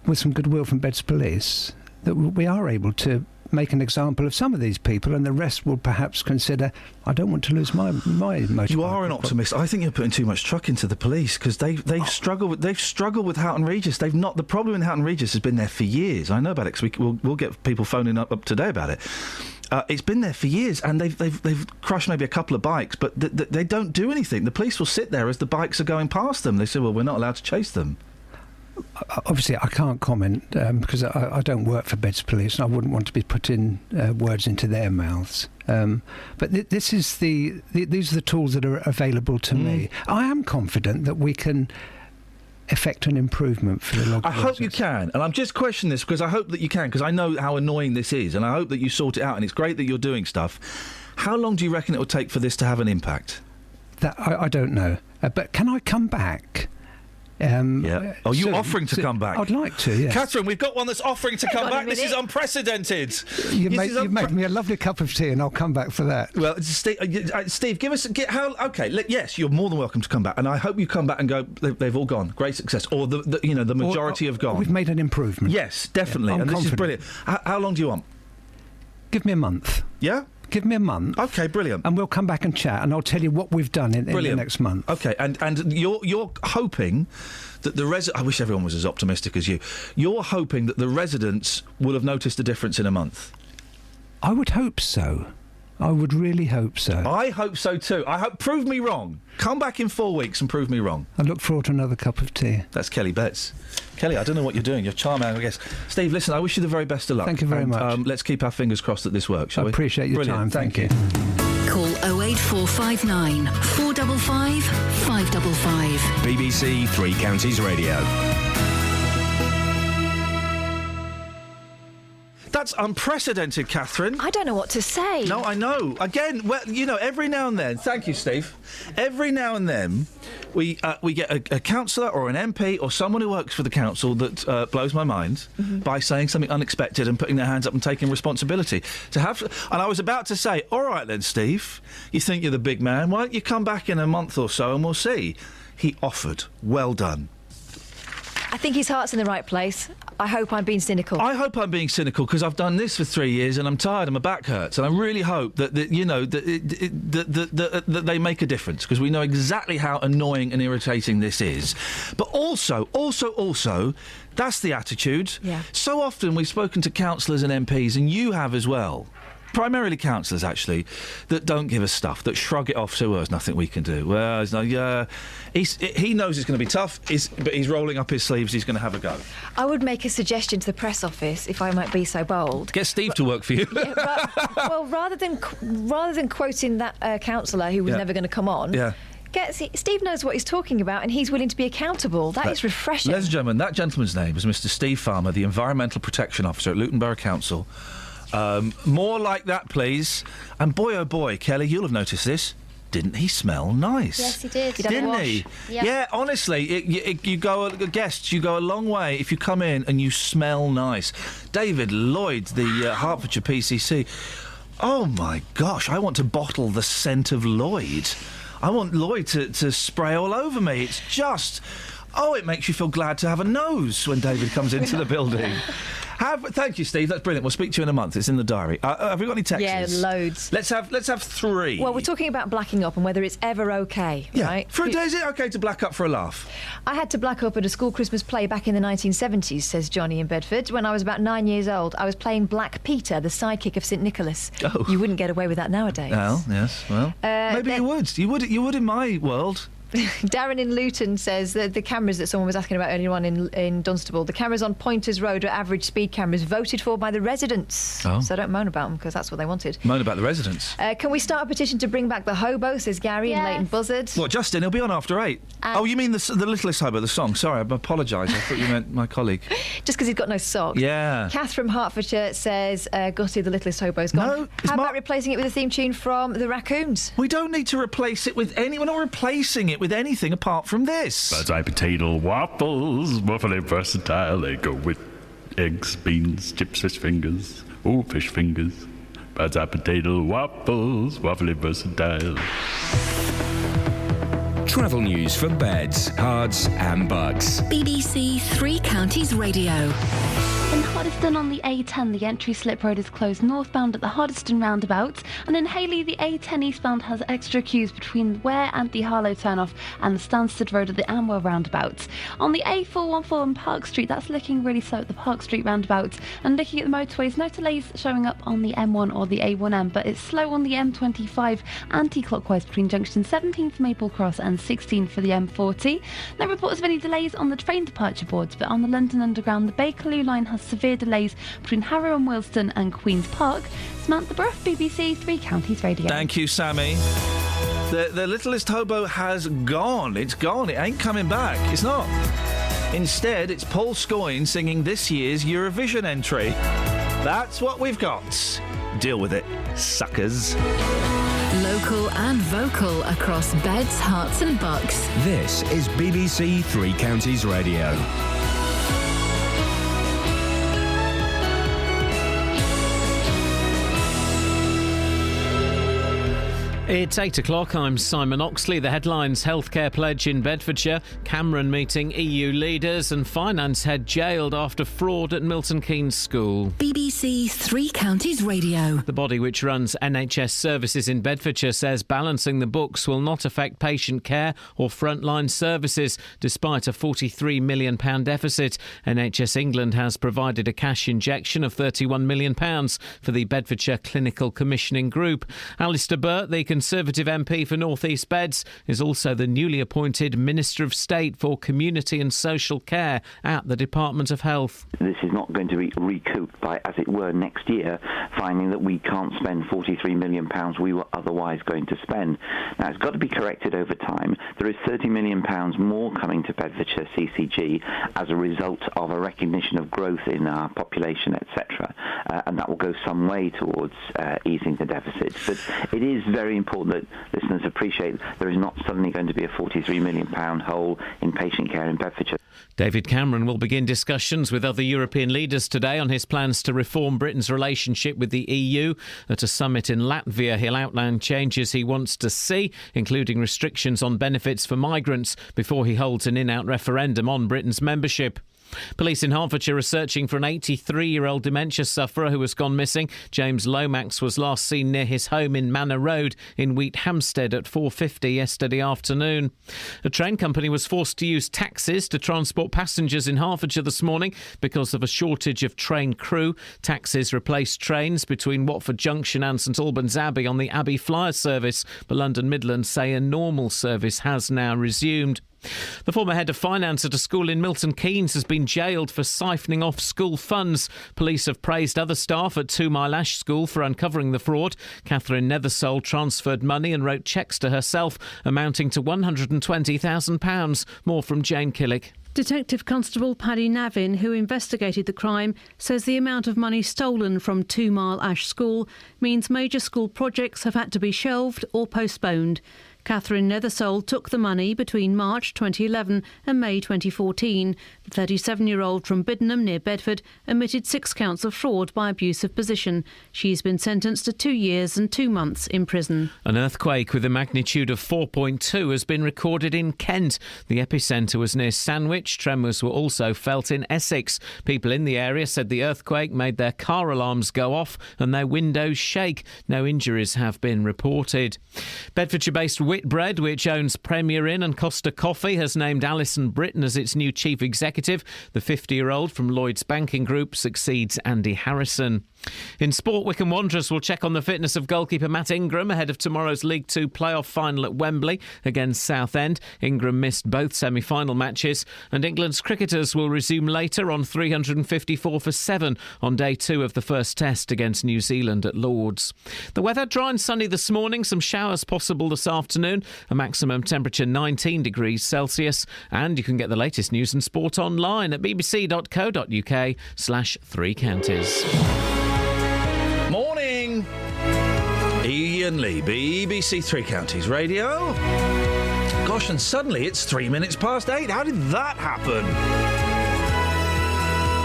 with some goodwill from Beds Police, that we are able to make an example of some of these people, and the rest will perhaps consider, I don't want to lose my motorbike. You are an optimist. I think you're putting too much truck into the police because they've struggled with Houghton Regis. They've not. The problem in Houghton Regis has been there for years. I know about it because we'll get people phoning up today about it. It's been there for years, and they've crushed maybe a couple of bikes, but they don't do anything. The police will sit there as the bikes are going past them. They say, well, we're not allowed to chase them. Obviously, I can't comment because I don't work for Beds Police, and I wouldn't want to be putting words into their mouths. But these are the tools that are available to me. I am confident that we can effect an improvement for the log. I hope you can, and I'm just questioning this because I hope that you can, because I know how annoying this is, and I hope that you sort it out. And it's great that you're doing stuff. How long do you reckon it will take for this to have an impact? That I don't know. But can I come back? Are you offering to come back? I'd like to, yes. Catherine, we've got one that's offering to come back. This is unprecedented. You've made me a lovely cup of tea, and I'll come back for that. Well, Steve, give us... yes, you're more than welcome to come back, and I hope you come back and go, they've all gone. Great success. Or, the majority have gone. We've made an improvement. Yes, definitely. Yeah, and this is brilliant. How long do you want? Give me a month. Yeah? Give me a month. Okay, brilliant. And we'll come back and chat, and I'll tell you what we've done in the next month. Okay, and you're hoping that the I wish everyone was as optimistic as you. You're hoping that the residents will have noticed a difference in a month? I would hope so. I would really hope so. I hope so too. Prove me wrong. Come back in 4 weeks and prove me wrong. I look forward to another cup of tea. That's Kelly Betts. Kelly, I don't know what you're doing. You're charming, I guess. Steve, listen, I wish you the very best of luck. Thank you very much. Let's keep our fingers crossed that this works, shall we? I appreciate your time. Thank you. Call 08459 455 555. BBC Three Counties Radio. That's unprecedented, Catherine. I don't know what to say. No, I know. Again, well, every now and then... Thank you, Steve. Every now and then, we get a councillor or an MP or someone who works for the council that blows my mind by saying something unexpected and putting their hands up and taking responsibility. And I was about to say, all right then, Steve, you think you're the big man. Why don't you come back in a month or so and we'll see? He offered. Well done. I think his heart's in the right place. I hope I'm being cynical. I hope I'm being cynical because I've done this for 3 years and I'm tired and my back hurts. And I really hope that they make a difference because we know exactly how annoying and irritating this is. But also, that's the attitude. Yeah. So often we've spoken to councillors and MPs, and you have as well. Primarily councillors, actually, that don't give us stuff, that shrug it off, so there's nothing we can do. Well, he knows it's going to be tough, but he's rolling up his sleeves, he's going to have a go. I would make a suggestion to the press office, if I might be so bold. Get Steve to work for you. Well, rather than quoting that councillor who was never going to come on... Yeah. Steve knows what he's talking about and he's willing to be accountable. That is refreshing. Ladies and gentlemen, that gentleman's name was Mr. Steve Farmer, the Environmental Protection Officer at Luton Borough Council. More like that, please. And boy, oh boy, Kelly, you'll have noticed this. Didn't he smell nice? Yes, he did. Didn't he? Yep. Yeah, honestly, you go a long way if you come in and you smell nice. David Lloyd, the Hertfordshire PCC. Oh my gosh, I want to bottle the scent of Lloyd. I want Lloyd to spray all over me. It's just... Oh, it makes you feel glad to have a nose when David comes into the building. Thank you, Steve. That's brilliant. We'll speak to you in a month. It's in the diary. Have we got any texts? Yeah, loads. Let's have 3. Well, we're talking about blacking up and whether it's ever okay, right? For a day, is it okay to black up for a laugh? I had to black up at a school Christmas play back in the 1970s, says Johnny in Bedford. When I was about 9 years old, I was playing Black Peter, the sidekick of St Nicholas. Oh. You wouldn't get away with that nowadays. Well, yes. Well, maybe you would. You would in my world. Darren in Luton says that the cameras that someone was asking about earlier on in Dunstable, the cameras on Pointers Road are average speed cameras voted for by the residents. Oh. So don't moan about them, because that's what they wanted. Moan about the residents. Can we start a petition to bring back the hobo, says Gary in Leighton Buzzard. What, Justin? He'll be on after 8. Oh, you mean the Littlest Hobo, the song? Sorry, I apologise. I thought you meant my colleague. Just because he's got no socks. Yeah. Kath from Hertfordshire says, Gutty, the Littlest Hobo's gone. No, How about replacing it with a theme tune from the Raccoons? We don't need to replace it with any... We're not replacing it with anything apart from this. Bird's eye potato waffles, waffly versatile. They go with eggs, beans, chips, fish fingers. Oh, fish fingers. Bird's eye potato waffles, waffly versatile. Travel news for beds, cards and bugs. BBC Three Counties Radio. In Hardyston on the A10, the entry slip road is closed northbound at the Hardyston roundabout, and in Hayley, the A10 eastbound has extra queues between Ware and the Harlow turnoff and the Stansted Road at the Amwell roundabout. On the A414 on Park Street, that's looking really slow at the Park Street roundabout, and looking at the motorways, no delays showing up on the M1 or the A1M, but it's slow on the M25 anti-clockwise between junction 17 for Maple Cross and 16 for the M40. No reports of any delays on the train departure boards, but on the London Underground, the Bakerloo line has severe delays between Harrow and Willesden and Queen's Park. Samantha Bruff, BBC Three Counties Radio. Thank you, Sammy. The Littlest Hobo has gone. It's gone. It ain't coming back. It's not. Instead, it's Paul Scoyne singing this year's Eurovision entry. That's what we've got. Deal with it, suckers. Local and vocal across beds, hearts and bucks. This is BBC Three Counties Radio. It's 8 o'clock. I'm Simon Oxley. The headlines: healthcare pledge in Bedfordshire, Cameron meeting EU leaders, and finance head jailed after fraud at Milton Keynes School. BBC Three Counties Radio. The body which runs NHS services in Bedfordshire says balancing the books will not affect patient care or frontline services, despite a £43 million deficit. NHS England has provided a cash injection of £31 million for the Bedfordshire Clinical Commissioning Group. Alistair Burt, the Conservative MP for North East Beds, is also the newly appointed Minister of State for Community and Social Care at the Department of Health. This is not going to be recouped by, as it were, next year, finding that we can't spend £43 million we were otherwise going to spend. Now, it's got to be corrected over time. There is £30 million more coming to Bedfordshire CCG as a result of a recognition of growth in our population, etc., and that will go some way towards easing the deficit. But it is very important that listeners appreciate there is not suddenly going to be a £43 million hole in patient care in Bedfordshire. David Cameron will begin discussions with other European leaders today on his plans to reform Britain's relationship with the EU. At a summit in Latvia, he'll outline changes he wants to see, including restrictions on benefits for migrants, before he holds an in-out referendum on Britain's membership. Police in Hertfordshire are searching for an 83-year-old dementia sufferer who has gone missing. James Lomax was last seen near his home in Manor Road in Wheat Hampstead at 4:50 yesterday afternoon. A train company was forced to use taxis to transport passengers in Hertfordshire this morning because of a shortage of train crew. Taxis replaced trains between Watford Junction and St Albans Abbey on the Abbey Flyer service, but London Midland say a normal service has now resumed. The former head of finance at a school in Milton Keynes has been jailed for siphoning off school funds. Police have praised other staff at 2 Mile Ash School for uncovering the fraud. Catherine Nethersole transferred money and wrote cheques to herself amounting to £120,000. More from Jane Killick. Detective Constable Paddy Navin, who investigated the crime, says the amount of money stolen from 2 Mile Ash School means major school projects have had to be shelved or postponed. Catherine Nethersole took the money between March 2011 and May 2014. The 37-year-old from Biddenham near Bedford admitted 6 counts of fraud by abuse of position. She's been sentenced to 2 years and 2 months in prison. An earthquake with a magnitude of 4.2 has been recorded in Kent. The epicentre was near Sandwich. Tremors were also felt in Essex. People in the area said the earthquake made their car alarms go off and their windows shake. No injuries have been reported. Bedfordshire-based Whitbread, which owns Premier Inn and Costa Coffee, has named Alison Britton as its new chief executive. The 50-year-old from Lloyds Banking Group succeeds Andy Harrison. In sport, Wycombe Wanderers will check on the fitness of goalkeeper Matt Ingram ahead of tomorrow's League Two playoff final at Wembley against Southend. Ingram missed both semi-final matches, and England's cricketers will resume later on 354 for 7 on day 2 of the first test against New Zealand at Lord's. The weather, dry and sunny this morning, some showers possible this afternoon, a maximum temperature 19 degrees Celsius, and you can get the latest news and sport online at bbc.co.uk/3 counties. Morning! Iain Lee, BBC Three Counties Radio. Gosh, and suddenly it's 3 minutes past 8. How did that happen?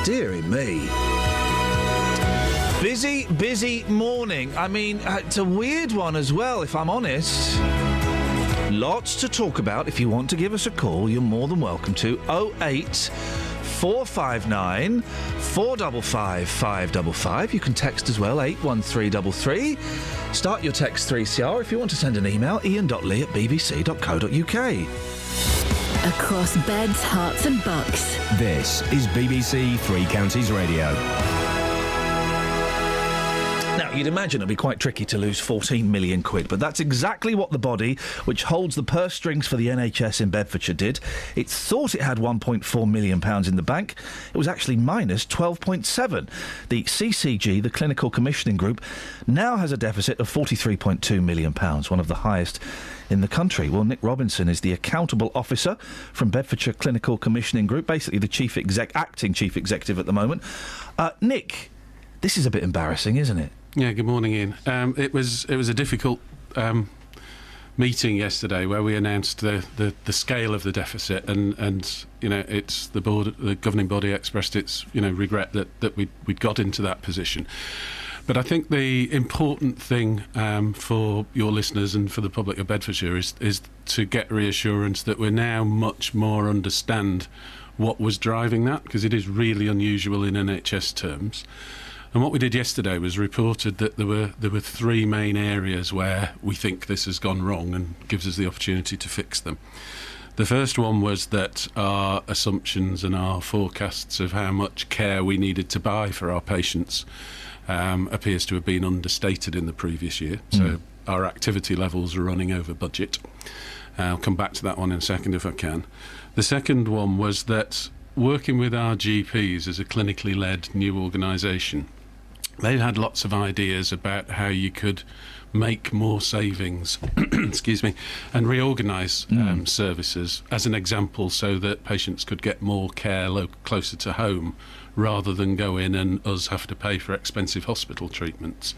Dearie me. Busy morning. I mean, it's a weird one as well, if I'm honest. Lots to talk about. If you want to give us a call, you're more than welcome to. 08 459 455 555. You can text as well, 81333. Start your text 3CR. If you want to send an email, ian.lee@bbc.co.uk. Across beds, hearts and bucks. This is BBC Three Counties Radio. Now, you'd imagine it'd be quite tricky to lose 14 million quid, but that's exactly what the body, which holds the purse strings for the NHS in Bedfordshire, did. It thought it had £1.4 million in the bank. It was actually minus 12.7. The CCG, the Clinical Commissioning Group, now has a deficit of £43.2 million, one of the highest in the country. Well, Nick Robinson is the accountable officer from Bedfordshire Clinical Commissioning Group, basically the acting chief executive at the moment. Nick, this is a bit embarrassing, isn't it? Yeah, good morning, Ian. It was a difficult meeting yesterday where we announced the scale of the deficit, and you know, it's the governing body expressed its regret that we'd got into that position. But I think the important thing for your listeners and for the public of Bedfordshire is to get reassurance that we now much more understand what was driving that, because it is really unusual in NHS terms. And what we did yesterday was reported that there were 3 main areas where we think this has gone wrong and gives us the opportunity to fix them. The first one was that our assumptions and our forecasts of how much care we needed to buy for our patients appears to have been understated in the previous year. So our activity levels are running over budget. I'll come back to that one in a second if I can. The second one was that working with our GPs as a clinically led new organisation, they had lots of ideas about how you could make more savings, excuse me, and reorganise services, as an example, so that patients could get more care closer to home, rather than go in and us have to pay for expensive hospital treatments.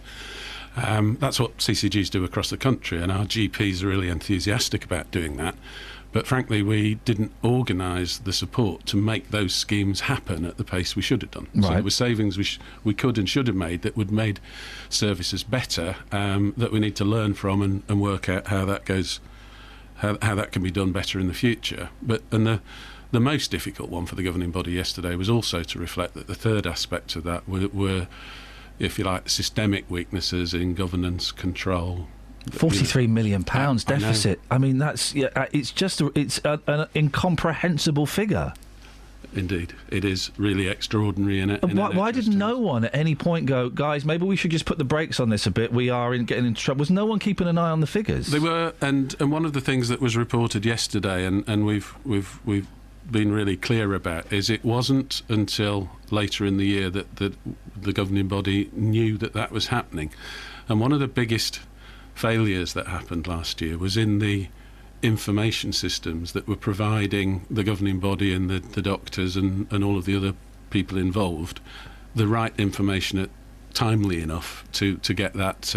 That's what CCGs do across the country, and our GPs are really enthusiastic about doing that. But frankly, we didn't organise the support to make those schemes happen at the pace we should have done. Right. So there were savings we could and should have made that would have made services better, that we need to learn from and work out how that goes, how that can be done better in the future. The most difficult one for the governing body yesterday was also to reflect that the third aspect of that were, if you like, systemic weaknesses in governance, control. £43 million deficit. I mean, it's an incomprehensible figure. Indeed, it is really extraordinary. Why did no one at any point go, guys, maybe we should just put the brakes on this a bit? We are getting into trouble. Was no one keeping an eye on the figures? They were, and one of the things that was reported yesterday, and we've been really clear about, is it wasn't until later in the year that the governing body knew that was happening. And one of the biggest failures that happened last year was in the information systems that were providing the governing body and the doctors and all of the other people involved the right information timely enough to get that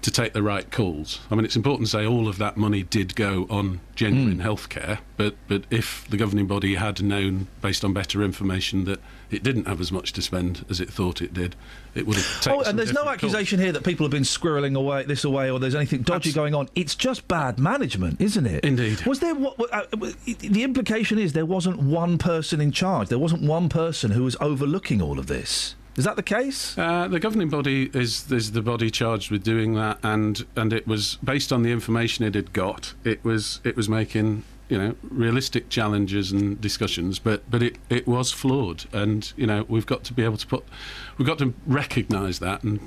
to take the right calls. I mean, it's important to say all of that money did go on genuine healthcare, but if the governing body had known, based on better information, that it didn't have as much to spend as it thought it did, it would have taken and there's no accusation here that people have been squirreling this away or there's anything dodgy going on. It's just bad management, isn't it? Indeed. Was there the implication is there wasn't one person in charge. There wasn't one person who was overlooking all of this. Is that the case? The governing body is the body charged with doing that, and it was based on the information it had got. It was making realistic challenges and discussions, but it was flawed, and we've got to recognise that, and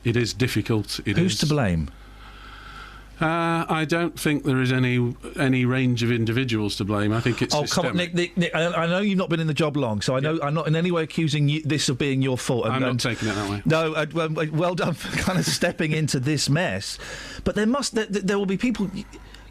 it is difficult. Who's to blame? I don't think there is any range of individuals to blame. I think it's systemic. Come on, Nick, I know you've not been in the job long, so I know I'm not in any way accusing this of being your fault. I'm not taking it that way. No, well done for kind of stepping into this mess. But there will be people.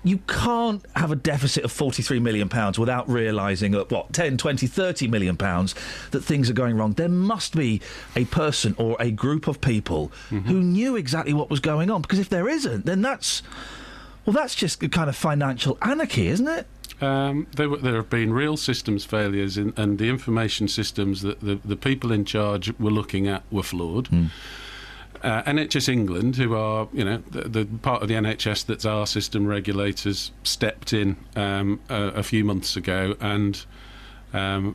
You can't have a deficit of £43 million without realising at 10, 20, £30 million that things are going wrong. There must be a person or a group of people who knew exactly what was going on, because if there isn't, then that's just a kind of financial anarchy, isn't it? There have been real systems failures, and the information systems that the people in charge were looking at were flawed. NHS England, who are the part of the NHS that's our system regulators, stepped in a few months ago, and many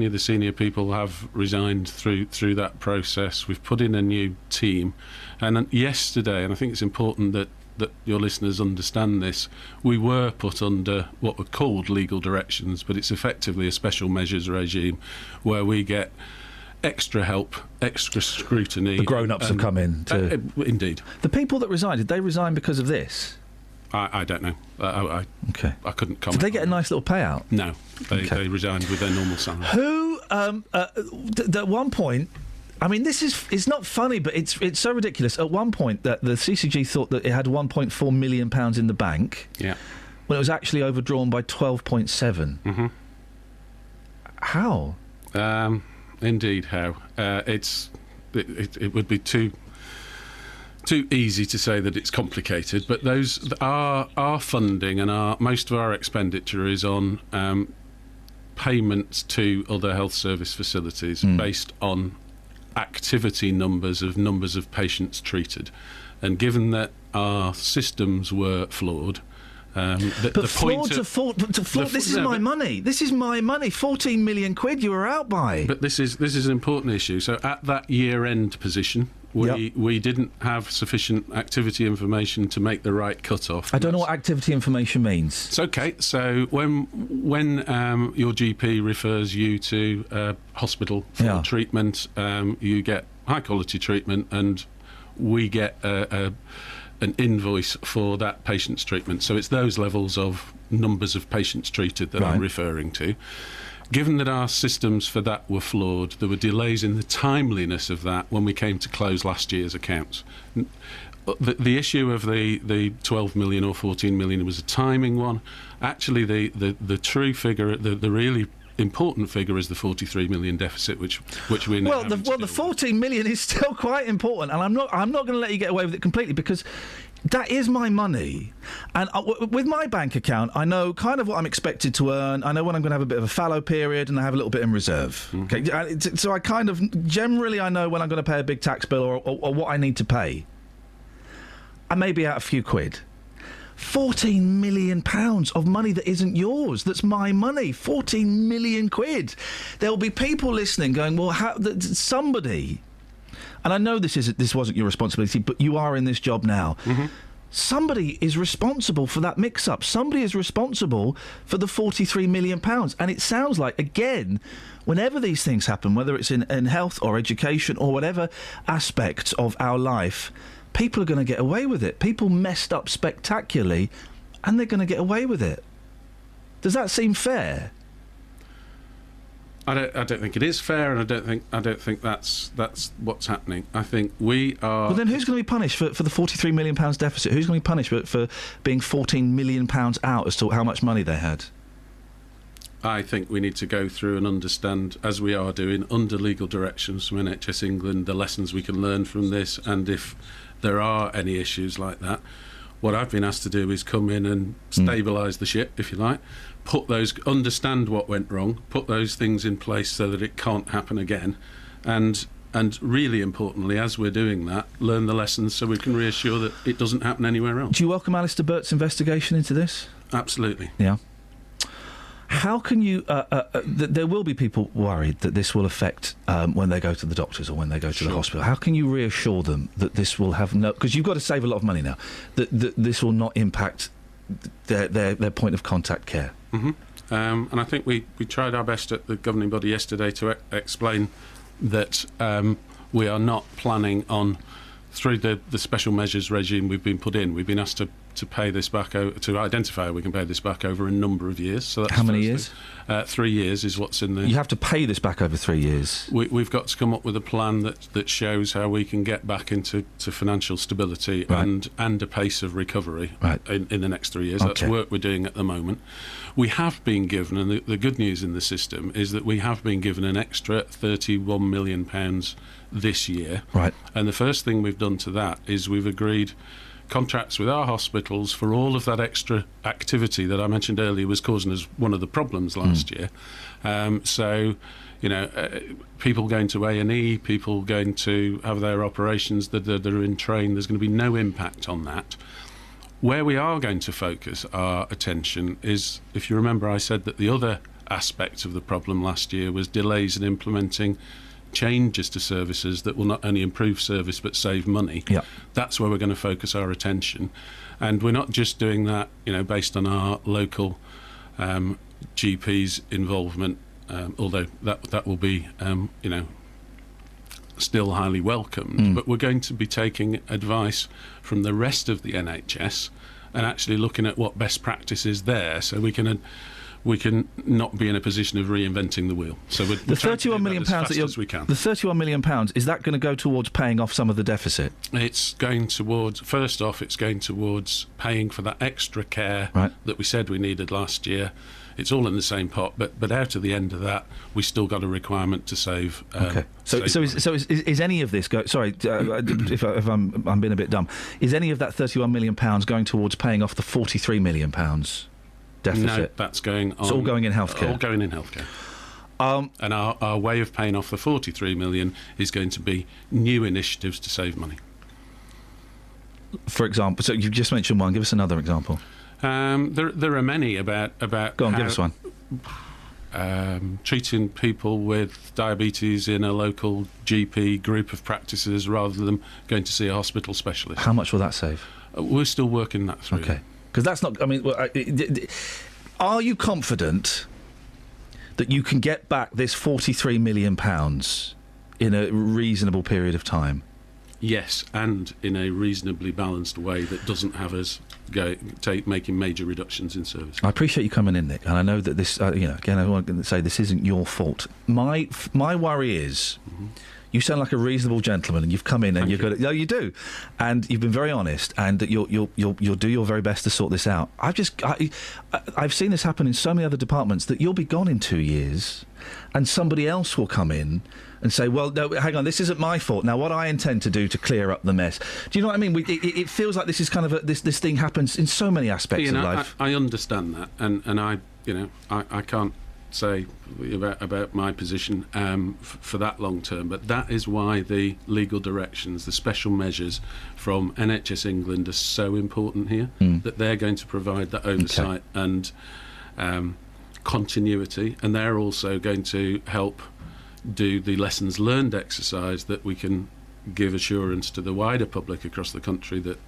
of the senior people have resigned through that process. We've put in a new team, and yesterday, and I think it's important that your listeners understand this, we were put under what were called legal directions, but it's effectively a special measures regime where we get extra help, extra scrutiny. The grown-ups have come in to... indeed. The people that resigned, did they resign because of this? I don't know. Okay. I couldn't comment. Did they get a nice little payout? No. They resigned with their normal salary. Who, at one point... I mean, it's not funny, but it's so ridiculous. At one point, that the CCG thought that it had £1.4 million in the bank. Yeah. When it was actually overdrawn by 12.7. Mm-hmm. How? Indeed, how? It would be too easy to say that it's complicated, but our funding and most of our expenditure is on payments to other health service facilities based on activity numbers of patients treated, and given that our systems were flawed. Flawed. This is my money. This is my money. 14 million quid you were out by. But this is an important issue. So at that year-end position, we didn't have sufficient activity information to make the right cut-off. I don't know what activity information means. It's okay. So when your GP refers you to hospital for treatment, you get high-quality treatment, and we get an invoice for that patient's treatment. So it's those levels of numbers of patients treated that I'm referring to. Given that our systems for that were flawed, there were delays in the timeliness of that when we came to close last year's accounts. The issue of the 12 million or 14 million was a timing one. Actually, the true figure, the really important figure, is the 43 million deficit, which we're now the 14 million is still quite important, and I'm not going to let you get away with it completely, because that is my money, and with my bank account, I know kind of what I'm expected to earn. I know when I'm going to have a bit of a fallow period, and I have a little bit in reserve. Okay, so I kind of generally I know when I'm going to pay a big tax bill or what I need to pay. I may be out a few quid. £14 million of money that isn't yours, that's my money. 14 million quid. There will be people listening going, well, somebody, and I know this wasn't your responsibility, but you are in this job now. Somebody is responsible for that mix-up. Somebody is responsible for the £43 million. And it sounds like, again, whenever these things happen, whether it's in health or education or whatever aspect of our life, people are going to get away with it. People messed up spectacularly, and they're going to get away with it. Does that seem fair? I don't think it is fair, and I don't think that's what's happening. I think we are. Well, then who's going to be punished for the £43 million deficit? Who's going to be punished for being £14 million out as to how much money they had? I think we need to go through and understand, as we are doing, under legal directions from NHS England, the lessons we can learn from this, and if there are any issues like that, what I've been asked to do is come in and stabilise the ship, if you like, understand what went wrong, put those things in place so that it can't happen again, and really importantly, as we're doing that, learn the lessons so we can reassure that it doesn't happen anywhere else. Do you welcome Alistair Burt's investigation into this? Absolutely. Yeah. How can you... there will be people worried that this will affect when they go to the doctors or when they go to the hospital. How can you reassure them that this will have no... Because you've got to save a lot of money now. That this will not impact their point of contact care. Mm-hmm. And I think we tried our best at the governing body yesterday to explain that we are not planning on, through the special measures regime we've been put in, we've been asked to pay this back, to identify how we can pay this back over a number of years. So that's how many years? 3 years is what's in the... You have to pay this back over 3 years? We've got to come up with a plan that shows how we can get back into financial stability and a pace of recovery in the next 3 years. Okay. That's work we're doing at the moment. We have been given, and the good news in the system is that we have been given an extra £31 million this year. Right. And the first thing we've done to that is we've agreed contracts with our hospitals for all of that extra activity that I mentioned earlier was causing us one of the problems last year. So, people going to A&E, people going to have their operations that are in train, there's going to be no impact on that. Where we are going to focus our attention is, if you remember, I said that the other aspect of the problem last year was delays in implementing changes to services that will not only improve service but save money. Yeah. That's where we're going to focus our attention. And we're not just doing that, based on our local GP's involvement, although that will be, still highly welcomed. But we're going to be taking advice from the rest of the NHS and actually looking at what best practice is there, so we can not be in a position of reinventing the wheel. So we're the £31 million as we can. The £31 million, is that going to go towards paying off some of the deficit? It's going towards, first off, it's going towards paying for that extra care that we said we needed last year. It's all in the same pot, but out of the end of that, we still got a requirement to save. Okay. So is any of this sorry, if I'm being a bit dumb, is any of that £31 million going towards paying off the £43 million deficit? No, that's going on. It's all going in healthcare. All going in healthcare. And our way of paying off the £43 million is going to be new initiatives to save money. For example, so you've just mentioned one. Give us another example. There are many about. Go on, give us one. Treating people with diabetes in a local GP group of practices rather than going to see a hospital specialist. How much will that save? We're still working that through. Okay. Because that's not... I mean, are you confident that you can get back this £43 million in a reasonable period of time? Yes, and in a reasonably balanced way that doesn't have us making major reductions in service. I appreciate you coming in, Nick, and I know that this, again, I want to say this isn't your fault. My worry is... You sound like a reasonable gentleman, and you've come in and you've got it. No, you do, and you've been very honest, and that you'll do your very best to sort this out. I've seen this happen in so many other departments that you'll be gone in 2 years, and somebody else will come in and say, "Well, no, hang on, this isn't my fault. Now, what I intend to do to clear up the mess." Do you know what I mean? It feels like this is kind of this thing happens in so many aspects of life. I understand that, and I can't say about my position for that long term, but that is why the legal directions, the special measures from NHS England are so important here, that they're going to provide that oversight and continuity, and they're also going to help do the lessons learned exercise that we can give assurance to the wider public across the country that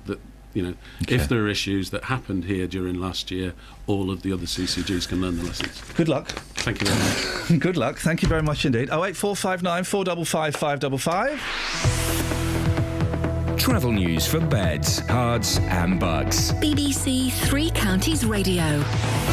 if there are issues that happened here during last year, all of the other CCGs can learn the lessons. Good luck. Thank you very much. Good luck. Thank you very much indeed. 08459 455 555. Travel news for beds, cards and bugs. BBC Three Counties Radio.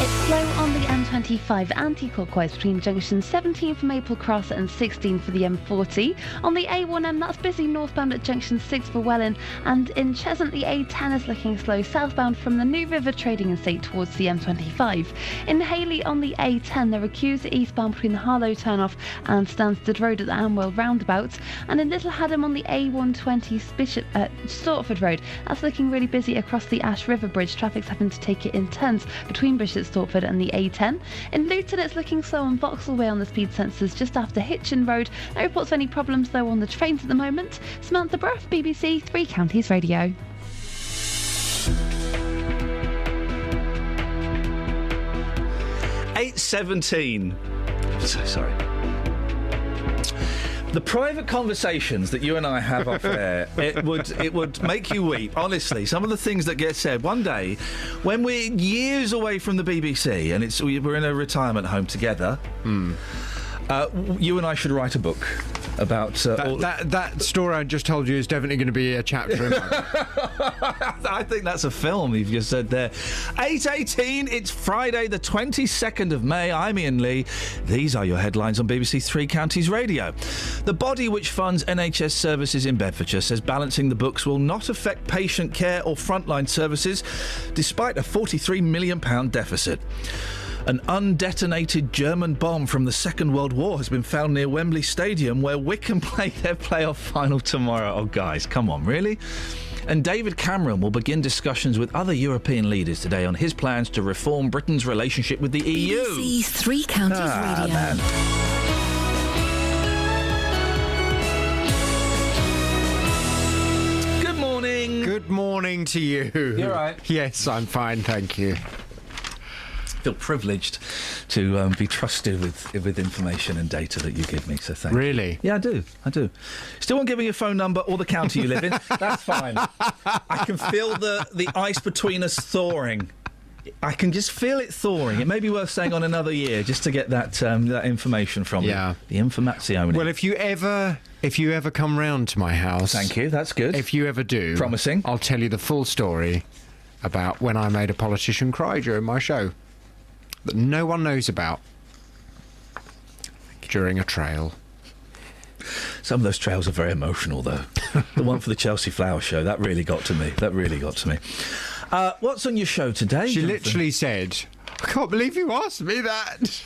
It's slow on the M25 anti-clockwise between junction 17 for Maple Cross and 16 for the M40. On the A1M, that's busy northbound at junction 6 for Welwyn, and in Cheshunt the A10 is looking slow southbound from the New River Trading Estate towards the M25. In Hayley on the A10, there are queues eastbound between the Harlow turnoff and Stansted Road at the Amwell roundabout, and in Little Haddam on the A120 Stortford Road, that's looking really busy across the Ash River Bridge. Traffic's having to take it in turns between Bishop Stortford and the A10. In Luton, it's looking slow on Vauxhall Way on the speed sensors just after Hitchin Road. No reports of any problems though on the trains at the moment. Samantha Bruff, BBC Three Counties Radio. ...8:17. So sorry. The private conversations that you and I have off air, it would make you weep. Honestly, some of the things that get said. One day, when we're years away from the BBC and we're in a retirement home together, you and I should write a book about that story I just told you is definitely going to be a chapter in my book. I think that's a film you've just said there. 8:18, it's Friday the 22nd of May. I'm Iain Lee. These are your headlines on BBC Three Counties Radio. The body which funds NHS services in Bedfordshire says balancing the books will not affect patient care or frontline services despite a £43 million deficit. An undetonated German bomb from the Second World War has been found near Wembley Stadium, where Wycombe play their playoff final tomorrow. Oh, guys, come on, really? And David Cameron will begin discussions with other European leaders today on his plans to reform Britain's relationship with the EU. BBC Three Counties Radio. Man. Good morning. Good morning to you. You all right? Yes, I'm fine, thank you. Feel privileged to be trusted with information and data that you give me, so thank you. Really? Yeah, I do. Still won't give me your phone number or the county you live in. That's fine. I can feel the ice between us thawing. I can just feel it thawing. It may be worth staying on another year just to get that information from you. The informazione. Well, if you ever come round to my house... Thank you, that's good. If you ever do... Promising. I'll tell you the full story about when I made a politician cry during my show. That no one knows about during a trail. Some of those trails are very emotional, though. The one for the Chelsea Flower Show, that really got to me. What's on your show today, She Jonathan? literally said, I can't believe you asked me that.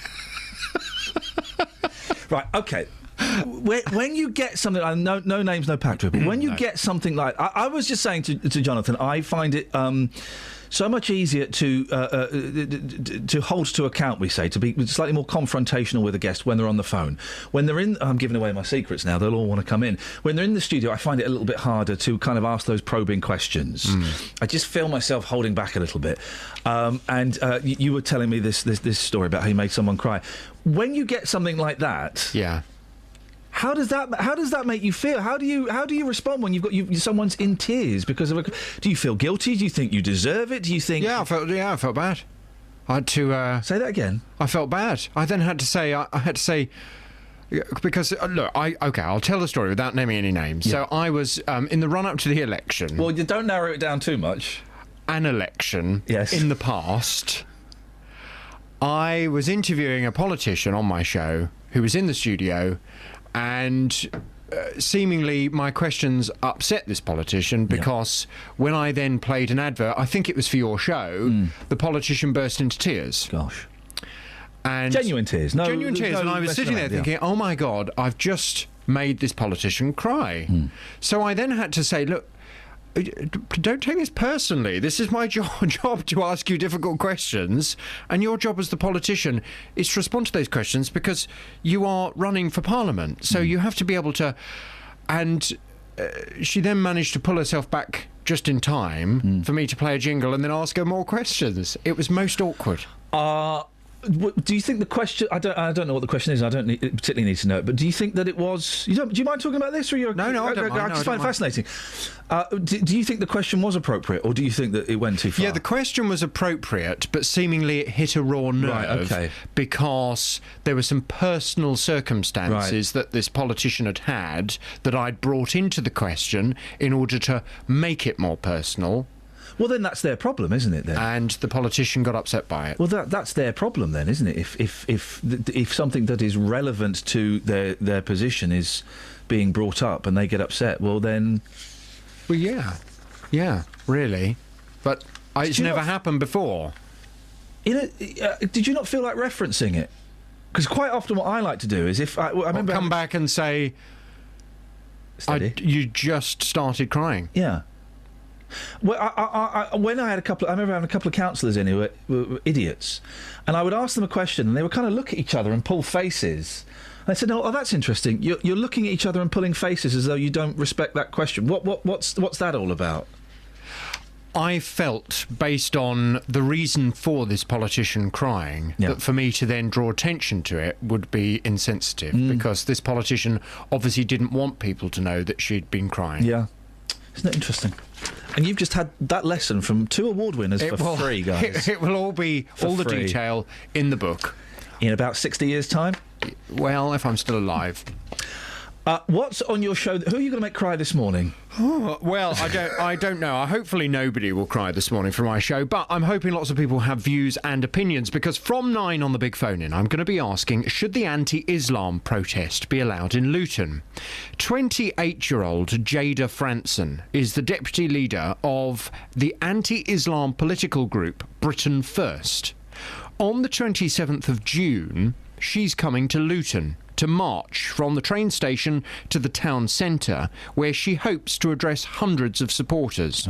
Right, OK. When you get something, no names, no pacto, but when you get something like... I was just saying to Jonathan, I find it... so much easier to hold to account, we say, to be slightly more confrontational with a guest when they're on the phone. When they're in... I'm giving away my secrets now, they'll all want to come in. When they're in the studio, I find it a little bit harder to kind of ask those probing questions. I just feel myself holding back a little bit. You were telling me this story about how you made someone cry. When you get something like that... Yeah. How does that make you feel? How do you respond when you've got someone's in tears because of a? Do you feel guilty? Do you think you deserve it? Do you think? I felt bad. I had to say that again. I felt bad. I then had to say I had to say because look, I'll tell the story without naming any names. Yeah. So I was in the run up to the election. Well, you don't narrow it down too much. An election. Yes. In the past, I was interviewing a politician on my show who was in the studio. And seemingly my questions upset this politician because when I then played an advert, I think it was for your show, the politician burst into tears. Gosh. And genuine tears. Genuine tears. And I was sitting there thinking, oh my God, I've just made this politician cry. So I then had to say, look, don't take this personally. This is my job to ask you difficult questions, and your job as the politician is to respond to those questions because you are running for Parliament. So you have to be able to... And she then managed to pull herself back just in time for me to play a jingle and then ask her more questions. It was most awkward. Do you think the question? I don't know what the question is. I don't particularly need to know it. But do you think that it was? Do you mind talking about this? Or you're, No, I don't mind. I just find it fascinating. Do you think the question was appropriate, or do you think that it went too far? Yeah, the question was appropriate, but seemingly it hit a raw nerve because there were some personal circumstances that this politician had that I'd brought into the question in order to make it more personal. Well, then that's their problem, isn't it? Then, and the politician got upset by it. Well, that's their problem, then, isn't it? If something that is relevant to their position is being brought up and they get upset, well, then. Well, yeah, really, but it's never happened before. Did you not feel like referencing it? Because quite often, what I like to do is if I remember come back and say, you just started crying. Yeah. Well, when I remember having a couple of councillors in who were idiots, and I would ask them a question, and they would kind of look at each other and pull faces. And I said, "Oh, that's interesting. You're looking at each other and pulling faces as though you don't respect that question. What's that all about?" I felt, based on the reason for this politician crying, that for me to then draw attention to it would be insensitive, because this politician obviously didn't want people to know that she'd been crying. Yeah. Isn't that interesting? And you've just had that lesson from 2 award winners for free, guys. It will all be all the detail in the book. In about 60 years' time? Well, if I'm still alive. What's on your show? Who are you going to make cry this morning? Well, I don't know. Hopefully nobody will cry this morning for my show, but I'm hoping lots of people have views and opinions, because from 9 on the big phone-in, I'm going to be asking, should the anti-Islam protest be allowed in Luton? 28-year-old Jada Franson is the deputy leader of the anti-Islam political group Britain First. On the 27th of June, she's coming to Luton to march from the train station to the town centre, where she hopes to address hundreds of supporters.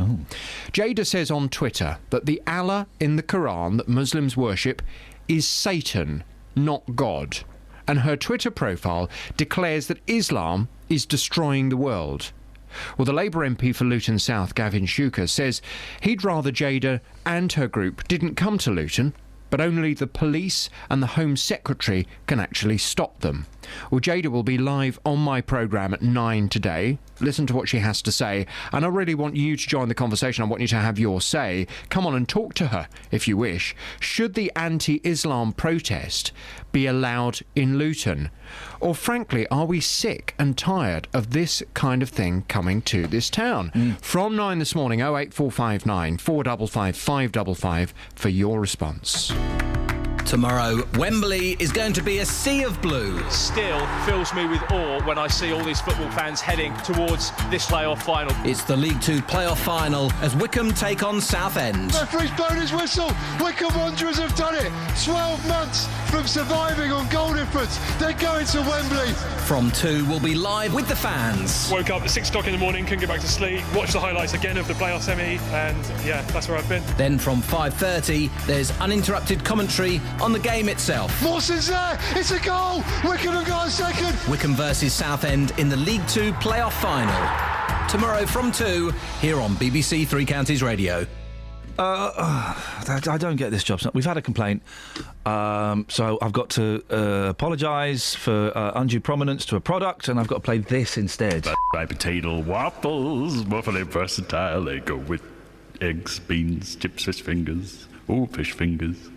Jada says on Twitter that the Allah in the Quran that Muslims worship is Satan, not God. And her Twitter profile declares that Islam is destroying the world. Well, the Labour MP for Luton South, Gavin Shuker, says he'd rather Jada and her group didn't come to Luton, but only the police and the Home Secretary can actually stop them. Well, Jada will be live on my programme at 9 today. Listen to what she has to say, and I really want you to join the conversation. I want you to have your say. Come on and talk to her, if you wish. Should the anti-Islam protest be allowed in Luton? Or, frankly, are we sick and tired of this kind of thing coming to this town? From 9 this morning, 08459 455 555 for your response. Tomorrow, Wembley is going to be a sea of blue. Still fills me with awe when I see all these football fans heading towards this playoff final. It's the League Two playoff final as Wycombe take on Southend. Referee's blown his whistle. Wycombe Wanderers have done it. 12 months from surviving on goal difference. They're going to Wembley. From 2, we'll be live with the fans. Woke up at 6 o'clock in the morning, couldn't get back to sleep, watched the highlights again of the playoff semi, and yeah, that's where I've been. Then from 5:30, there's uninterrupted commentary on the game itself. Mawson's there. It's a goal. Wycombe have got a second. Wycombe versus Southend in the League Two playoff final. Tomorrow from 2, here on BBC Three Counties Radio. I don't get this job. We've had a complaint, so I've got to apologise for undue prominence to a product, and I've got to play this instead. Fried potato waffles, waffly versatile. They go with eggs, beans, chips, fish fingers. Ooh, fish fingers.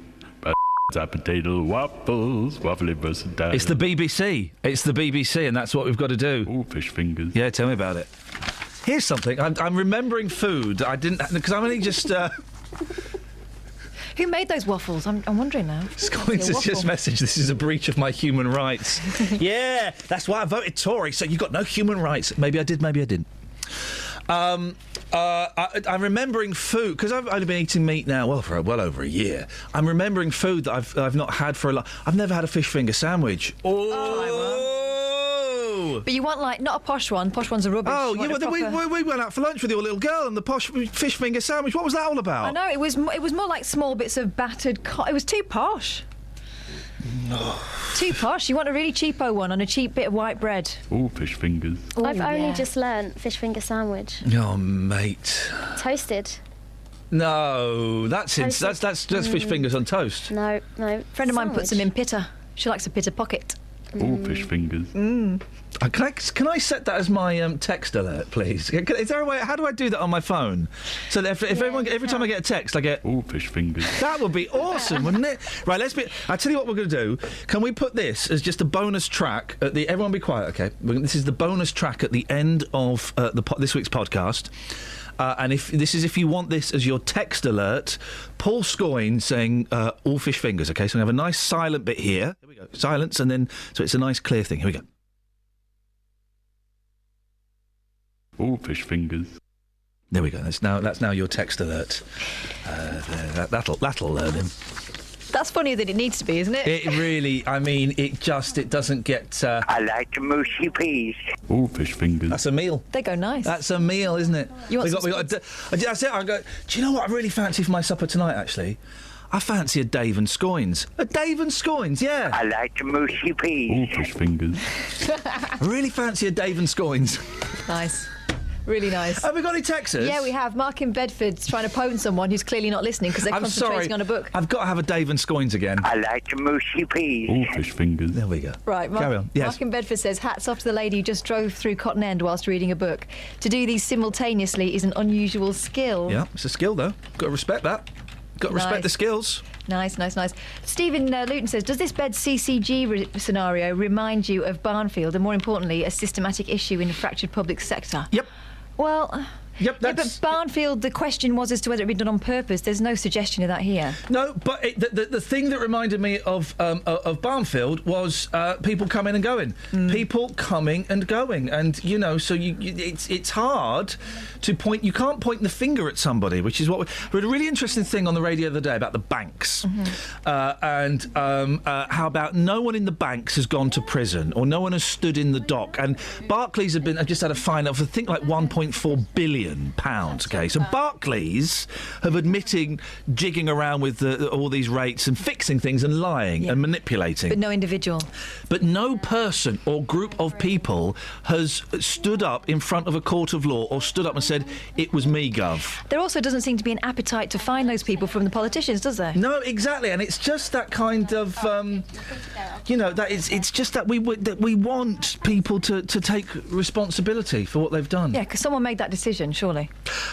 Potato waffles, waffly versatile. It's the BBC. It's the BBC, and that's what we've got to do. Ooh, fish fingers. Yeah, tell me about it. Here's something. I'm remembering food. I didn't, because I'm only just. Who made those waffles? I'm wondering now. Scoins has just messaged, this is a breach of my human rights. Yeah, that's why I voted Tory, so you've got no human rights. Maybe I did, maybe I didn't. I'm remembering food, because I've only been eating meat now, for well over a year. I'm remembering food that I've not had for a lot. I've never had a fish finger sandwich. But you want, like, not a posh one. Posh ones are rubbish. Oh, yeah, well, we went out for lunch with your little girl and the posh fish finger sandwich. What was that all about? I know, it was more like small bits of battered it was too posh. Too posh. You want a really cheapo one on a cheap bit of white bread. Ooh, fish fingers. Ooh, I've only just learnt fish finger sandwich. Oh, mate. Toasted. No, that's fish fingers on toast. No. Friend of mine puts them in pitta. She likes a pitta pocket. Ooh, fish fingers. Can I set that as my text alert, please? Is there a way? How do I do that on my phone? So that if every time I get a text, I get ooh, fish fingers. That would be awesome, wouldn't it? Right, I tell you what we're going to do. Can we put this as just a bonus track at the? Everyone, be quiet, okay? This is the bonus track at the end of this week's podcast. And if you want this as your text alert, Paul Scoyne saying all fish fingers, okay? So we have a nice silent bit here. Here we go. Silence, and then so it's a nice clear thing. Here we go. All fish fingers. There we go. That's now your text alert. That'll learn him. That's funnier than it needs to be, isn't it? It really, I mean, it doesn't get... I like the mushy peas. Ooh, fish fingers. That's a meal. They go nice. That's a meal, isn't it? You want that's it. Do you know what I really fancy for my supper tonight, actually? I fancy a Dave and Scoynes. A Dave and Scoynes, yeah. I like the mushy peas. Ooh, fish fingers. I really fancy a Dave and Scoynes. Nice. Really nice. Have we got any texts? Yeah, we have. Mark in Bedford's trying to phone someone who's clearly not listening because they're concentrating on a book. I've got to have a Dave and Scoins again. I like mushy peas. Oh, fish fingers. There we go. Right, Carry on. Yes. Mark in Bedford says, hats off to the lady who just drove through Cotton End whilst reading a book. To do these simultaneously is an unusual skill. Yeah, it's a skill, though. Got to respect that. Got to respect the skills. Nice. Stephen Luton says, does this bed CCG scenario remind you of Barnfield and, more importantly, a systematic issue in the fractured public sector? Yep. Well... Yep, but Barnfield, the question was as to whether it had been done on purpose. There's no suggestion of that here. No, but the thing that reminded me of Barnfield was people coming and going. People coming and going. And, you know, so it's hard to point... You can't point the finger at somebody, which is what... We had a really interesting thing on the radio the other day about the banks. And how about no one in the banks has gone to prison or no one has stood in the dock. And Barclays have just had a fine of, I think, like £1.4 billion. Okay, so Barclays have admitting jigging around with all these rates and fixing things and lying and manipulating. But no individual. But no person or group of people has stood up in front of a court of law or stood up and said, it was me, Gov. There also doesn't seem to be an appetite to find those people from the politicians, does there? No, exactly, and it's just that kind of, you know, that it's just that we want people to take responsibility for what they've done. Yeah, because someone made that decision, surely.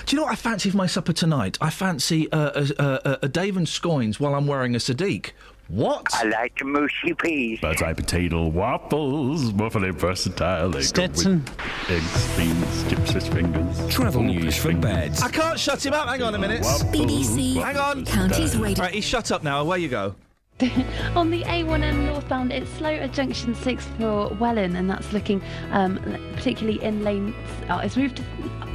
Do you know what I fancy for my supper tonight? I fancy a Dave and Scoins while I'm wearing a Sadiq. What? I like mushy peas. Butternut potato waffles, waffling versatile. Stetson. Eggs, beans, chips, fish fingers. Travel news for beds. I can't shut him up. Hang on a minute. BBC Hang on. Counties Radio. Right, he's shut up now. Away you go. On the A1M northbound, it's slow at junction 6 for Welwyn, and that's looking particularly in lanes. It's moved to...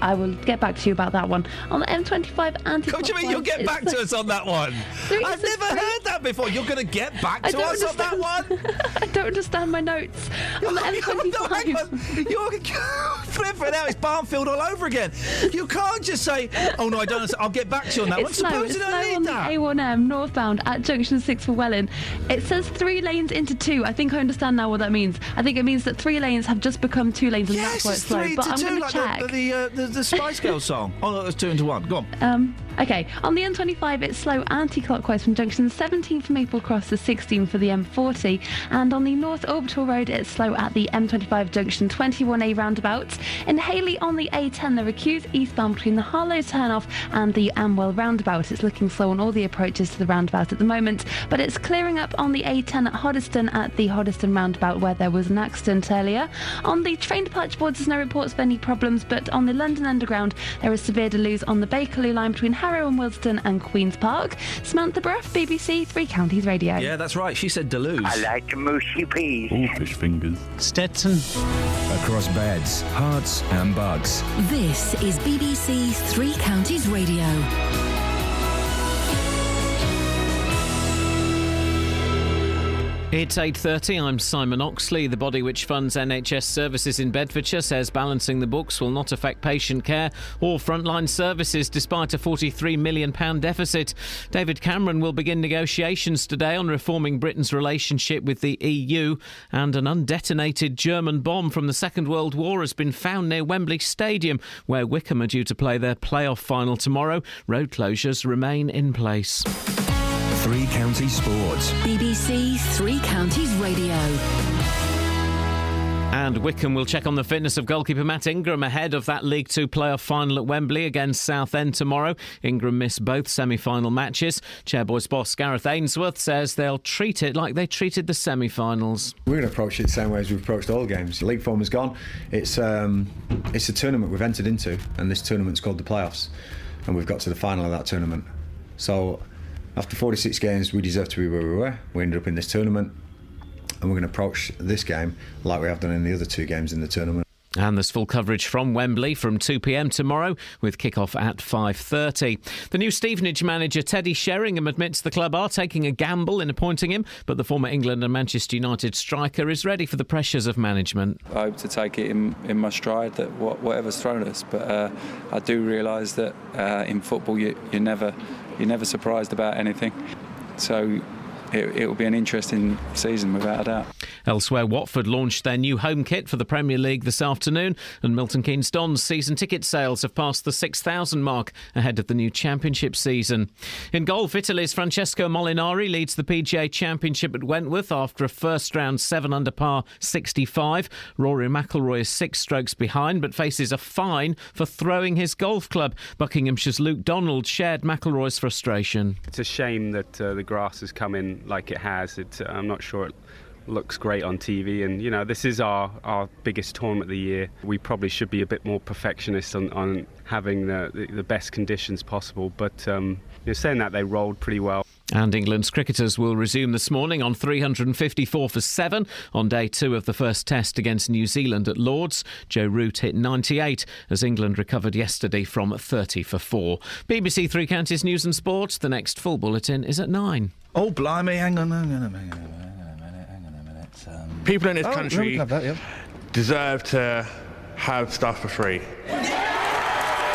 I will get back to you about that one. On the M25 anti-clockwise... What do you mean you'll get back to us on that one? I've never heard that before. You're going to get back to us on that one? I don't understand my notes. On the M25... You're flipping out. It's Barnfield all over again. You can't just say, oh, no, I don't understand. I'll get back to you on that one. Suppose you don't need that. It's slow on the A1M northbound at junction 6 for Welwyn. It says 3 lanes into 2. I think I understand now what that means. I think it means that 3 lanes have just become 2 lanes, and that's why it's slow. But I'm going to check. The Spice Girls song. Oh, no, it's 2 into 1. Go on. Okay. On the M25, it's slow anti-clockwise from junction 17 for Maple Cross to 16 for the M40. And on the North Orbital Road, it's slow at the M25 junction 21A roundabout. In Hayley on the A10, there are queues eastbound between the Harlow turnoff and the Amwell roundabout. It's looking slow on all the approaches to the roundabout at the moment, but it's clearing up on the A10 at Hoddesdon roundabout where there was an accident earlier. On the train departure boards, there's no reports of any problems, but on the London Underground, there is severe delays on the Bakerloo line between Harrow and Willesden and Queen's Park. Samantha Bruff, BBC Three Counties Radio. Yeah, that's right. She said Deleuze. I like mushy peas. Oh, fish fingers. Stetson. Across beds, hearts and bugs. This is BBC Three Counties Radio. It's 8:30. I'm Simon Oxley. The body which funds NHS services in Bedfordshire says balancing the books will not affect patient care or frontline services despite a £43 million deficit. David Cameron will begin negotiations today on reforming Britain's relationship with the EU, and an undetonated German bomb from the Second World War has been found near Wembley Stadium, where Wycombe are due to play their playoff final tomorrow. Road closures remain in place. Three Counties Sports. BBC Three Counties Radio. And Wycombe will check on the fitness of goalkeeper Matt Ingram ahead of that League Two playoff final at Wembley against Southend tomorrow. Ingram missed both semi-final matches. Chairboys boss Gareth Ainsworth says they'll treat it like they treated the semi-finals. We're going to approach it the same way as we've approached all games. League form is gone. It's a tournament we've entered into, and this tournament's called the playoffs, and we've got to the final of that tournament. So after 46 games, we deserve to be where we were. We ended up in this tournament, and we're going to approach this game like we have done in the other 2 games in the tournament. And there's full coverage from Wembley from 2 p.m. tomorrow, with kick-off at 5:30. The new Stevenage manager Teddy Sheringham admits the club are taking a gamble in appointing him, but the former England and Manchester United striker is ready for the pressures of management. I hope to take it in my stride, that whatever's thrown at us, but I do realise that in football you're never surprised about anything. So it will be an interesting season without a doubt. Elsewhere, Watford launched their new home kit for the Premier League this afternoon, and Milton Keynes Dons season ticket sales have passed the 6,000 mark ahead of the new Championship season. In golf, Italy's Francesco Molinari leads the PGA Championship at Wentworth after a first-round 7-under par 65. Rory McIlroy is 6 strokes behind, but faces a fine for throwing his golf club. Buckinghamshire's Luke Donald shared McIlroy's frustration. It's a shame that the grass has come in like it has. I'm not sure it looks great on TV, and you know, this is our biggest tournament of the year. We probably should be a bit more perfectionist on having the best conditions possible, but saying that, they rolled pretty well. And England's cricketers will resume this morning on 354 for 7 on day 2 of the first test against New Zealand at Lord's. Joe Root hit 98 as England recovered yesterday from 30 for 4. BBC Three Counties News and Sport. The next full bulletin is at 9. Oh, blimey, hang on a minute. People in this country deserve to have stuff for free.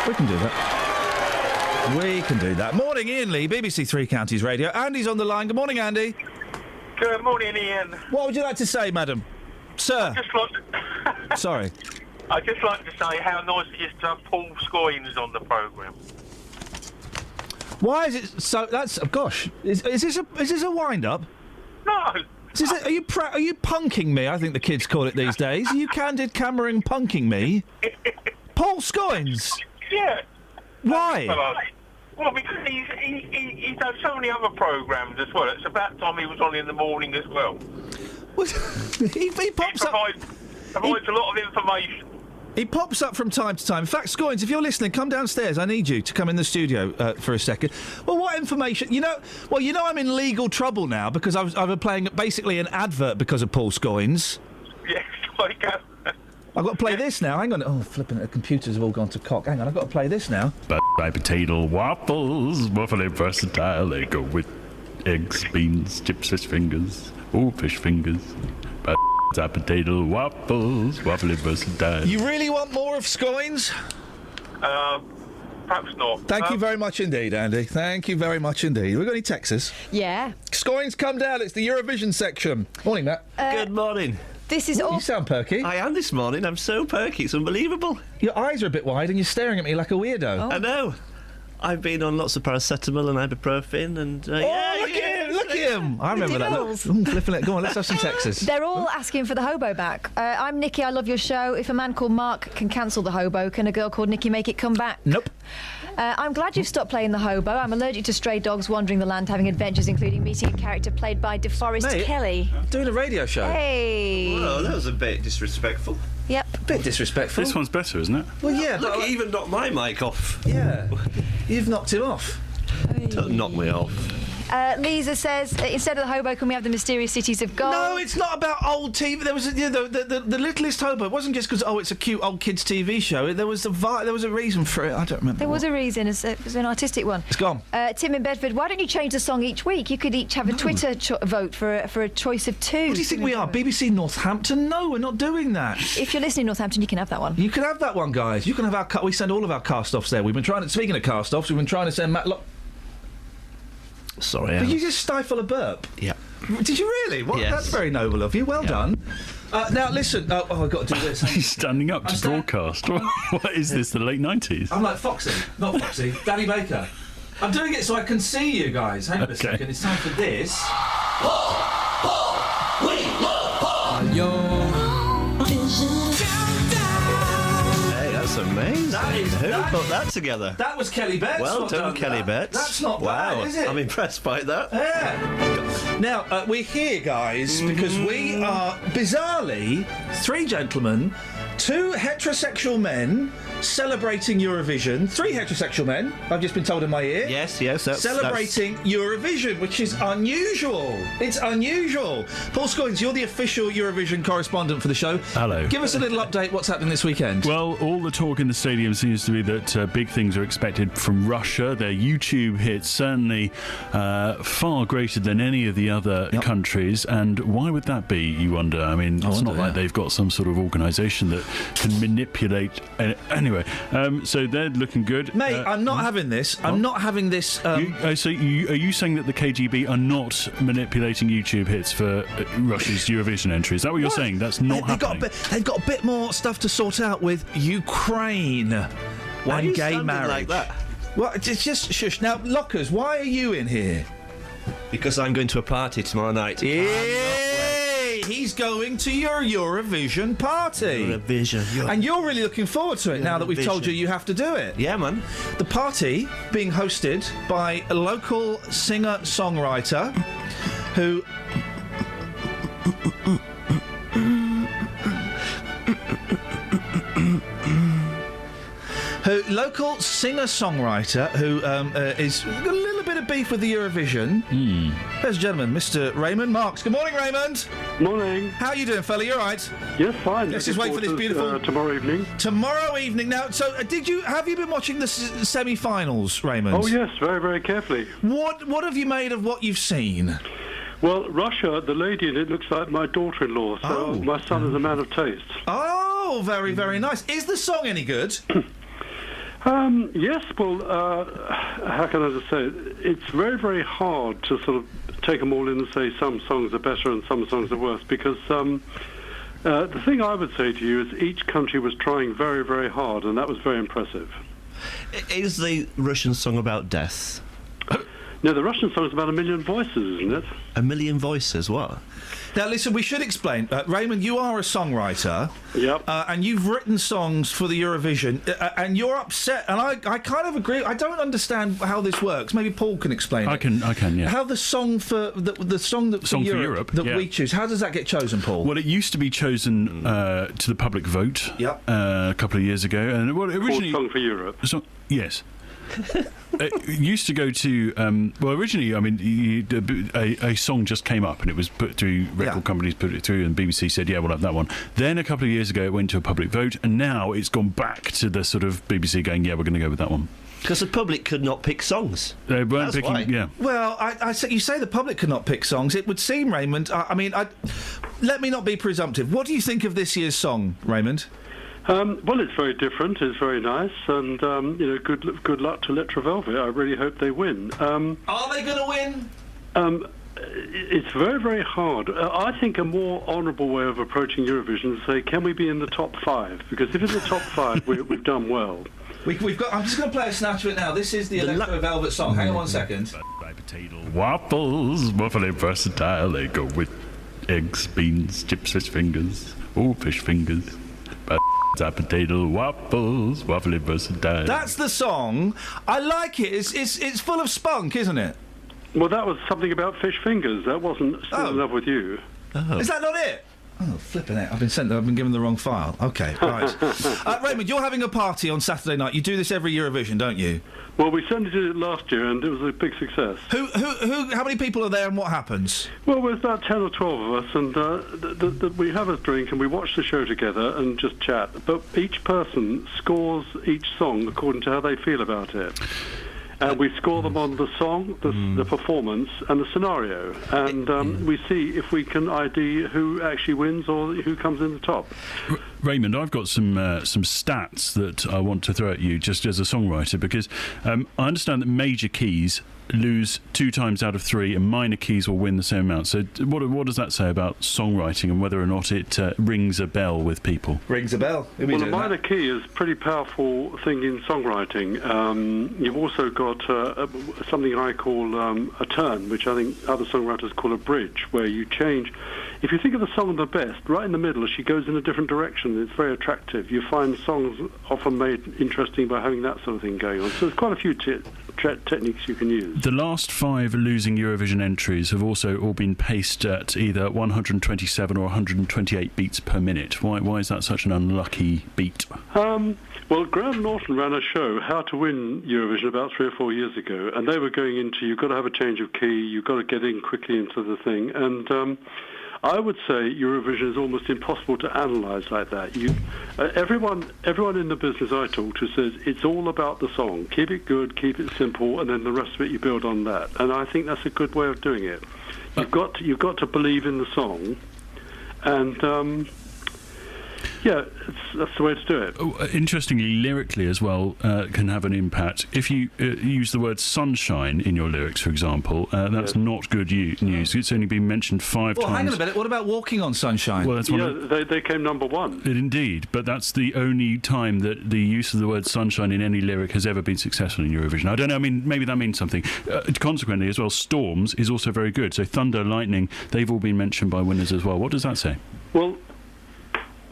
We can do that. We can do that. Morning, Iain Lee, BBC Three Counties Radio. Andy's on the line. Good morning, Andy. Good morning, Ian. What would you like to say, madam? Sir. Sorry. I'd just like to say how nice it is to have Paul Scoynes on the programme. Why is it so? That's gosh. Is this a wind up? No. Are you punking me? I think the kids call it these days. Are you candid cameraing punking me? Paul Scoynes. Yeah. Why? Well, because he's done so many other programmes as well. It's about time he was on in the morning as well. he pops up. Provides a lot of information. He pops up from time to time. In fact, Scoynes, if you're listening, come downstairs. I need you to come in the studio for a second. Well, what information? You know I'm in legal trouble now because I was playing basically an advert because of Paul Scoynes. Yes, I go. I've got to play this now. Hang on. Oh, flipping it. The computers have all gone to cock. Hang on, I've got to play this now. By potato waffles, waffly versatile. They go with eggs, beans, chips, fish fingers. Oh, fish fingers. Potato waffles, waffly versatile. You really want more of Scoynes? Perhaps not. Thank you very much indeed, Andy. Thank you very much indeed. We got any Texas? Yeah. Scoynes, come down. It's the Eurovision section. Morning, Matt. Good morning. This is all. You sound perky. I am this morning. I'm so perky. It's unbelievable. Your eyes are a bit wide and you're staring at me like a weirdo. I know. I've been on lots of paracetamol and ibuprofen and... look at him! I remember that. Look, flipping it. Go on, let's have some Texas. They're all asking for the hobo back. I'm Nikki, I love your show. If a man called Mark can cancel the hobo, can a girl called Nikki make it come back? Nope. I'm glad you've stopped playing the hobo. I'm allergic to stray dogs wandering the land, having adventures, including meeting a character played by DeForest Kelly. Doing a radio show. Hey! Well, that was a bit disrespectful. Yep. A bit disrespectful. This one's better, isn't it? Well, yeah. Look, he even knocked my mic off. Yeah. You've knocked him off. Don't knock me off. Lisa says, instead of the hobo, can we have the mysterious cities of gold? No, it's not about old TV. There was the Littlest Hobo. It wasn't just because it's a cute old kids TV show. There was a reason for it. I don't remember. There was a reason. It was an artistic one. It's gone. Tim in Bedford, why don't you change the song each week? You could each have a Twitter vote for a choice of 2. What do you think we are? BBC Northampton? No, we're not doing that. If you're listening, Northampton, you can have that one. You can have that one, guys. You can have we send all of our cast-offs there. We've been trying to. Speaking of cast-offs, we've been trying to send Matt. Sorry, Did you just stifle a burp? Yeah. Did you really? What? Yes. That's very noble of you. Well done. Now, listen. I've got to do this. He's standing up to broadcast. What is this, the late 90s? I'm like Foxy. Not Foxy. Danny Baker. I'm doing it so I can see you guys. Hang on a second. It's time for this. That's amazing. Who put that together? That was Kelly Betts. Well done, Kelly Betts. That's not bad, is it? I'm impressed by that. Yeah. Now, we're here, guys, because we are, bizarrely, 3 gentlemen, 2 heterosexual men celebrating Eurovision. 3 heterosexual men, I've just been told in my ear. Yes, celebrating Eurovision, which is unusual. It's unusual. Paul Scoynes, you're the official Eurovision correspondent for the show. Hello. Give us a little update. What's happening this weekend? Well, all the talk in the stadium seems to be that big things are expected from Russia. Their YouTube hits certainly far greater than any of the other countries. And why would that be, you wonder? I mean, it's not like they've got some sort of organisation that can manipulate. Anyway, Anyway, so they're looking good. Mate, I'm not having this. I'm not having this. So are you saying that the KGB are not manipulating YouTube hits for Russia's Eurovision entry? Is that what you're saying? That's not happening. They've got a bit more stuff to sort out with Ukraine and gay marriage. Like that? Well, it's just shush. Now, Lockers, why are you in here? Because I'm going to a party tomorrow night. Yay! He's going to your Eurovision party. Eurovision. And you're really looking forward to it now that we've told you have to do it. Yeah, man. The party being hosted by a local singer-songwriter who... local singer-songwriter who is got a little bit of beef with the Eurovision. There's a gentleman, Mr. Raymond Marks. Good morning, Raymond. Morning. How are you doing, fella? You all right? Yes, fine. Let's just wait for this beautiful... tomorrow evening. Tomorrow evening. Now, so have you been watching the semi-finals, Raymond? Oh, yes, very, very carefully. What have you made of what you've seen? Well, Russia, the lady in it looks like my daughter-in-law, so my son is a man of taste. Oh, very, very nice. Is the song any good? Yes, well, how can I just say it? It's very, very hard to sort of take them all in and say some songs are better and some songs are worse, because the thing I would say to you is each country was trying very, very hard, and that was very impressive. Is the Russian song about death? No, the Russian song is about 1 million voices, isn't it? 1 million voices, what? Now, listen, we should explain. Raymond, you are a songwriter. Yep. And you've written songs for the Eurovision, and you're upset, and I kind of agree. I don't understand how this works. Maybe Paul can explain I can, yeah. How the song for the song that for Europe that yeah. we choose, how does that get chosen, Paul? Well, it used to be chosen to the public vote a couple of years ago. And originally... Song for Europe? Yes. It used to go to originally, I mean, a song just came up and it was put through, record companies put it through, and BBC said, yeah, we'll have that one. Then a couple of years ago it went to a public vote, and now it's gone back to the sort of BBC going, yeah, we're going to go with that one. Because the public could not pick songs. They weren't picking, yeah. Well, you say the public could not pick songs. It would seem, Raymond, let me not be presumptive. What do you think of this year's song, Raymond? Well, it's very different. It's very nice, and good luck to Electra Velvet. I really hope they win. Are they going to win? It's very, very hard. I think a more honourable way of approaching Eurovision is to say, can we be in the top 5? Because if it's the top 5, we've done well. We've got. I'm just going to play a snatch of it now. This is the Electra Velvet song. Hang on 1 second. Potato waffles, waffly versatile. They go with eggs, beans, chips, fish fingers. Oh, fish fingers. Potato waffles, waffly versatile. That's the song. I like it. It's full of spunk, isn't it? Well, that was something about fish fingers. That wasn't Still in Love with You. Oh. Is that not it? Oh, flipping it. I've been given the wrong file. Okay, right. Raymond, you're having a party on Saturday night. You do this every Eurovision, don't you? Well, we certainly did it last year, and it was a big success. How many people are there, and what happens? Well, there's about 10 or 12 of us, and we have a drink, and we watch the show together and just chat. But each person scores each song according to how they feel about it. And we score them on the song, the performance, and the scenario. And we see if we can ID who actually wins or who comes in the top. Raymond, I've got some stats that I want to throw at you just as a songwriter, because I understand that major keys lose 2 times out of 3 and minor keys will win the same amount. So what does that say about songwriting and whether or not it rings a bell with people? Rings a bell. Well, the minor key is a pretty powerful thing in songwriting. You've also got something I call a turn, which I think other songwriters call a bridge, where you change. If you think of the song the best, right in the middle, she goes in a different direction. It's very attractive. You find songs often made interesting by having that sort of thing going on. So there's quite a few techniques you can use. The last 5 losing Eurovision entries have also all been paced at either 127 or 128 beats per minute. Why is that such an unlucky beat? Well, Graham Norton ran a show, How to Win Eurovision, about 3 or 4 years ago, and they were going into, you've got to have a change of key, you've got to get in quickly into the thing, and I would say Eurovision is almost impossible to analyse like that. Everyone in the business I talk to says it's all about the song. Keep it good, keep it simple, and then the rest of it you build on that. And I think that's a good way of doing it. You've got to believe in the song, and Yeah, that's the way to do it. Interestingly, lyrically as well, can have an impact. If you use the word sunshine in your lyrics, for example, that's not good news. It's only been mentioned 5 times. Well, hang on a minute. What about Walking on Sunshine? Well, that's they came number 1. Indeed, but that's the only time that the use of the word sunshine in any lyric has ever been successful in Eurovision. I don't know, I mean, maybe that means something. Consequently, as well, storms is also very good. So thunder, lightning, they've all been mentioned by winners as well. What does that say? Well,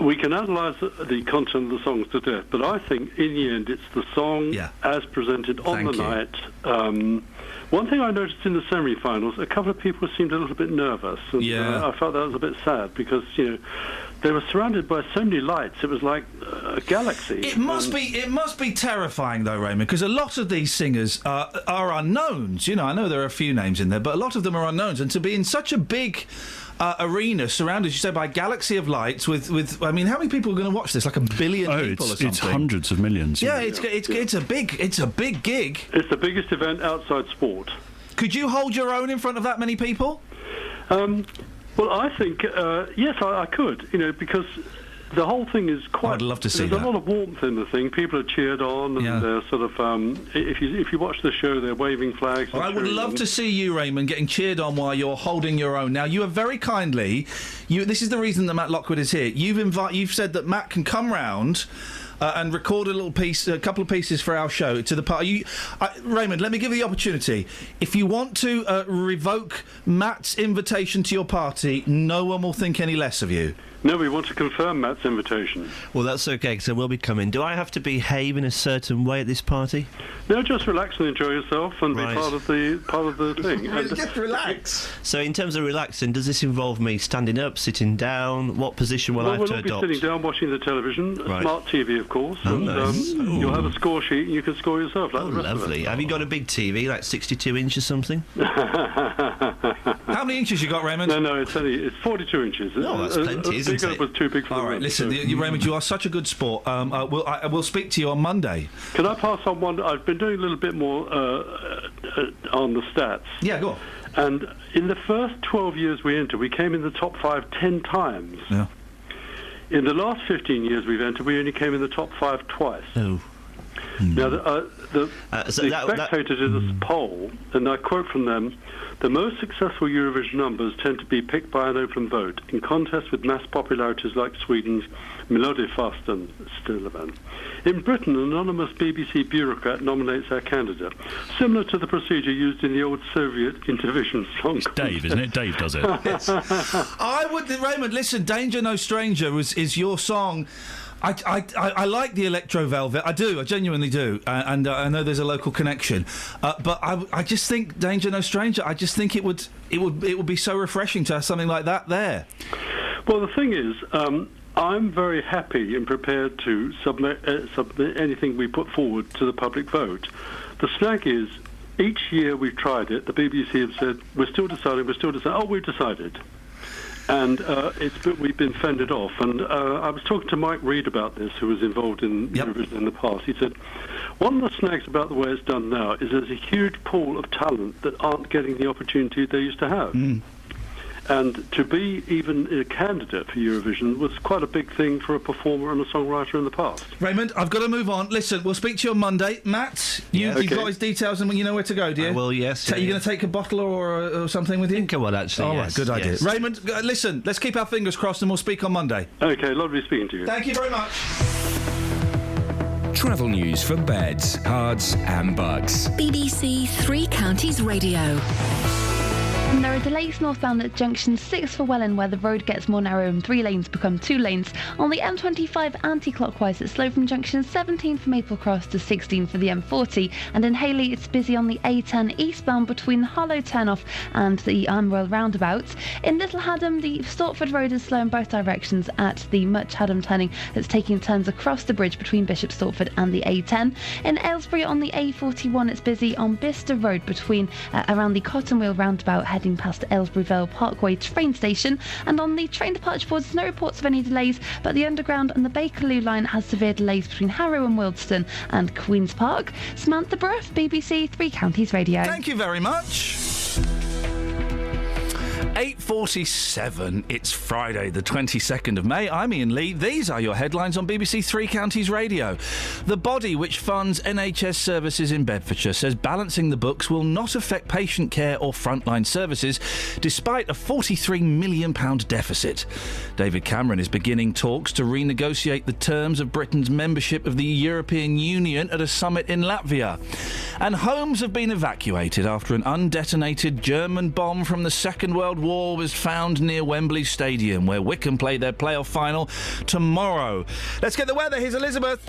we can analyse the content of the songs to death, but I think in the end it's the song as presented on the night. One thing I noticed in the semi-finals, a couple of people seemed a little bit nervous, and I felt that was a bit sad because they were surrounded by so many lights. It was like a galaxy. It must be terrifying though, Raymond, because a lot of these singers are unknowns. I know there are a few names in there, but a lot of them are unknowns, and to be in such a big arena surrounded, as you say, by a galaxy of lights with I mean, how many people are going to watch this? Like 1 billion people or something? It's hundreds of millions. Yeah, it's a big gig. It's the biggest event outside sport. Could you hold your own in front of that many people? Well, I think yes, I could. Because the whole thing is quite. I'd love to see there's that. a lot of warmth in the thing. People are cheered on, and they're sort of. If you watch the show, they're waving flags. Well, I would love to see you, Raymond, getting cheered on while you're holding your own. Now, you have very kindly. This is the reason that Matt Lockwood is here. You've said that Matt can come round. And record a couple of pieces for our show to the party. Raymond, let me give you the opportunity. If you want to revoke Matt's invitation to your party, no one will think any less of you. No, we want to confirm Matt's invitation. Well, that's okay, because I will be coming. Do I have to behave in a certain way at this party? No, just relax and enjoy yourself and be part of the thing. Just relax. So, in terms of relaxing, does this involve me standing up, sitting down? What position will I have to adopt? We'll all be sitting down, watching the television, smart TV, of course. Oh, and nice. You'll have a score sheet, and you can score yourself. Like the rest lovely. Of us. Have you got a big TV, like 62 inch or something? How many inches you got, Raymond? No, it's 42 inches. Oh, that's plenty, isn't it? Was too big for all right, listen, Raymond, you are such a good sport. I will speak to you on Monday. Can I pass on one? I've been doing a little bit more on the stats. Yeah, go on. And in the first 12 years we entered, we came in the top 5 10 times. Yeah. In the last 15 years we've entered, we only came in the top 5 twice. Oh. Now, the Spectator did this poll, and I quote from them, "The most successful Eurovision numbers tend to be picked by an open vote, in contrast with mass popularities like Sweden's Melodifesten Stilleben. In Britain, an anonymous BBC bureaucrat nominates our candidate, similar to the procedure used in the old Soviet Intervision song It's Dave, isn't it? Dave does it. Raymond, listen, Danger No Stranger is your song. I like the Electro Velvet. I do. I genuinely do. And I know there's a local connection. But I just think Danger No Stranger. I just think it would be so refreshing to have something like that there. Well, the thing is, I'm very happy and prepared to submit anything we put forward to the public vote. The snag is, each year we've tried it, the BBC have said, we're still deciding. Oh, we've decided. And we've been fended off. And I was talking to Mike Reed about this, who was involved in Eurovision in the past. He said, one of the snags about the way it's done now is there's a huge pool of talent that aren't getting the opportunity they used to have. And to be even a candidate for Eurovision was quite a big thing for a performer and a songwriter in the past. Raymond, I've got to move on. Listen, we'll speak to you on Monday. Matt, you've got his details and you know where to go, do you? Well, yes. Are you going to take a bottle or something with you? I think I would, actually, All yes. right, good idea. Yes. Raymond, listen, let's keep our fingers crossed and we'll speak on Monday. OK, lovely speaking to you. Thank you very much. Travel news for beds, cards and bugs. BBC Three Counties Radio. And there are delays northbound at junction 6 for Welland, where the road gets more narrow and 3 lanes become 2 lanes. On the M25 anti-clockwise, it's slow from junction 17 for Maple Cross to 16 for the M40. And in Hayley, it's busy on the A10 eastbound between Harlow Turnoff and the Armwell roundabout. In Little Haddam, the Stortford Road is slow in both directions at the Much Haddam turning that's taking turns across the bridge between Bishop Stortford and the A10. In Aylesbury on the A41, it's busy on Bicester Road between around the Cottonwheel roundabout heading past Aylesbury Vale Parkway train station. And on the train departure boards, no reports of any delays, but the Underground and the Bakerloo line has severe delays between Harrow and Wildston and Queen's Park. Samantha Bruff, BBC Three Counties Radio. Thank you very much. 8:47. It's Friday, the 22nd of May. I'm Iain Lee. These are your headlines on BBC Three Counties Radio. The body which funds NHS services in Bedfordshire says balancing the books will not affect patient care or frontline services, despite a £43 million deficit. David Cameron is beginning talks to renegotiate the terms of Britain's membership of the European Union at a summit in Latvia. And homes have been evacuated after an undetonated German bomb from the Second World War was found near Wembley Stadium, where Wycombe play their playoff final tomorrow. Let's get the weather. Here's Elizabeth.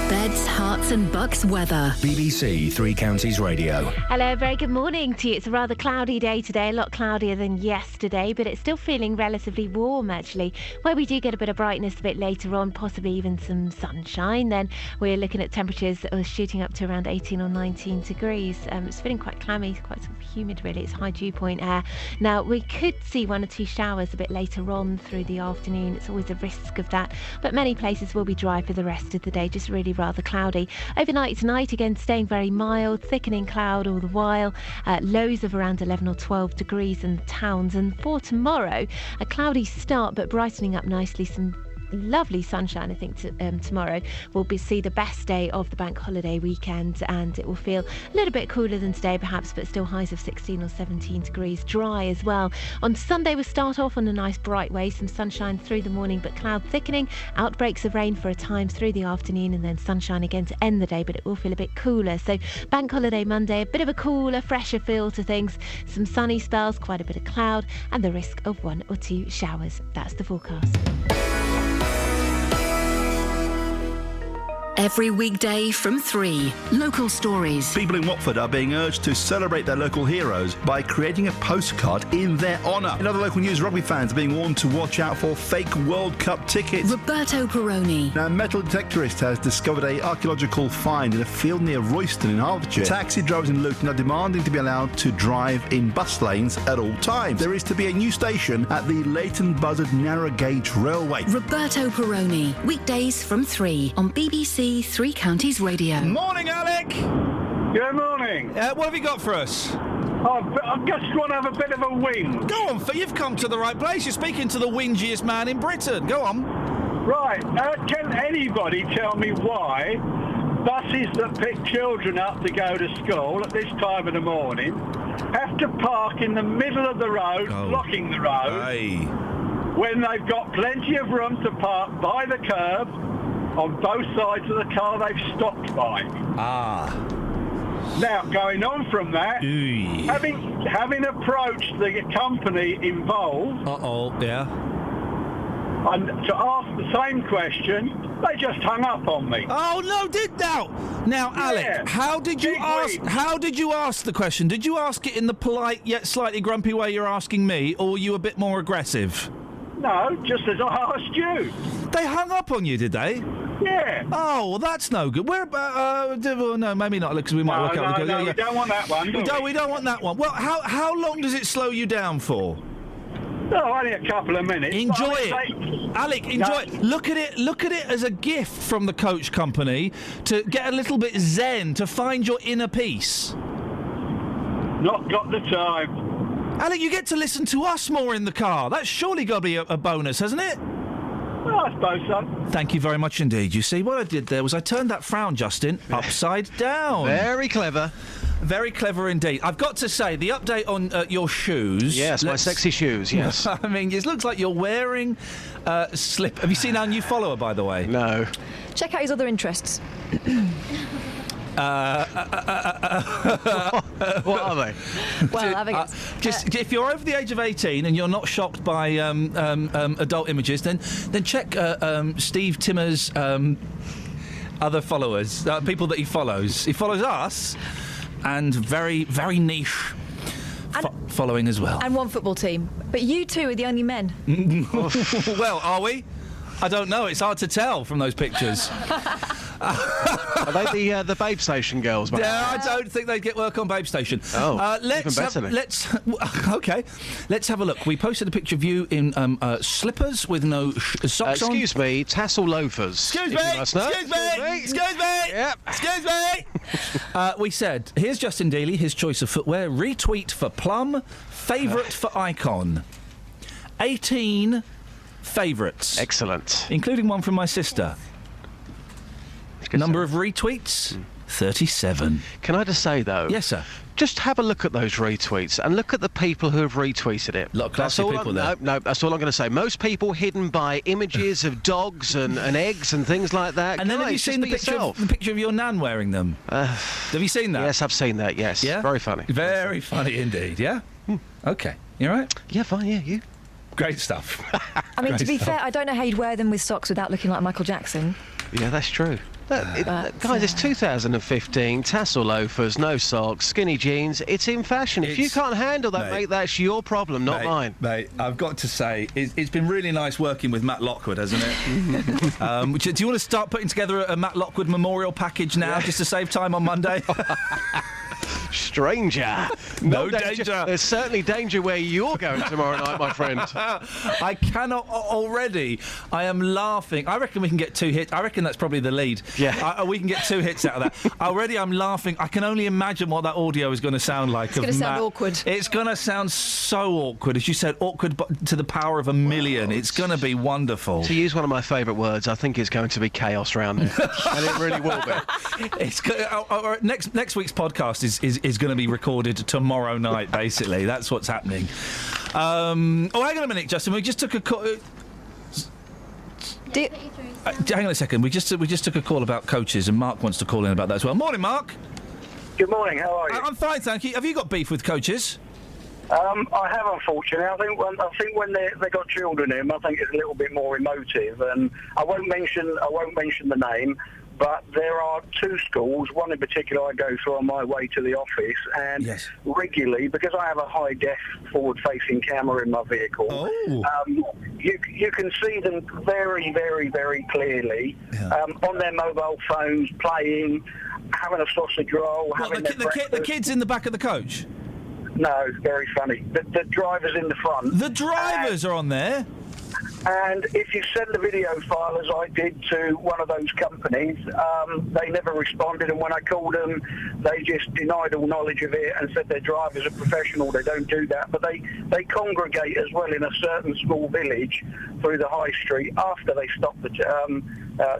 Beds, Herts and Bucks weather. BBC Three Counties Radio. Hello, very good morning to you. It's a rather cloudy day today, a lot cloudier than yesterday, but it's still feeling relatively warm, actually. Where we do get a bit of brightness a bit later on, possibly even some sunshine, then we're looking at temperatures that are shooting up to around 18 or 19 degrees. It's feeling quite clammy, quite sort of humid, really. It's high dew point air. Now, we could see 1 or 2 showers a bit later on through the afternoon. It's always a risk of that, but many places will be dry for the rest of the day, just really rather cloudy. Overnight tonight, again, staying very mild, thickening cloud all the while. Lows of around 11 or 12 degrees in the towns. And for tomorrow, a cloudy start, but brightening up nicely. Some lovely sunshine, I think, tomorrow will see the best day of the bank holiday weekend, and it will feel a little bit cooler than today perhaps, but still highs of 16 or 17 degrees. Dry as well. On Sunday we'll start off on a nice bright way, some sunshine through the morning, but cloud thickening, outbreaks of rain for a time through the afternoon, and then sunshine again to end the day, but it will feel a bit cooler. So bank holiday Monday, a bit of a cooler, fresher feel to things, some sunny spells, quite a bit of cloud, and the risk of 1 or 2 showers. That's the forecast. Every weekday from 3. Local stories. People in Watford are being urged to celebrate their local heroes by creating a postcard in their honour. In other local news, rugby fans are being warned to watch out for fake World Cup tickets. Roberto Peroni. Now, a metal detectorist has discovered an archaeological find in a field near Royston in Hertfordshire. Taxi drivers in Luton are demanding to be allowed to drive in bus lanes at all times. There is to be a new station at the Leighton Buzzard Narrow Gauge Railway. Roberto Peroni. Weekdays from 3 on BBC Three Counties Radio. Morning, Alec. Good morning. What have you got for us? I just want to have a bit of a whinge. Go on, you've come to the right place. You're speaking to the whingiest man in Britain. Go on. Right. Can anybody tell me why buses that pick children up to go to school at this time of the morning have to park in the middle of the road, blocking the road, when they've got plenty of room to park by the curb on both sides of the car they've stopped by? Now, going on from that, having approached the company involved, and to ask the same question, they just hung up on me. Oh no! Now, Alec, how did you ask the question? Did you ask it in the polite yet slightly grumpy way you're asking me, or were you a bit more aggressive? No, just as I asked you. They hung up on you, did they? Yeah. Oh, well, that's no good. Where about? No, maybe not, because we might work out. No, we don't want that one. We don't want that one. Well, how long does it slow you down for? Oh, only a couple of minutes. Enjoy it, Alec. Enjoy it. Look at it as a gift from the coach company to get a little bit zen, to find your inner peace. Not got the time. Alec, you get to listen to us more in the car. That's surely got to be a bonus, hasn't it? Well, I suppose so. Thank you very much indeed. You see, what I did there was I turned that frown, Justin, upside down. Very clever. Very clever indeed. I've got to say, the update on your shoes... Yes, my sexy shoes, yes. I mean, it looks like you're wearing a slip. Have you seen our new follower, by the way? No. Check out his other interests. What are they? Well, have a guess. Just if you're over the age of 18 and you're not shocked by adult images, then check Steve Timmer's other followers, people that he follows. He follows us, and very, very niche following as well. And one football team. But you two are the only men. Well, are we? I don't know. It's hard to tell from those pictures. Are they the Babe Station girls? No, I don't think they'd get work on Babe Station. Oh, let's even better then. Let's have a look. We posted a picture of you in slippers with no socks on. Excuse me, tassel loafers. Excuse me. Yep. Excuse me. We said, here's Justin Dealey, his choice of footwear. Retweet for Plum. Favourite for Icon. 18 favourites. Excellent. Including one from my sister. Number of retweets? 37. Can I just say, though? Yes, sir. Just have a look at those retweets and look at the people who have retweeted it. A lot of classy people there. No, that's all I'm going to say. Most people hidden by images of dogs and eggs and things like that. And then have you seen the picture of your nan wearing them? Have you seen that? Yes, I've seen that, yes. Yeah? Very funny. Very funny indeed, yeah? OK. You all right? Yeah, fine, yeah, you. Great stuff. I mean, Great to be stuff. fair, I don't know how you'd wear them with socks without looking like Michael Jackson. Yeah, that's true. Guys, it's 2015. Tassel loafers, no socks, skinny jeans. It's in fashion. If you can't handle that, mate, that's your problem, not mine. Mate, I've got to say, it's been really nice working with Matt Lockwood, hasn't it? Do you want to start putting together a Matt Lockwood memorial package now, just to save time on Monday? Stranger. No danger. There's certainly danger where you're going tomorrow night, my friend. I cannot already. I am laughing. I reckon we can get 2 hits. I reckon that's probably the lead. Yeah. We can get 2 hits out of that. Already I'm laughing. I can only imagine what that audio is going to sound like. It's going to sound awkward. It's going to sound so awkward. As you said, awkward but to the power of a million. It's going to be wonderful. To use one of my favourite words, I think it's going to be chaos round there. And it really will be. It's next week's podcast is going to be recorded tomorrow night, basically. That's what's happening. Hang on a minute, Justin. We just took a call. Hang on a second. We just took a call about coaches, and Mark wants to call in about that as well. Morning, Mark. Good morning. How are you? I'm fine, thank you. Have you got beef with coaches? I have, unfortunately. I think when they got children in, I think it's a little bit more emotive, and I won't mention the name. But there are 2 schools, one in particular I go through on my way to the office, and regularly, because I have a high-def forward-facing camera in my vehicle, you can see them very, very, very clearly on their mobile phones, playing, having a sausage roll, having their breakfast. The kids in the back of the coach? No, very funny. The drivers in the front. The drivers are on there? And if you send the video file, as I did, to one of those companies, they never responded. And when I called them, they just denied all knowledge of it and said their drivers are professional. They don't do that. But they congregate as well in a certain small village through the high street after they stop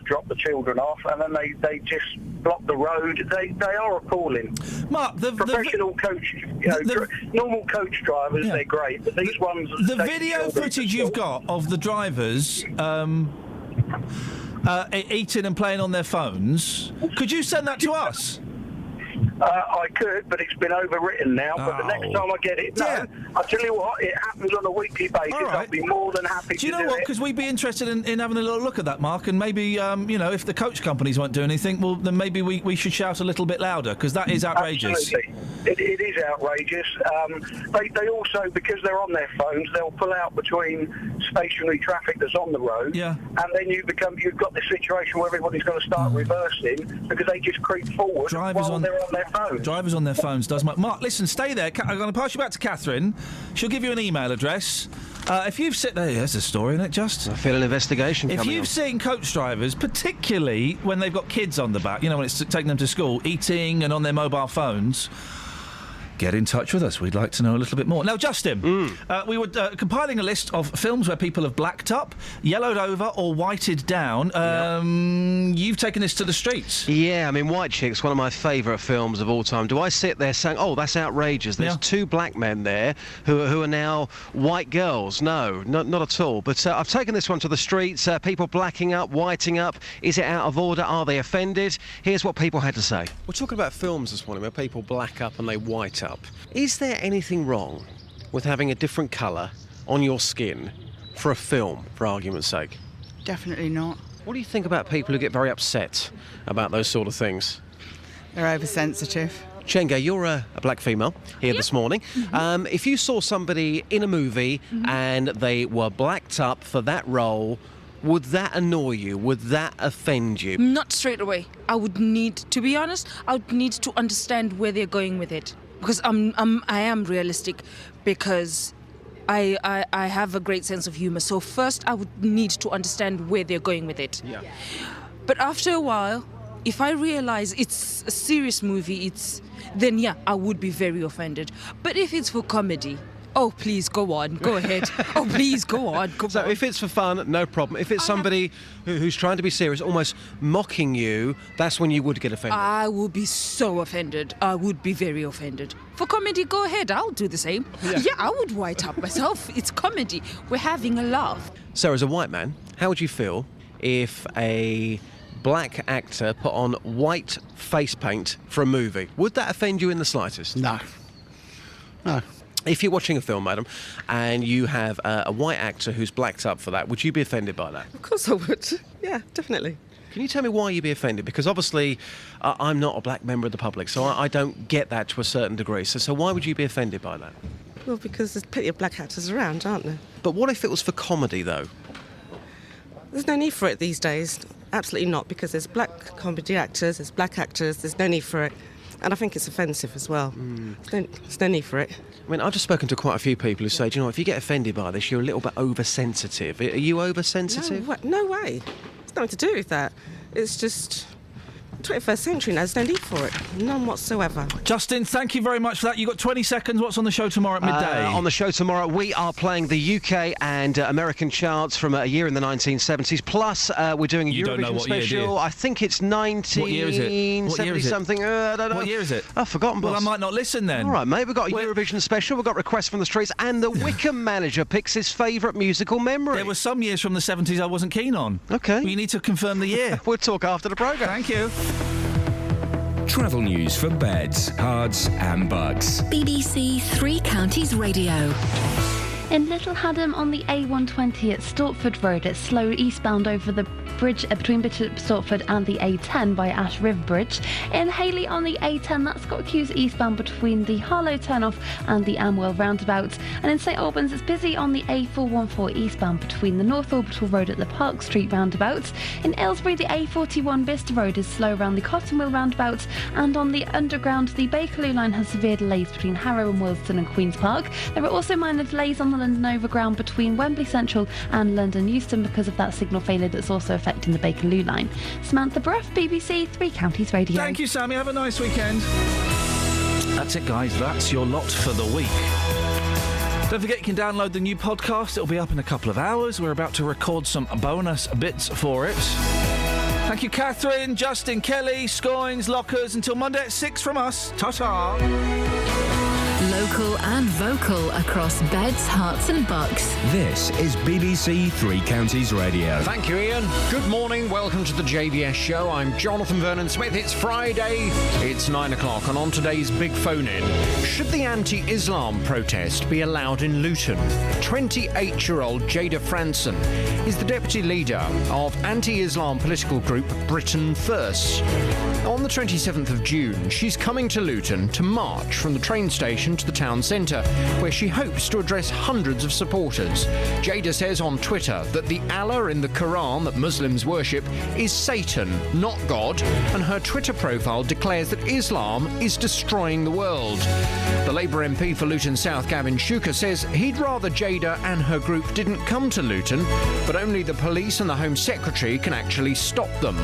drop the children off, and then they just block the road. They are appalling. Mark, the professional coach, normal coach drivers, they're great, but these ones. The video footage you've got of the drivers eating and playing on their phones, could you send that to us? I could, but it's been overwritten now. But the next time I get it, I'll tell you what, it happens on a weekly basis. Right. I'll be more than happy to do it. Do you know what? Because we'd be interested in having a little look at that, Mark, and maybe, if the coach companies won't do anything, well, then maybe we should shout a little bit louder, because that is outrageous. Absolutely. It is outrageous. They also, because they're on their phones, they'll pull out between stationary traffic that's on the road, and then you've got this situation where everybody's going to start reversing because they just creep forward while they're on their phones. Drivers on their phones does Mark, listen, stay there. I'm going to pass you back to Catherine. She'll give you an email address. If you've seen... There's a story in it, just. I feel an investigation coming If you've seen coach drivers, particularly when they've got kids on the back, when it's taking them to school, eating and on their mobile phones... Get in touch with us. We'd like to know a little bit more. Now, Justin, we were compiling a list of films where people have blacked up, yellowed over or whited down. You've taken this to the streets. Yeah, I mean, White Chicks, one of my favourite films of all time. Do I sit there saying, oh, that's outrageous? There's 2 black men there who are now white girls. No, not at all. But I've taken this one to the streets. People blacking up, whiting up. Is it out of order? Are they offended? Here's what people had to say. We're talking about films this morning where people black up and they white up. Is there anything wrong with having a different colour on your skin for a film, for argument's sake? Definitely not. What do you think about people who get very upset about those sort of things? They're oversensitive. Chenga, you're a black female here this morning. If you saw somebody in a movie and they were blacked up for that role, would that annoy you? Would that offend you? Not straight away. I would need, to be honest, I would need to understand where they're going with it. Because I am realistic, because I have a great sense of humour. So first I would need to understand where they're going with it. Yeah. But after a while, if I realise it's a serious movie, then yeah, I would be very offended. But if it's for comedy, oh, please, go on, go ahead. Oh, please, go on, go on. So if it's for fun, no problem. If it's somebody who's trying to be serious, almost mocking you, that's when you would get offended. I would be so offended. I would be very offended. For comedy, go ahead. I'll do the same. Yeah, I would white up myself. It's comedy. We're having a laugh. So as a white man, how would you feel if a black actor put on white face paint for a movie? Would that offend you in the slightest? No. If you're watching a film, madam, and you have a white actor who's blacked up for that, would you be offended by that? Of course I would. Yeah, definitely. Can you tell me why you'd be offended? Because obviously I'm not a black member of the public, so I don't get that to a certain degree. So why would you be offended by that? Well, because there's plenty of black actors around, aren't there? But what if it was for comedy, though? There's no need for it these days. Absolutely not, because there's black comedy actors, there's black actors, there's no need for it. And I think it's offensive as well. There's no need for it. I mean, I've just spoken to quite a few people who say, do you know, if you get offended by this, you're a little bit oversensitive. Are you oversensitive? No way. It's nothing to do with that. It's just 21st century now. There's no need for it. None whatsoever. Justin, thank you very much for that. You've got 20 seconds. What's on the show tomorrow at midday? On the show tomorrow, we are playing the UK and American charts from a year in the 1970s. Plus, we're doing a Eurovision special. I think it's 1970 something. I don't know. What year is it? I've forgotten. Well, I might not listen then. All right, mate. We've got a Eurovision special. We've got requests from the streets, and the Wickham manager picks his favourite musical memory. There were some years from the 70s I wasn't keen on. Okay. Well, you need to confirm the year. We'll talk after the programme. Thank you. Travel news for beds, cards and bugs. BBC Three Counties Radio. In Little Haddam on the A120 at Stortford Road, it's slow eastbound over the bridge between Bishop Stortford and the A10 by Ash River Bridge. In Hayley on the A10, that's got queues eastbound between the Harlow turnoff and the Amwell roundabout. And in St Albans, it's busy on the A414 eastbound between the North Orbital Road at the Park Street roundabout. In Aylesbury, the A41 Bicester Road is slow around the Cottonwheel roundabout. And on the Underground, the Bakerloo line has severe delays between Harrow and Willesden and Queen's Park. There are also minor delays on the London Overground between Wembley Central and London Euston because of that signal failure that's also affecting the Bakerloo line. Samantha Bruff, BBC Three Counties Radio. Thank you, Sammy. Have a nice weekend. That's it, guys. That's your lot for the week. Don't forget you can download the new podcast. It'll be up in a couple of hours. We're about to record some bonus bits for it. Thank you, Catherine, Justin, Kelly, Scoins, Lockers. Until Monday at 6 from us. Ta-ta. Local and vocal across beds, hearts and bucks. This is BBC Three Counties Radio. Thank you, Iain. Good morning. Welcome to the JVS show. I'm Jonathan Vernon Smith. It's Friday. It's 9 o'clock, and on today's Big Phone-In, should the anti-Islam protest be allowed in Luton? 28-year-old Jada Franson is the deputy leader of anti-Islam political group Britain First. On the 27th of June, she's coming to Luton to march from the train station to the town centre, where she hopes to address hundreds of supporters. Jada says on Twitter that the Allah in the Quran that Muslims worship is Satan, not God, and her Twitter profile declares that Islam is destroying the world. The Labour MP for Luton South, Gavin Shuker, says he'd rather Jada and her group didn't come to Luton, but only the police and the Home Secretary can actually stop them.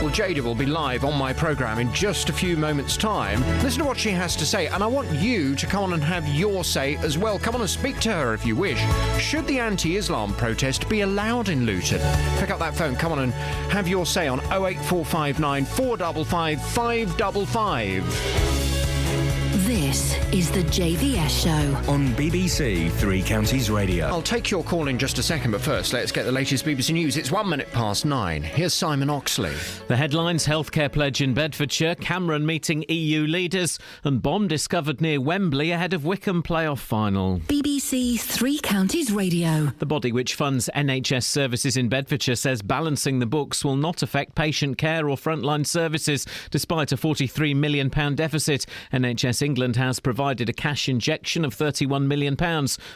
Well, Jada will be live on my programme in just a few moments' time. Listen to what she has to say, and I want you to come on and have your say as well. Come on and speak to her if you wish. Should the anti-Islam protest be allowed in Luton? Pick up that phone, come on and have your say on 08459 455 555. This is the JVS show on BBC Three Counties Radio. I'll take your call in just a second, but first, let's get the latest BBC News. It's 1 minute past 9. Here's Simon Oxley. The headlines: healthcare pledge in Bedfordshire, Cameron meeting EU leaders, and bomb discovered near Wembley ahead of Wickham playoff final. BBC Three Counties Radio. The body which funds NHS services in Bedfordshire says balancing the books will not affect patient care or frontline services, despite a £43 million deficit. NHS England England has provided a cash injection of £31 million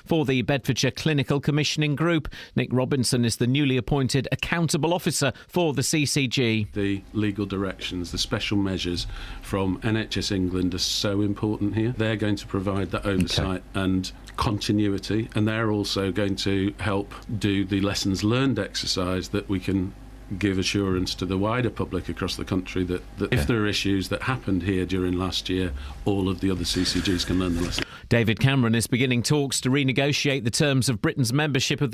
for the Bedfordshire Clinical Commissioning Group. Nick Robinson is the newly appointed Accountable Officer for the CCG. The legal directions, the special measures from NHS England are so important here. They're going to provide that oversight and continuity, and they're also going to help do the lessons learned exercise that we can give assurance to the wider public across the country that if there are issues that happened here during last year, all of the other CCGs can learn the lesson. David Cameron is beginning talks to renegotiate the terms of Britain's membership of the